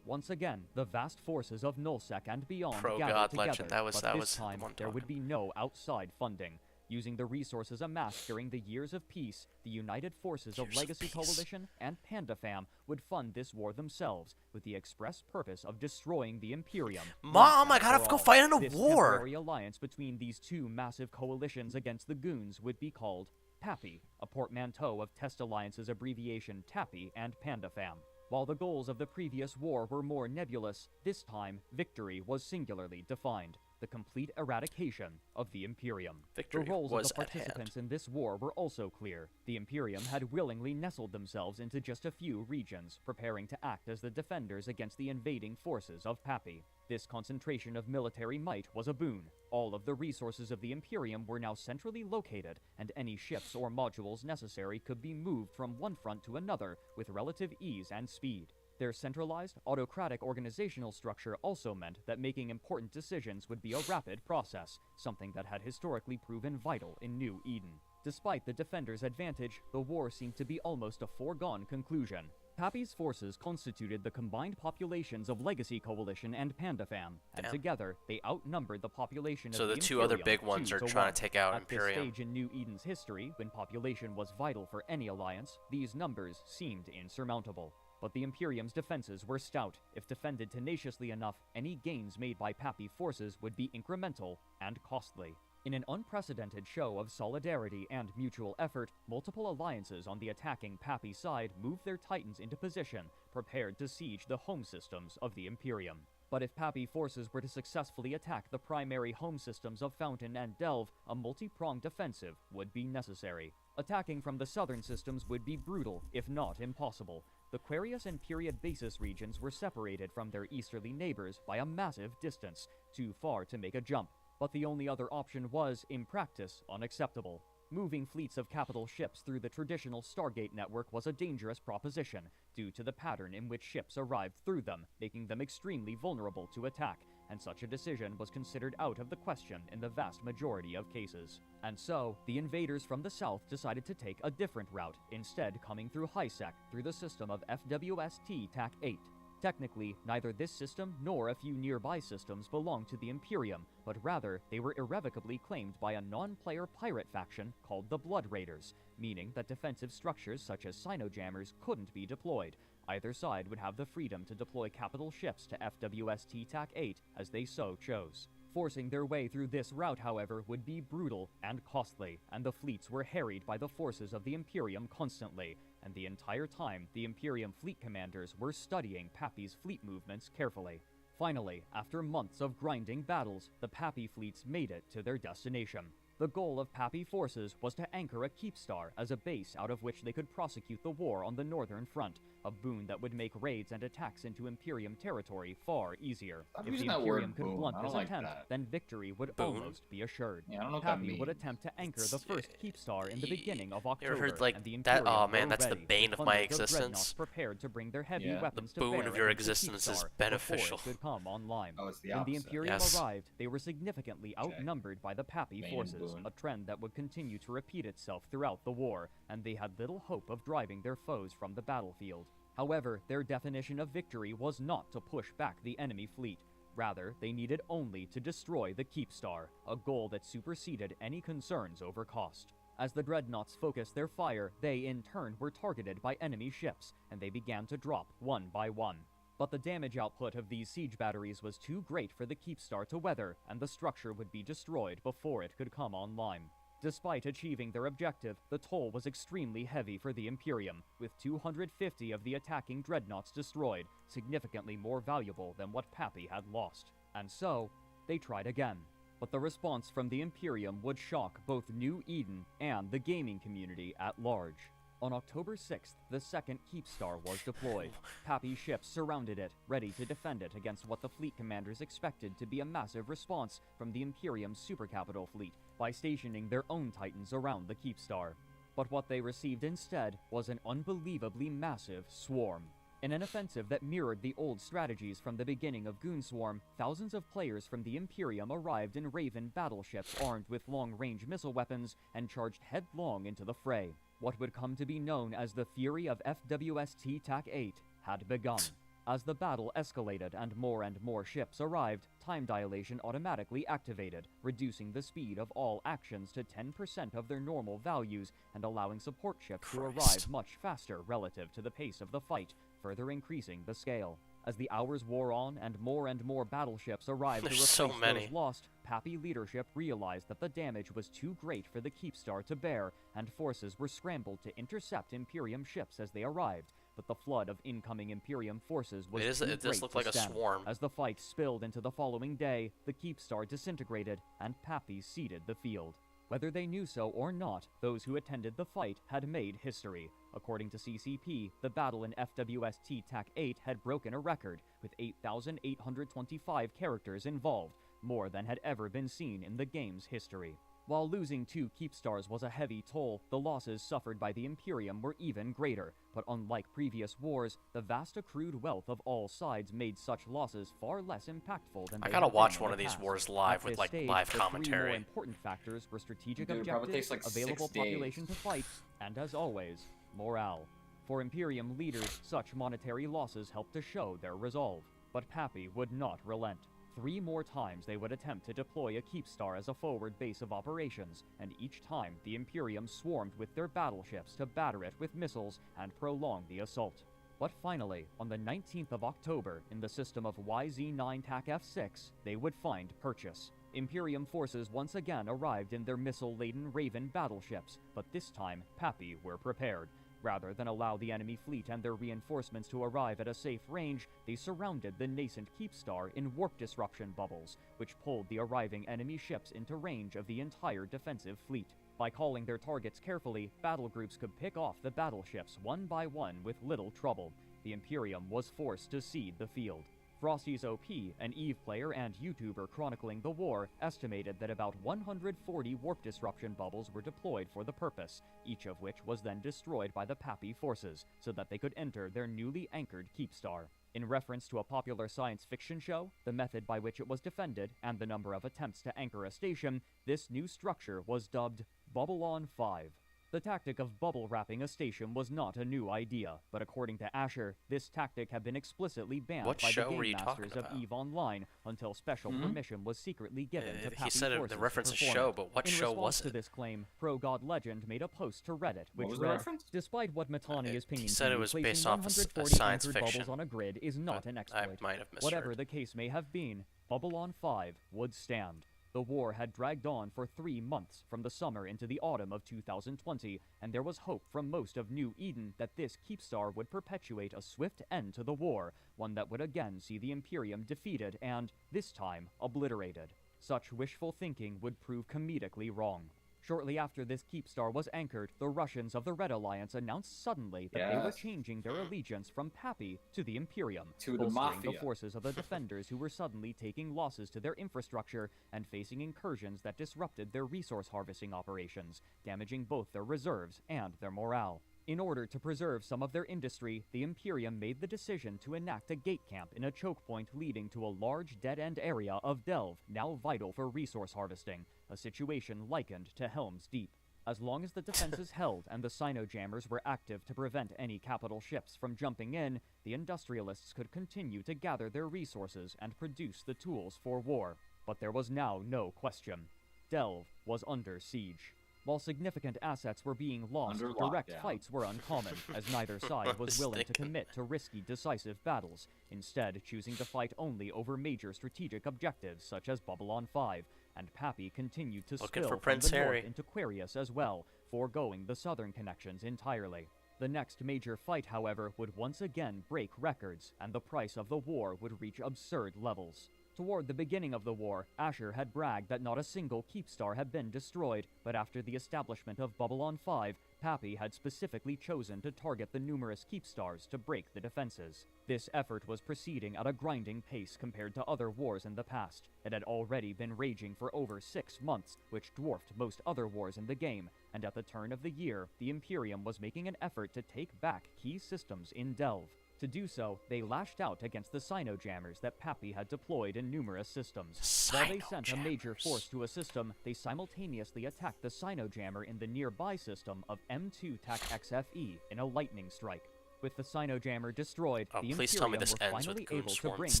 Once again, the vast forces of Nullsec and beyond Pro gathered God together, Legend, that was but this the time one there would talking. be no outside funding. Using the resources amassed during the Years of Peace, the United Forces of Years of Legacy Peace. Coalition and PandaFam would fund this war themselves, with the express purpose of destroying the Imperium. Mom, once I gotta and for go all. fight in a This war. temporary alliance between these two massive coalitions against the Goons would be called PAPI, a portmanteau of Test Alliance's abbreviation TAPI and PandaFam. While the goals of the previous war were more nebulous, this time victory was singularly defined: the complete eradication of the Imperium. Victory The roles was of the at hand. participants in this war were also clear. The Imperium had willingly nestled themselves into just a few regions, preparing to act as the defenders against the invading forces of PAPI. This concentration of military might was a boon. All of the resources of the Imperium were now centrally located, and any ships or modules necessary could be moved from one front to another with relative ease and speed. Their centralized, autocratic organizational structure also meant that making important decisions would be a rapid process, something that had historically proven vital in New Eden. Despite the Defenders' advantage, the war seemed to be almost a foregone conclusion. PAPI's forces constituted the combined populations of Legacy Coalition and PandaFam, and Damn. together they outnumbered the population So of the two other Imperium big ones 2 are to trying 1. to take out At this Imperium. stage in New Eden's history, when population was vital for any alliance, these numbers seemed insurmountable. But the Imperium's defenses were stout. If defended tenaciously enough, any gains made by PAPI forces would be incremental and costly. In an unprecedented show of solidarity and mutual effort, multiple alliances on the attacking PAPI side moved their titans into position, prepared to siege the home systems of the Imperium. But if PAPI forces were to successfully attack the primary home systems of Fountain and Delve, a multi-pronged defensive would be necessary. Attacking from the southern systems would be brutal, if not impossible. The Quarius and Period Basis regions were separated from their easterly neighbors by a massive distance, too far to make a jump. But the only other option was, in practice, unacceptable. Moving fleets of capital ships through the traditional Stargate network was a dangerous proposition, due to the pattern in which ships arrived through them, making them extremely vulnerable to attack, and such a decision was considered out of the question in the vast majority of cases. And so, the invaders from the south decided to take a different route, instead coming through HISEC through the system of FWST TAC-8. Technically, neither this system nor a few nearby systems belonged to the Imperium, but rather they were irrevocably claimed by a non-player pirate faction called the Blood Raiders, meaning that defensive structures such as Sinojammers couldn't be deployed. Either side would have the freedom to deploy capital ships to FWST TAC-8 as they so chose. Forcing their way through this route, however, would be brutal and costly, and the fleets were harried by the forces of the Imperium constantly, and the entire time the Imperium fleet commanders were studying PAPI's fleet movements carefully. Finally, after months of grinding battles, the PAPI fleets made it to their destination. The goal of PAPI forces was to anchor a Keepstar as a base out of which they could prosecute the war on the northern front, a boon that would make raids and attacks into Imperium territory far easier. Stop If the using that Imperium word could boon. blunt I this don't like intent, that. then victory would Boon? almost be assured. Yeah, I don't know what that PAPI means. would attempt to anchor the first Keepstar in the beginning of You October, ever heard like and the that? Imperium Oh man, were that's the ready, bane with of my hundreds dreadnoughts existence. prepared to bring their heavy Yeah. weapons The to boon bear of your against the existence is Keepstar beneficial. before it could come online. Oh, it's the When the opposite. Imperium Yes. arrived, they were significantly Okay. outnumbered by the PAPI Bane and forces, boon. a trend that would continue to repeat itself throughout the war, and they had little hope of driving their foes from the battlefield. However, their definition of victory was not to push back the enemy fleet. Rather, they needed only to destroy the Keepstar, a goal that superseded any concerns over cost. As the dreadnoughts focused their fire, they in turn were targeted by enemy ships, and they began to drop one by one. But the damage output of these siege batteries was too great for the Keepstar to weather, and the structure would be destroyed before it could come online. Despite achieving their objective, the toll was extremely heavy for the Imperium, with 250 of the attacking dreadnoughts destroyed, significantly more valuable than what PAPI had lost. And so, they tried again. But the response from the Imperium would shock both New Eden and the gaming community at large. On October 6th, the second Keepstar was deployed. PAPI ships surrounded it, ready to defend it against what the fleet commanders expected to be a massive response from the Imperium's supercapital fleet by stationing their own Titans around the Keepstar. But what they received instead was an unbelievably massive swarm. In an offensive that mirrored the old strategies from the beginning of Goonswarm, thousands of players from the Imperium arrived in Raven battleships armed with long-range missile weapons and charged headlong into the fray. What would come to be known as the Fury of FWST TAC-8 had begun. As the battle escalated and more ships arrived, time dilation automatically activated, reducing the speed of all actions to 10% of their normal values and allowing support ships to arrive Christ. much faster relative to the pace of the fight, further increasing the scale. As the hours wore on and more battleships arrived to There's replace so many. those lost, Pappy leadership realized that the damage was too great for the Keepstar to bear, and forces were scrambled to intercept Imperium ships as they arrived. But the flood of incoming Imperium forces was too It great does look to like a stem. swarm. As the fight spilled into the following day, the Keepstar disintegrated, and Pappy ceded the field. Whether they knew so or not, those who attended the fight had made history. According to CCP, the battle in FWST TAC 8 had broken a record, with 8,825 characters involved, more than had ever been seen in the game's history. While losing 2 Keepstars was a heavy toll, the losses suffered by the Imperium were even greater. But unlike previous wars, the vast accrued wealth of all sides made such losses far less impactful than I they gotta had been watch in one the of these past. wars live At with this like stage, live the 3 more commentary. important factors were strategic Dude, it probably objectives, takes, like, 6 available days. population to fight, and as always, morale. For Imperium leaders, such monetary losses helped to show their resolve. But Pappy would not relent. 3 more times they would attempt to deploy a Keepstar as a forward base of operations, and each time the Imperium swarmed with their battleships to batter it with missiles and prolong the assault. But finally, on the 19th of October, in the system of YZ-9 TAC F6, they would find purchase. Imperium forces once again arrived in their missile-laden Raven battleships, but this time Pappy were prepared. Rather than allow the enemy fleet and their reinforcements to arrive at a safe range, they surrounded the nascent Keepstar in warp disruption bubbles, which pulled the arriving enemy ships into range of the entire defensive fleet. By calling their targets carefully, battle groups could pick off the battleships one by one with little trouble. The Imperium was forced to cede the field. Frosty's OP, an EVE player and YouTuber chronicling the war, estimated that about 140 warp disruption bubbles were deployed for the purpose, each of which was then destroyed by the Pappy forces, so that they could enter their newly anchored Keepstar. In reference to a popular science fiction show, the method by which it was defended, and the number of attempts to anchor a station, this new structure was dubbed Bubble-on 5. The tactic of bubble wrapping a station was not a new idea, but according to Asher, this tactic had been explicitly banned What by the show were game you masters talking of about? EVE Online until special permission was secretly given to Pappy He said forces the to reference a perform show, it. but what In show response was to it? this claim, Pro God Legend made a post to Reddit, which What was the read, reference? "Despite what Matani is pinging he said to it you, was placing based off a 140 science anchored fiction, bubbles on a grid is not but an I exploit." might have misheard. Whatever the case may have been, Bubble-on 5 would stand. The war had dragged on for 3 months, from the summer into the autumn of 2020, and there was hope from most of New Eden that this Keepstar would perpetuate a swift end to the war, one that would again see the Imperium defeated and, this time, obliterated. Such wishful thinking would prove comedically wrong. Shortly after this Keepstar was anchored, the Russians of the Red Alliance announced suddenly that they were Yes. changing their allegiance from Pappy to the Imperium, To the bolstering the Mafia. forces of the defenders who were suddenly taking losses to their infrastructure and facing incursions that disrupted their resource harvesting operations, damaging both their reserves and their morale. In order to preserve some of their industry, the Imperium made the decision to enact a gate camp in a choke point leading to a large dead-end area of Delve, now vital for resource harvesting, a situation likened to Helm's Deep. As long as the defenses held and the Sino-jammers were active to prevent any capital ships from jumping in, the industrialists could continue to gather their resources and produce the tools for war. But there was now no question. Delve was under siege. While significant assets were being lost, Under direct lockdown. fights were uncommon, as neither side was willing to Mistaken. commit to risky, decisive battles, instead choosing to fight only over major strategic objectives such as Bubble-on 5, and Pappy continued to Looking spill for from Prince the Harry. north into Quarius as well, foregoing the southern connections entirely. The next major fight, however, would once again break records, and the price of the war would reach absurd levels. Toward the beginning of the war, Asher had bragged that not a single Keepstar had been destroyed, but after the establishment of Bubble-on 5, Pappy had specifically chosen to target the numerous Keepstars to break the defenses. This effort was proceeding at a grinding pace compared to other wars in the past. It had already been raging for over 6 months, which dwarfed most other wars in the game, and at the turn of the year, the Imperium was making an effort to take back key systems in Delve. To do so, they lashed out against the Sino-jammers that Pappy had deployed in numerous systems. While they sent a major Sino-jammers. force to a system, they simultaneously attacked the Sino-jammer in the nearby system of M2 TAC XFE in a lightning strike. With the Sinojammer destroyed, Oh, the please tell me Imperium this were ends with finally able to bring Goonswarm's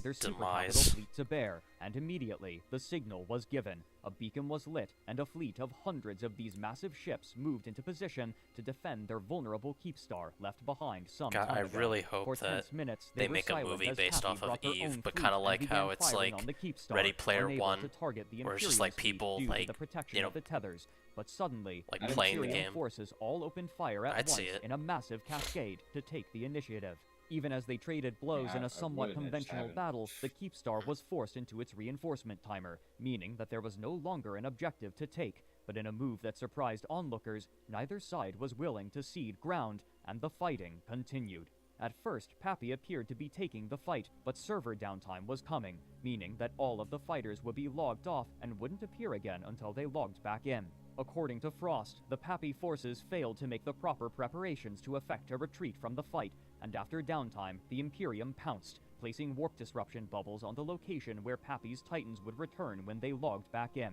their supercapital demise. fleet to bear, and immediately the signal was given. A beacon was lit, and a fleet of hundreds of these massive ships moved into position to defend their vulnerable Keepstar left behind some God, time I ago. really hope For that tense minutes, they were make a silent movie as based Pappy off of brought their Eve, own but fleet kinda and like began how it's firing like on the Keepstar, Ready Player unable One, to target the where it's just like Imperium's fleet people, due to like, the protection you know, of the tethers. But suddenly, like the playing the Imperium game. forces all opened fire at I'd once see it. in a massive cascade to take the initiative. Even as they traded blows Yeah, in I a somewhat would, I just conventional haven't. battle, the Keepstar was forced into its reinforcement timer, meaning that there was no longer an objective to take. But in a move that surprised onlookers, neither side was willing to cede ground, and the fighting continued. At first, Pappy appeared to be taking the fight, but server downtime was coming, meaning that all of the fighters would be logged off and wouldn't appear again until they logged back in. According to Frost, the Pappy forces failed to make the proper preparations to effect a retreat from the fight, and after downtime, the Imperium pounced, placing warp disruption bubbles on the location where Pappy's Titans would return when they logged back in.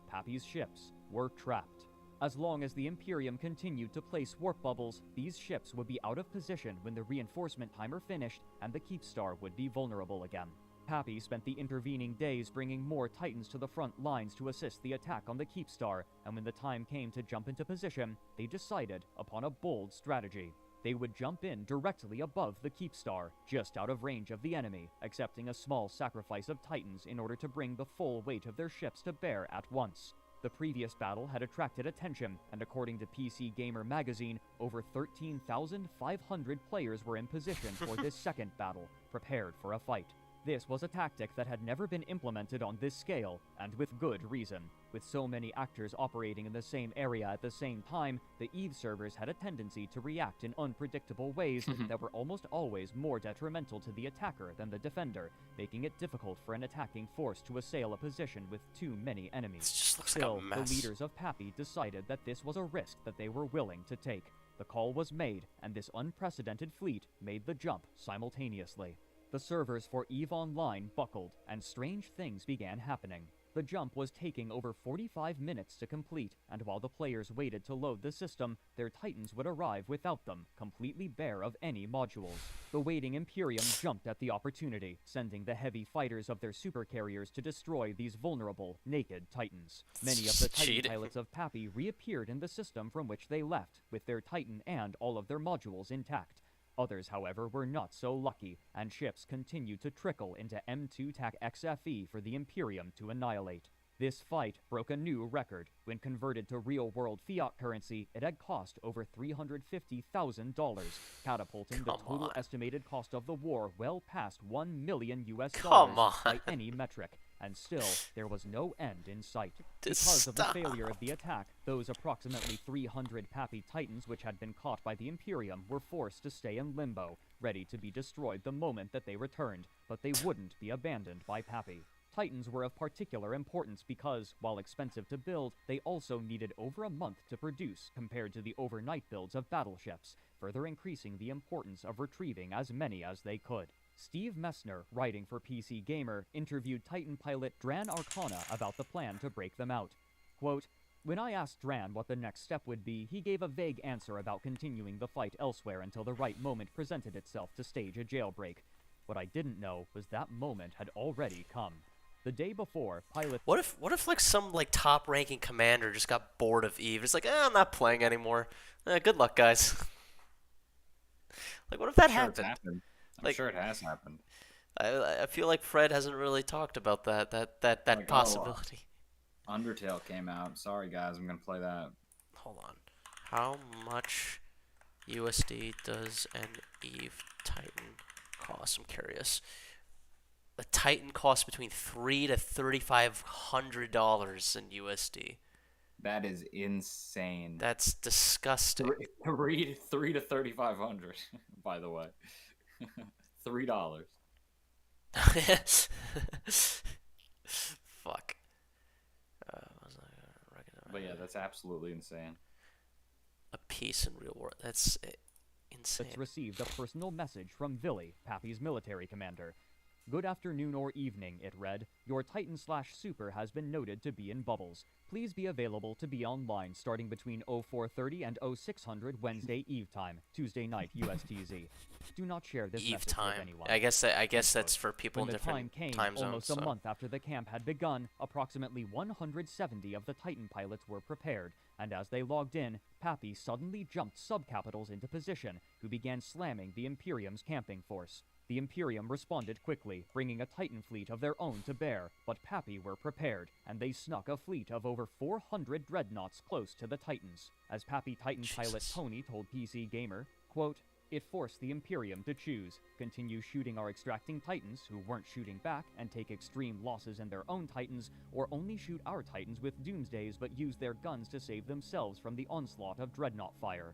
Pappy's ships were trapped. As long as the Imperium continued to place warp bubbles, these ships would be out of position when the reinforcement timer finished, and the Keepstar would be vulnerable again. Pappy spent the intervening days bringing more Titans to the front lines to assist the attack on the Keepstar, and when the time came to jump into position, they decided upon a bold strategy. They would jump in directly above the Keepstar, just out of range of the enemy, accepting a small sacrifice of Titans in order to bring the full weight of their ships to bear at once. The previous battle had attracted attention, and according to PC Gamer magazine, over 13,500 players were in position for this second battle, prepared for a fight. This was a tactic that had never been implemented on this scale, and with good reason. With so many actors operating in the same area at the same time, the EVE servers had a tendency to react in unpredictable ways that were almost always more detrimental to the attacker than the defender, making it difficult for an attacking force to assail a position with too many enemies. This just looks Still, like a the mess. leaders of Pappy decided that this was a risk that they were willing to take. The call was made, and this unprecedented fleet made the jump simultaneously. The servers for EVE Online buckled, and strange things began happening. The jump was taking over 45 minutes to complete, and while the players waited to load the system, their Titans would arrive without them, completely bare of any modules. The waiting Imperium jumped at the opportunity, sending the heavy fighters of their supercarriers to destroy these vulnerable, naked Titans. Many of the Titan Cheating. pilots of Pappy reappeared in the system from which they left, with their Titan and all of their modules intact. Others, however, were not so lucky, and ships continued to trickle into M2 TAC XFE for the Imperium to annihilate. This fight broke a new record. When converted to real-world fiat currency, it had cost over $350,000, catapulting the Come total on. estimated cost of the war well past $1 million Come by on. any metric. And still, there was no end in sight. Just Because of the stop. failure of the attack, those approximately 300 Pappy Titans which had been caught by the Imperium were forced to stay in limbo, ready to be destroyed the moment that they returned, but they wouldn't be abandoned by Pappy. Titans were of particular importance because, while expensive to build, they also needed over a month to produce compared to the overnight builds of battleships, further increasing the importance of retrieving as many as they could. Steve Messner, writing for PC Gamer, interviewed Titan pilot Dran Arcana about the plan to break them out. Quote, "When I asked Dran what the next step would be, he gave a vague answer about continuing the fight elsewhere until the right moment presented itself to stage a jailbreak. What I didn't know was that moment had already come. The day before, pilot What if like some like top ranking commander just got bored of Eve? It's like, I'm not playing anymore. Good luck, guys. Like, what if that Sure, it's happened? happened. I'm Like- sure it has happened. I feel like Fred hasn't really talked about that Like, oh, possibility. Undertale came out. Sorry guys, I'm gonna play that. Hold on. How much USD does an Eve Titan cost? I'm curious. A Titan costs between $300 to $3,500 in USD. That is insane. That's disgusting. Three to 3,500. By the way, $3. Fuck. Was I gonna recognize But yeah, that's absolutely insane. a piece in real world? That's insane. received a personal message from Vili, Pappy's military commander. Good afternoon or evening, it read. Your Titan/Super has been noted to be in bubbles. Please be available to be online starting between 0430 and 0600 Wednesday Eve time, Tuesday night USTZ. Do not share this Eve message time. with anyone. I guess that's for people When in the time different came, time zones. almost a month after the camp had begun, approximately 170 of the Titan pilots were prepared, and as they logged in, Pappy suddenly jumped subcapitals into position, who began slamming the Imperium's camping force. The Imperium responded quickly, bringing a Titan fleet of their own to bear, but Pappy were prepared, and they snuck a fleet of over 400 dreadnoughts close to the Titans. As Pappy Titan pilot Jesus. Tony told PC Gamer, quote, "It forced the Imperium to choose, continue shooting our extracting Titans who weren't shooting back and take extreme losses in their own Titans, or only shoot our Titans with Doomsdays but use their guns to save themselves from the onslaught of dreadnought fire."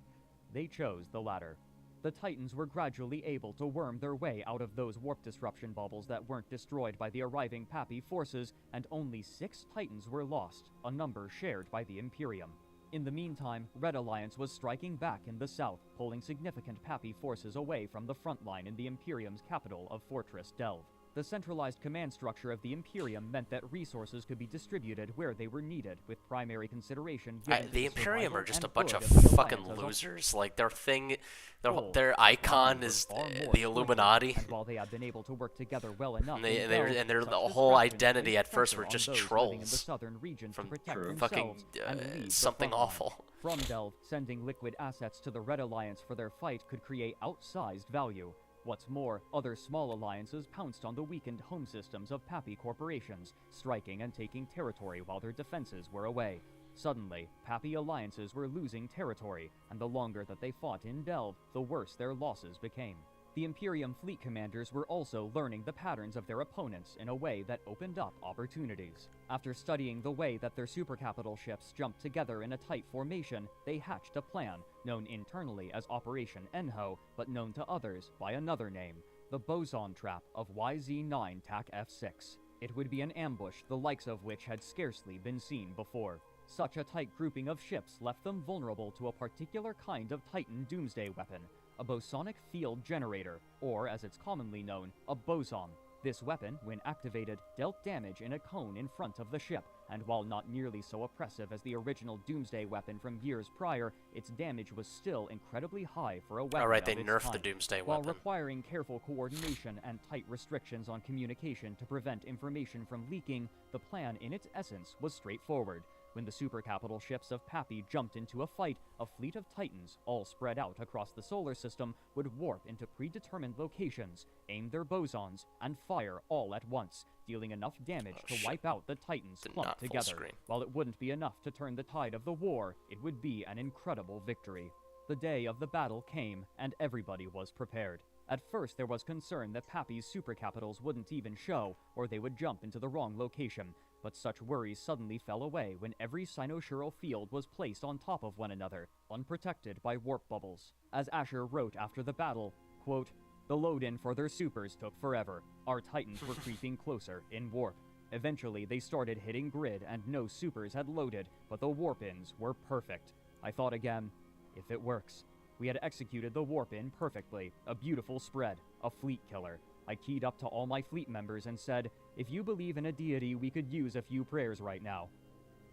They chose the latter. The Titans were gradually able to worm their way out of those warp disruption bubbles that weren't destroyed by the arriving Pappy forces, and only 6 Titans were lost, a number shared by the Imperium. In the meantime, Red Alliance was striking back in the south, pulling significant Pappy forces away from the front line in the Imperium's capital of Fortress Delve. The centralized command structure of the Imperium meant that resources could be distributed where they were needed, with primary consideration given to The Imperium survival are just a and bunch good of the fucking Alliance as a losers. Like their thing, whole. their icon Were is far more the stringent, Illuminati. And while they had been able to work together well enough, And they- in and they're- Delve, and they're- such the whole distractions identity placed at first pressure were on just those living in the trolls southern region from to protect True. themselves fucking and leave the something front line. awful. From Delve, sending liquid assets to the Red Alliance for their fight could create outsized value. What's more, other small alliances pounced on the weakened home systems of Pappy corporations, striking and taking territory while their defenses were away. Suddenly, Pappy alliances were losing territory, and the longer that they fought in Delve, the worse their losses became. The Imperium fleet commanders were also learning the patterns of their opponents in a way that opened up opportunities. After studying the way that their supercapital ships jumped together in a tight formation, they hatched a plan, known internally as Operation Enho, but known to others by another name, the Boson Trap of YZ-9 TAC F6. It would be an ambush the likes of which had scarcely been seen before. Such a tight grouping of ships left them vulnerable to a particular kind of Titan doomsday weapon, a bosonic field generator, or as it's commonly known, a boson. This weapon, when activated, dealt damage in a cone in front of the ship, and while not nearly so oppressive as the original Doomsday weapon from years prior, its damage was still incredibly high for a weapon Alright, they of its nerfed the time. Doomsday While weapon. requiring careful coordination and tight restrictions on communication to prevent information from leaking, the plan in its essence was straightforward. When the supercapital ships of Pappy jumped into a fight, a fleet of Titans, all spread out across the solar system, would warp into predetermined locations, aim their bosons, and fire all at once, dealing enough damage Oh, to shit. wipe out the Titans Did clumped not full together. screen. While it wouldn't be enough to turn the tide of the war, it would be an incredible victory. The day of the battle came, and everybody was prepared. At first, there was concern that Pappy's supercapitals wouldn't even show, or they would jump into the wrong location. But such worries suddenly fell away when every cynossural field was placed on top of one another, unprotected by warp bubbles. As Asher wrote after the battle, quote, "The load-in for their supers took forever. Our Titans were creeping closer in warp. Eventually, they started hitting grid and no supers had loaded, but the warp-ins were perfect. I thought again, if it works. We had executed the warp-in perfectly, a beautiful spread, a fleet killer. I keyed up to all my fleet members and said, if you believe in a deity, we could use a few prayers right now."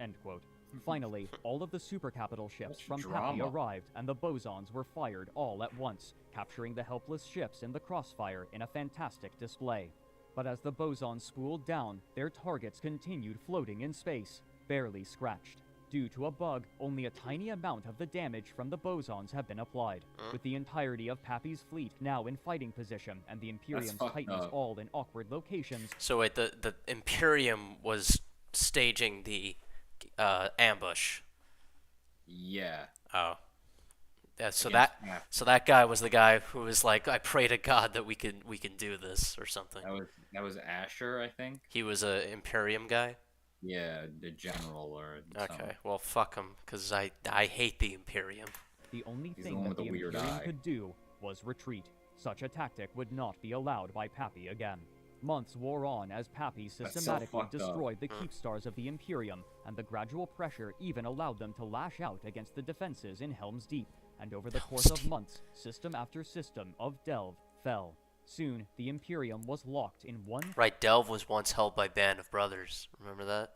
End quote. Finally, all of the supercapital ships Such from Pappy drama. arrived, and the bosons were fired all at once, capturing the helpless ships in the crossfire in a fantastic display. But as the bosons spooled down, their targets continued floating in space, barely scratched. Due to a bug, only a tiny amount of the damage from the bosons have been applied, with the entirety of Pappy's fleet now in fighting position and the Imperium's fucked Titans up. all in awkward locations. So wait, the Imperium was staging the ambush. Yeah. Oh. Yeah, so Against that Pappy. so that guy was the guy who was like, I pray to God that we can do this or something. That was Asher, I think. He was a Imperium guy. Yeah, the general or something. Okay, well fuck him, cause I hate the Imperium. The only He's the thing one that with the the weird Imperium eye. could do was retreat. Such a tactic would not be allowed by Pappy again. Months wore on as Pappy so systematically fucked up. destroyed the Keepstars of the Imperium, and the gradual pressure even allowed them to lash out against the defenses in Helm's Deep, and over the course of months, system after system of Delve fell. Soon, the Imperium was locked in one Right, Delve was once held by Band of Brothers. Remember that?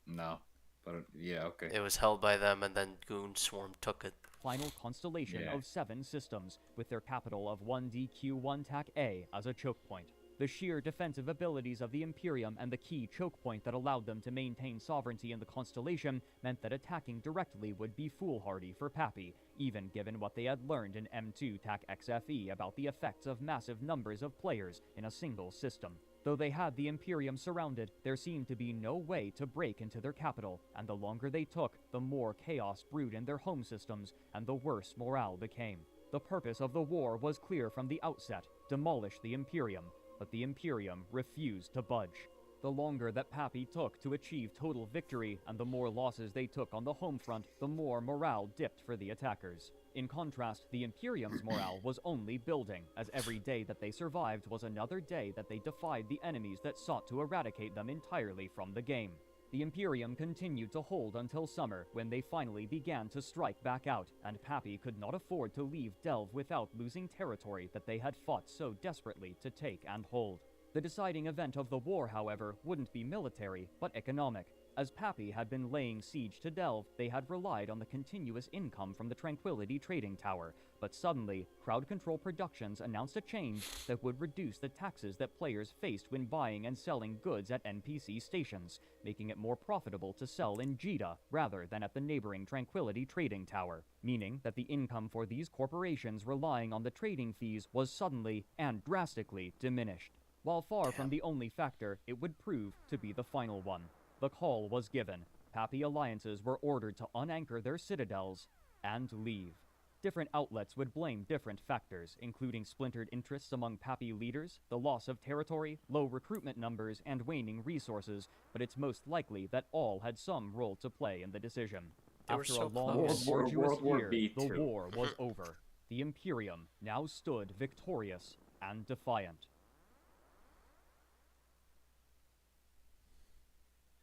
No, but yeah, okay. It was held by them, and then Goon Swarm took it. final constellation Yeah. of 7 systems, with their capital of 1DQ1 TAC A as a choke point. The sheer defensive abilities of the Imperium and the key choke point that allowed them to maintain sovereignty in the constellation meant that attacking directly would be foolhardy for Pappy, even given what they had learned in M2 TAC XFE about the effects of massive numbers of players in a single system. Though they had the Imperium surrounded, there seemed to be no way to break into their capital, and the longer they took, the more chaos brewed in their home systems, and the worse morale became. The purpose of the war was clear from the outset: demolish the Imperium. But the Imperium refused to budge. The longer that Pappy took to achieve total victory, and the more losses they took on the home front, the more morale dipped for the attackers. In contrast, the Imperium's morale was only building, as every day that they survived was another day that they defied the enemies that sought to eradicate them entirely from the game. The Imperium continued to hold until summer, when they finally began to strike back out, and Pappy could not afford to leave Delve without losing territory that they had fought so desperately to take and hold. The deciding event of the war, however, wouldn't be military, but economic. As Pappy had been laying siege to Delve, they had relied on the continuous income from the Tranquility Trading Tower, but suddenly, Crowd Control Productions announced a change that would reduce the taxes that players faced when buying and selling goods at NPC stations, making it more profitable to sell in Jeddah rather than at the neighboring Tranquility Trading Tower, meaning that the income for these corporations relying on the trading fees was suddenly and drastically diminished. While far from the only factor, it would prove to be the final one. The call was given. Pappy alliances were ordered to unanchor their citadels and leave. Different outlets would blame different factors, including splintered interests among Pappy leaders, the loss of territory, low recruitment numbers, and waning resources, but it's most likely that all had some role to play in the decision. They were After so a long close. and arduous World War year, B the too. war was over. The Imperium now stood victorious and defiant.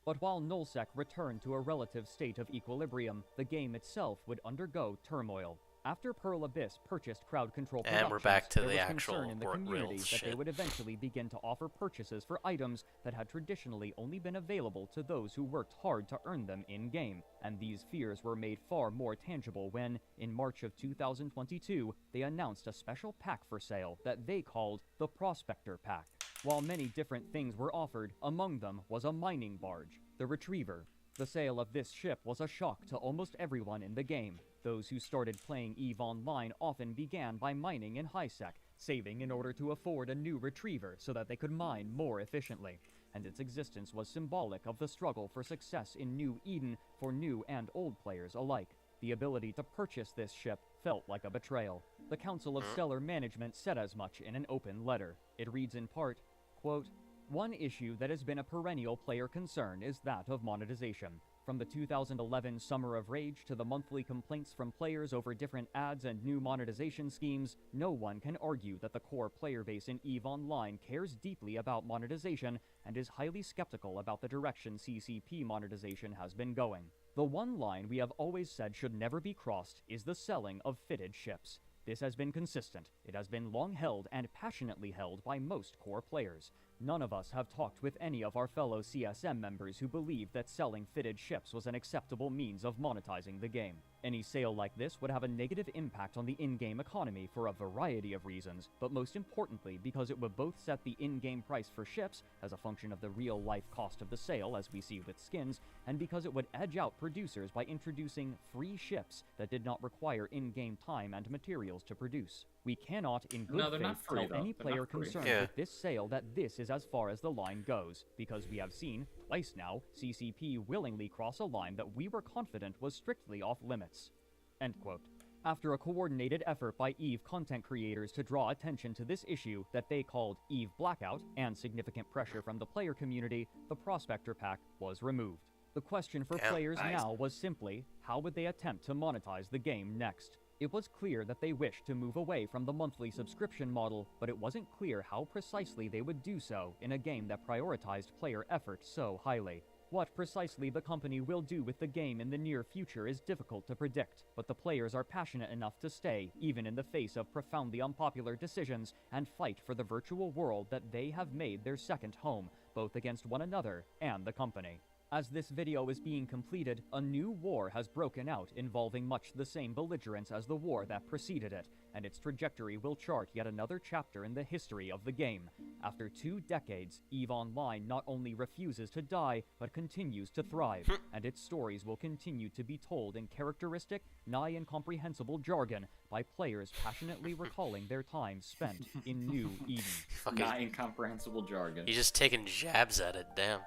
But while Nullsec returned to a relative state of equilibrium, the game itself would undergo turmoil. After Pearl Abyss purchased Crowd Control And Productions, we're back to there the was actual concern in the real community that they shit. would eventually begin to offer purchases for items that had traditionally only been available to those who worked hard to earn them in-game, and these fears were made far more tangible when, in March of 2022, they announced a special pack for sale that they called the Prospector Pack. While many different things were offered, among them was a mining barge, the Retriever. The sale of this ship was a shock to almost everyone in the game. Those who started playing EVE Online often began by mining in HiSec, saving in order to afford a new Retriever so that they could mine more efficiently. And its existence was symbolic of the struggle for success in New Eden for new and old players alike. The ability to purchase this ship felt like a betrayal. The Council of Stellar Management said as much in an open letter. It reads in part, quote, "One issue that has been a perennial player concern is that of monetization. From the 2011 Summer of Rage to the monthly complaints from players over different ads and new monetization schemes, no one can argue that the core player base in EVE Online cares deeply about monetization and is highly skeptical about the direction CCP monetization has been going. The one line we have always said should never be crossed is the selling of fitted ships. This has been consistent. It has been long held and passionately held by most core players. None of us have talked with any of our fellow CSM members who believed that selling fitted ships was an acceptable means of monetizing the game. Any sale like this would have a negative impact on the in-game economy for a variety of reasons, but most importantly because it would both set the in-game price for ships as a function of the real-life cost of the sale, as we see with skins, and because it would edge out producers by introducing free ships that did not require in-game time and materials to produce. We cannot, in good No, they're not faith, free, tell though. any They're player not free. concerned Yeah. with this sale that this is as far as the line goes, because we have seen, twice now, CCP willingly cross a line that we were confident was strictly off limits." End quote. After a coordinated effort by EVE content creators to draw attention to this issue that they called EVE Blackout, and significant pressure from the player community, the Prospector Pack was removed. The question for Damn, players nice. now was simply, how would they attempt to monetize the game next? It was clear that they wished to move away from the monthly subscription model, but it wasn't clear how precisely they would do so in a game that prioritized player effort so highly. What precisely the company will do with the game in the near future is difficult to predict, but the players are passionate enough to stay, even in the face of profoundly unpopular decisions, and fight for the virtual world that they have made their second home, both against one another and the company. As this video is being completed, a new war has broken out involving much the same belligerents as the war that preceded it, and its trajectory will chart yet another chapter in the history of the game. After 2 decades, EVE Online not only refuses to die, but continues to thrive, and its stories will continue to be told in characteristic, nigh incomprehensible jargon by players passionately recalling their time spent in New Eden. Fucking, Not incomprehensible jargon. he's just taking jabs at it. Damn.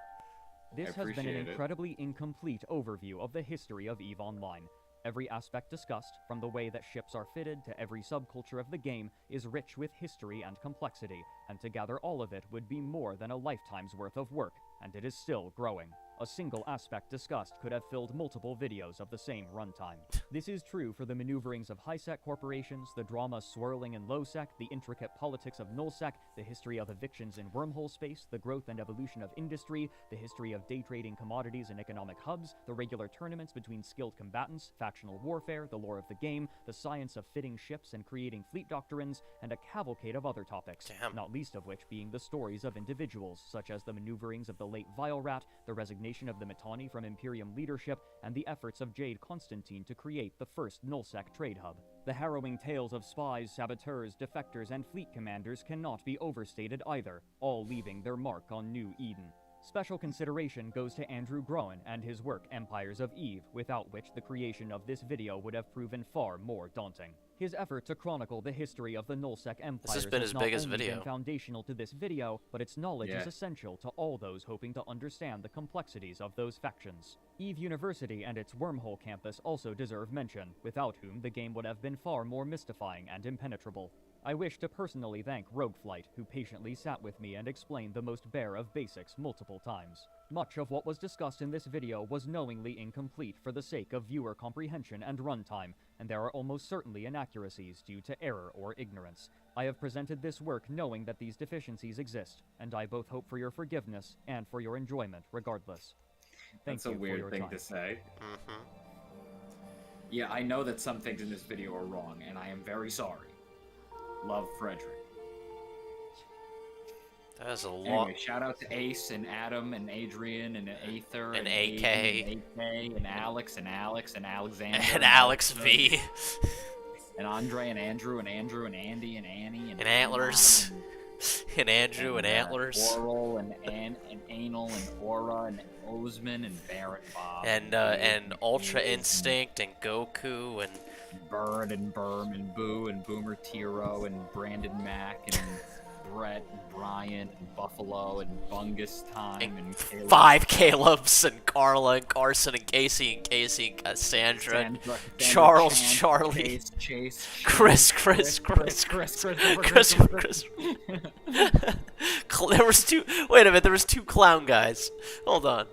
This has been an appreciate it. incredibly incomplete overview of the history of EVE Online. Every aspect discussed, from the way that ships are fitted to every subculture of the game, is rich with history and complexity, and to gather all of it would be more than a lifetime's worth of work, and it is still growing. A single aspect discussed could have filled multiple videos of the same runtime. This is true for the maneuverings of high-sec corporations, the drama swirling in low-sec, the intricate politics of null-sec, the history of evictions in wormhole space, the growth and evolution of industry, the history of day trading commodities and economic hubs, the regular tournaments between skilled combatants, factional warfare, the lore of the game, the science of fitting ships and creating fleet doctrines, and a cavalcade of other topics, Damn. not least of which being the stories of individuals, such as the maneuverings of the late Vile Rat, the resignation of the Mittani from Imperium leadership, and the efforts of Jade Constantine to create the first nullsec trade hub. The harrowing tales of spies, saboteurs, defectors, and fleet commanders cannot be overstated either, all leaving their mark on New Eden. Special consideration goes to Andrew Groen and his work Empires of Eve, without which the creation of this video would have proven far more daunting. His effort to chronicle the history of the Nullsec empires has been has his not biggest only video. been foundational to this video, but its knowledge Yeah. is essential to all those hoping to understand the complexities of those factions. EVE University and its Wormhole campus also deserve mention, without whom the game would have been far more mystifying and impenetrable. I wish to personally thank Rogueflight, who patiently sat with me and explained the most bare of basics multiple times. Much of what was discussed in this video was knowingly incomplete for the sake of viewer comprehension and runtime, and there are almost certainly inaccuracies due to error or ignorance. I have presented this work knowing that these deficiencies exist, and I both hope for your forgiveness and for your enjoyment regardless. Thank That's a you for weird your thing time. to say. Mm-hmm. Yeah, I know that some things in this video are wrong, and I am very sorry. Love, Frederick. That is a lot. Anyway, shout out to Ace and Adam and Adrian and Aether And Aiden AK. and AK and Alex and Alexander And Alex Elsa V. and Andre and Andrew and Andy and Annie and Antlers. Anna And Andrew and Antlers. Oral and Anal and Aura and Osman and Barrett Bob And Ultra Instinct and Goku and Bird and Burm and Boo and Boomer Tiro and Brandon Mack and Brett and Brian and Buffalo and Bungus Time and Caleb 5 Calebs and Carla and Carson and Casey and Cassandra and Charles, Chan, Charlie, Chase, Chris. There was 2. Wait a minute, there was 2 clown guys. Hold on.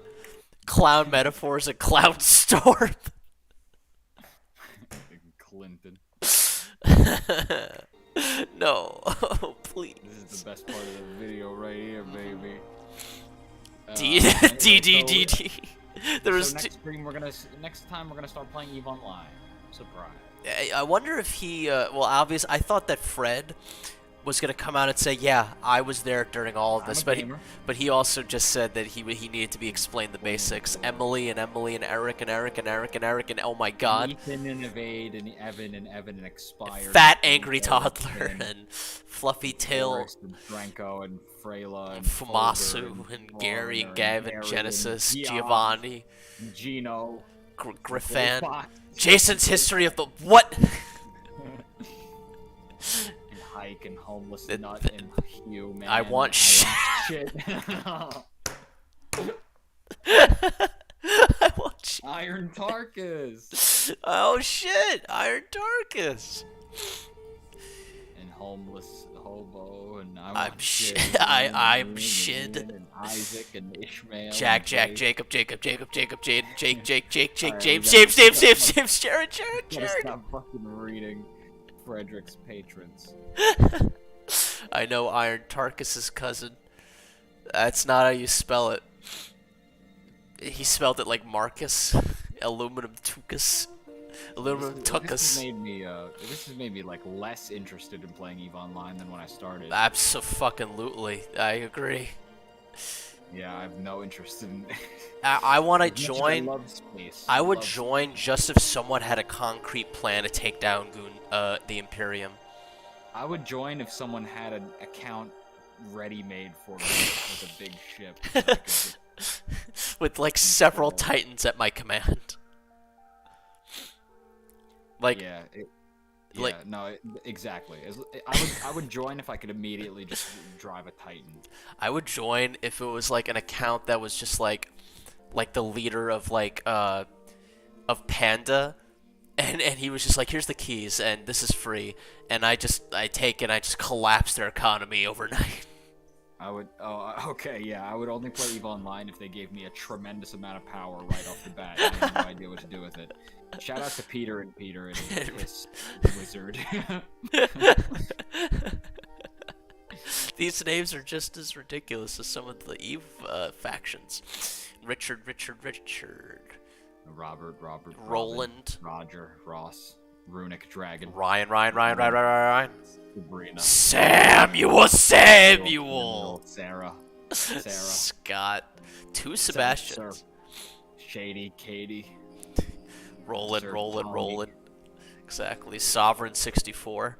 Clown Metaphors and Clown Storm. Clinton. No, please. This is the best part of the video right here, baby. D Anyway, D D D D. There was so 2. next time we're gonna start playing EVE Online. Surprise. I wonder if he, well, obviously, I thought that Fred was gonna come out and say, yeah, I was there during all of I'm this, a but gamer. he also just said that he needed to be explained the basics. Emily and Eric and Eric and Eric and Eric and oh my God, Ethan and Evade and Evan and Expired. Fat and Angry Eric Toddler and and Fluffy Tail, Forrest and Franco and Freyla and Fumasu Folger and Gary and Warner Gavin, Gary Genesis, and Giovanni, Gino, Griffin, Fox, Jason's History of the what? and Hike and Homeless The- Nut the- and Hugh, man. I want shit. I want you. Iron Tarkus Oh shit, Iron Tarkus. and Homeless Hobo and I I'm want shit. shit. I'm and shit. Ian and Isaac and Ishmael. Jack, and Jack, Jake. Jacob, Jacob, Jade, Jake, Alright, James, we James, gotta- Jared. Gotta stop fucking reading Frederick's patrons. I know Iron Tarkus's cousin. That's not how you spell it. He spelled it like Marcus. Aluminum tucus. Aluminum This tucus. has made me like less interested in playing EVE Online than when I started. Abso-fucking-lutely. I agree. Yeah, I have no interest in. I want to As much as join. I love space. I would love- join just if someone had a concrete plan to take down the Imperium. I would join if someone had an account ready-made for me with a big ship. So I could just- With like several Control. titans at my command. Like, yeah, like- exactly. I would join if I could immediately just drive a Titan. I would join if it was like an account that was just like the leader of of Panda, and he was just like, here's the keys and this is free, and I take it and I just collapse their economy overnight. I would. Oh, okay, yeah. I would only play EVE Online if they gave me a tremendous amount of power right off the bat. I have no idea what to do with it. Shout out to Peter and his wizard. These names are just as ridiculous as some of the Eve factions. Richard, Robert, Roland, Roger, Ross, Runic Dragon, Ryan, Sabrina, Samuel, Sarah, Scott, two Sebastians, Shady, Katie, Roland, Sir Roland, Tommy. Roland. Exactly. Sovereign 64.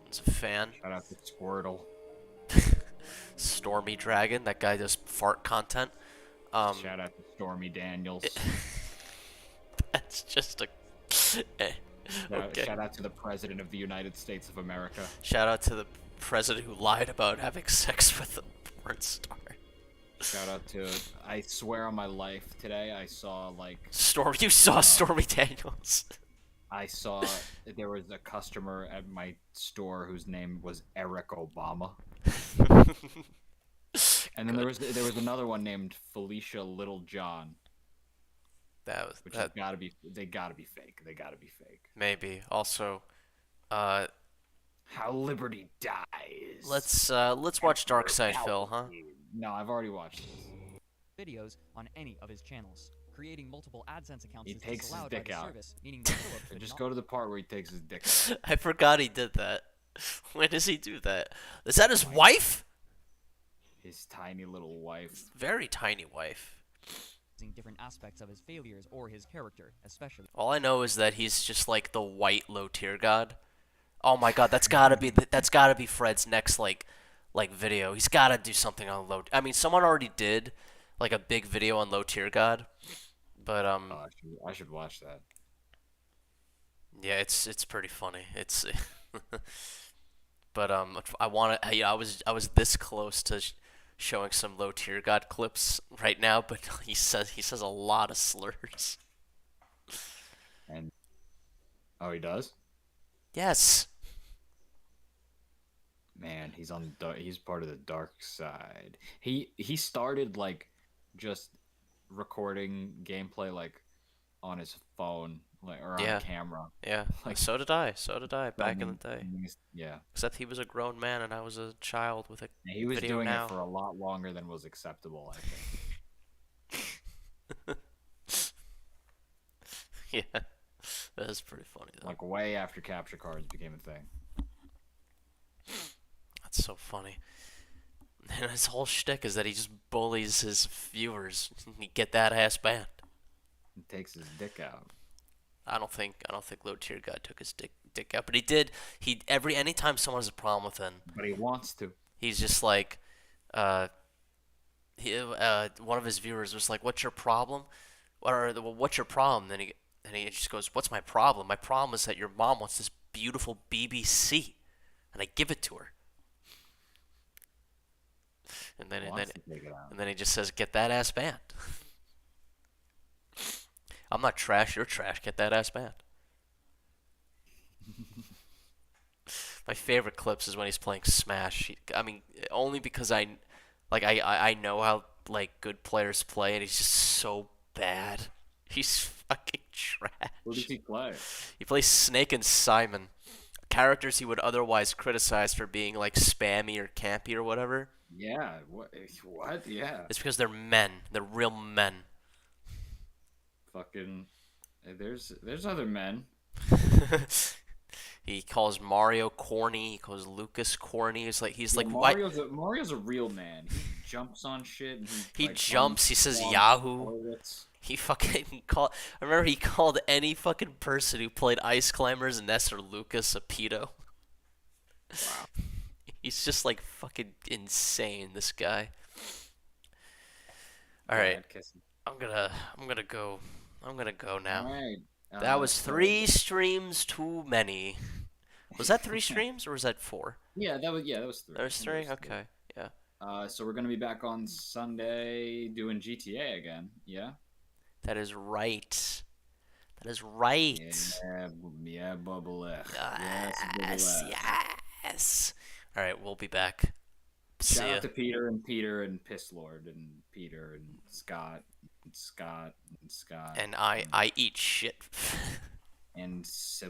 He's a fan. shout out to Squirtle, Stormy Dragon. That guy does fart content. shout out to Stormy Daniels, That's just a. Okay. shout out to the President of the United States of America. Shout out to the president who lied about having sex with a porn star. Shout out to, I swear on my life, today I saw like, You saw Stormy Daniels. I saw there was a customer at my store whose name was Eric Obama. And then there was another one named Felicia Littlejohn, which has gotta be fake. They gotta be fake. Maybe. Also, How Liberty Dies. let's watch Dark Side Phil, huh? No, I've already watched this. Videos on any of his channels. Creating multiple AdSense accounts He is takes his disallowed dick by the out. service, meaning that Philip could Just not go to the part where he takes his dick out. I forgot he did that. When does he do that? Is that his wife? His tiny little wife. Very tiny wife. using different aspects of his failures or his character, especially. All I know is that he's just like the white low tier god. Oh my god, that's gotta be Fred's next like video. He's gotta do something on low. I mean, someone already did like a big video on low tier god, but Oh, I should watch that. yeah, it's pretty funny. It's but I was this close to showing some low tier god clips right now, but he says a lot of slurs. And oh, he does. Yes. Man, he's part of the dark side. He started like just recording gameplay like on his phone, like or Yeah. on camera. Yeah. Like- so did I. Back in the day. Yeah, Except he was a grown man and I was a child with a he was video doing now. it for a lot longer than was acceptable, I think. Yeah. That is pretty funny though. Like way after capture cards became a thing. That's so funny. And his whole shtick is that he just bullies his viewers. He get that ass banned. He takes his dick out. I don't think low tier god took his dick out, but he did. Anytime someone has a problem with him, But he wants to. he's just like, one of his viewers was like, "What's your problem?" Or "What's your problem?" Then he just goes, "What's my problem? My problem is that your mom wants this beautiful BBC, and I give it to her." And then Wants to take it out. he just says, "Get that ass banned." I'm not trash. You're trash. Get that ass banned. My favorite clips is when he's playing Smash. I mean, only because I know how like good players play, and he's just so bad. He's fucking trash. Who does he play? He plays Snake and Simon, characters he would otherwise criticize for being like spammy or campy or whatever. Yeah. What? Yeah. It's because they're men. They're real men. Fucking, there's other men. He calls Mario corny. He calls Lucas corny. He's like, why? Mario's a real man. He jumps on shit. And He like, jumps. He says unwants Yahoo. toilets. He fucking called. I remember he called any fucking person who played Ice Climbers, Ness or Lucas, a pedo. Wow. He's just like fucking insane. This guy. All right, Bad kissing. I'm gonna go. I'm gonna go now. All right. That was so- 3 streams too many. Was that 3 streams or was that 4? Yeah, that was 3. There was 3. Okay. Yeah. So we're gonna be back on Sunday doing GTA again. Yeah. That is right. That is right. Yeah, bubble F. Yes. Yes. All right, we'll be back. See Shout ya. out to Peter and Piss Lord and Peter and Scott and Scott and Scott And I eat shit. and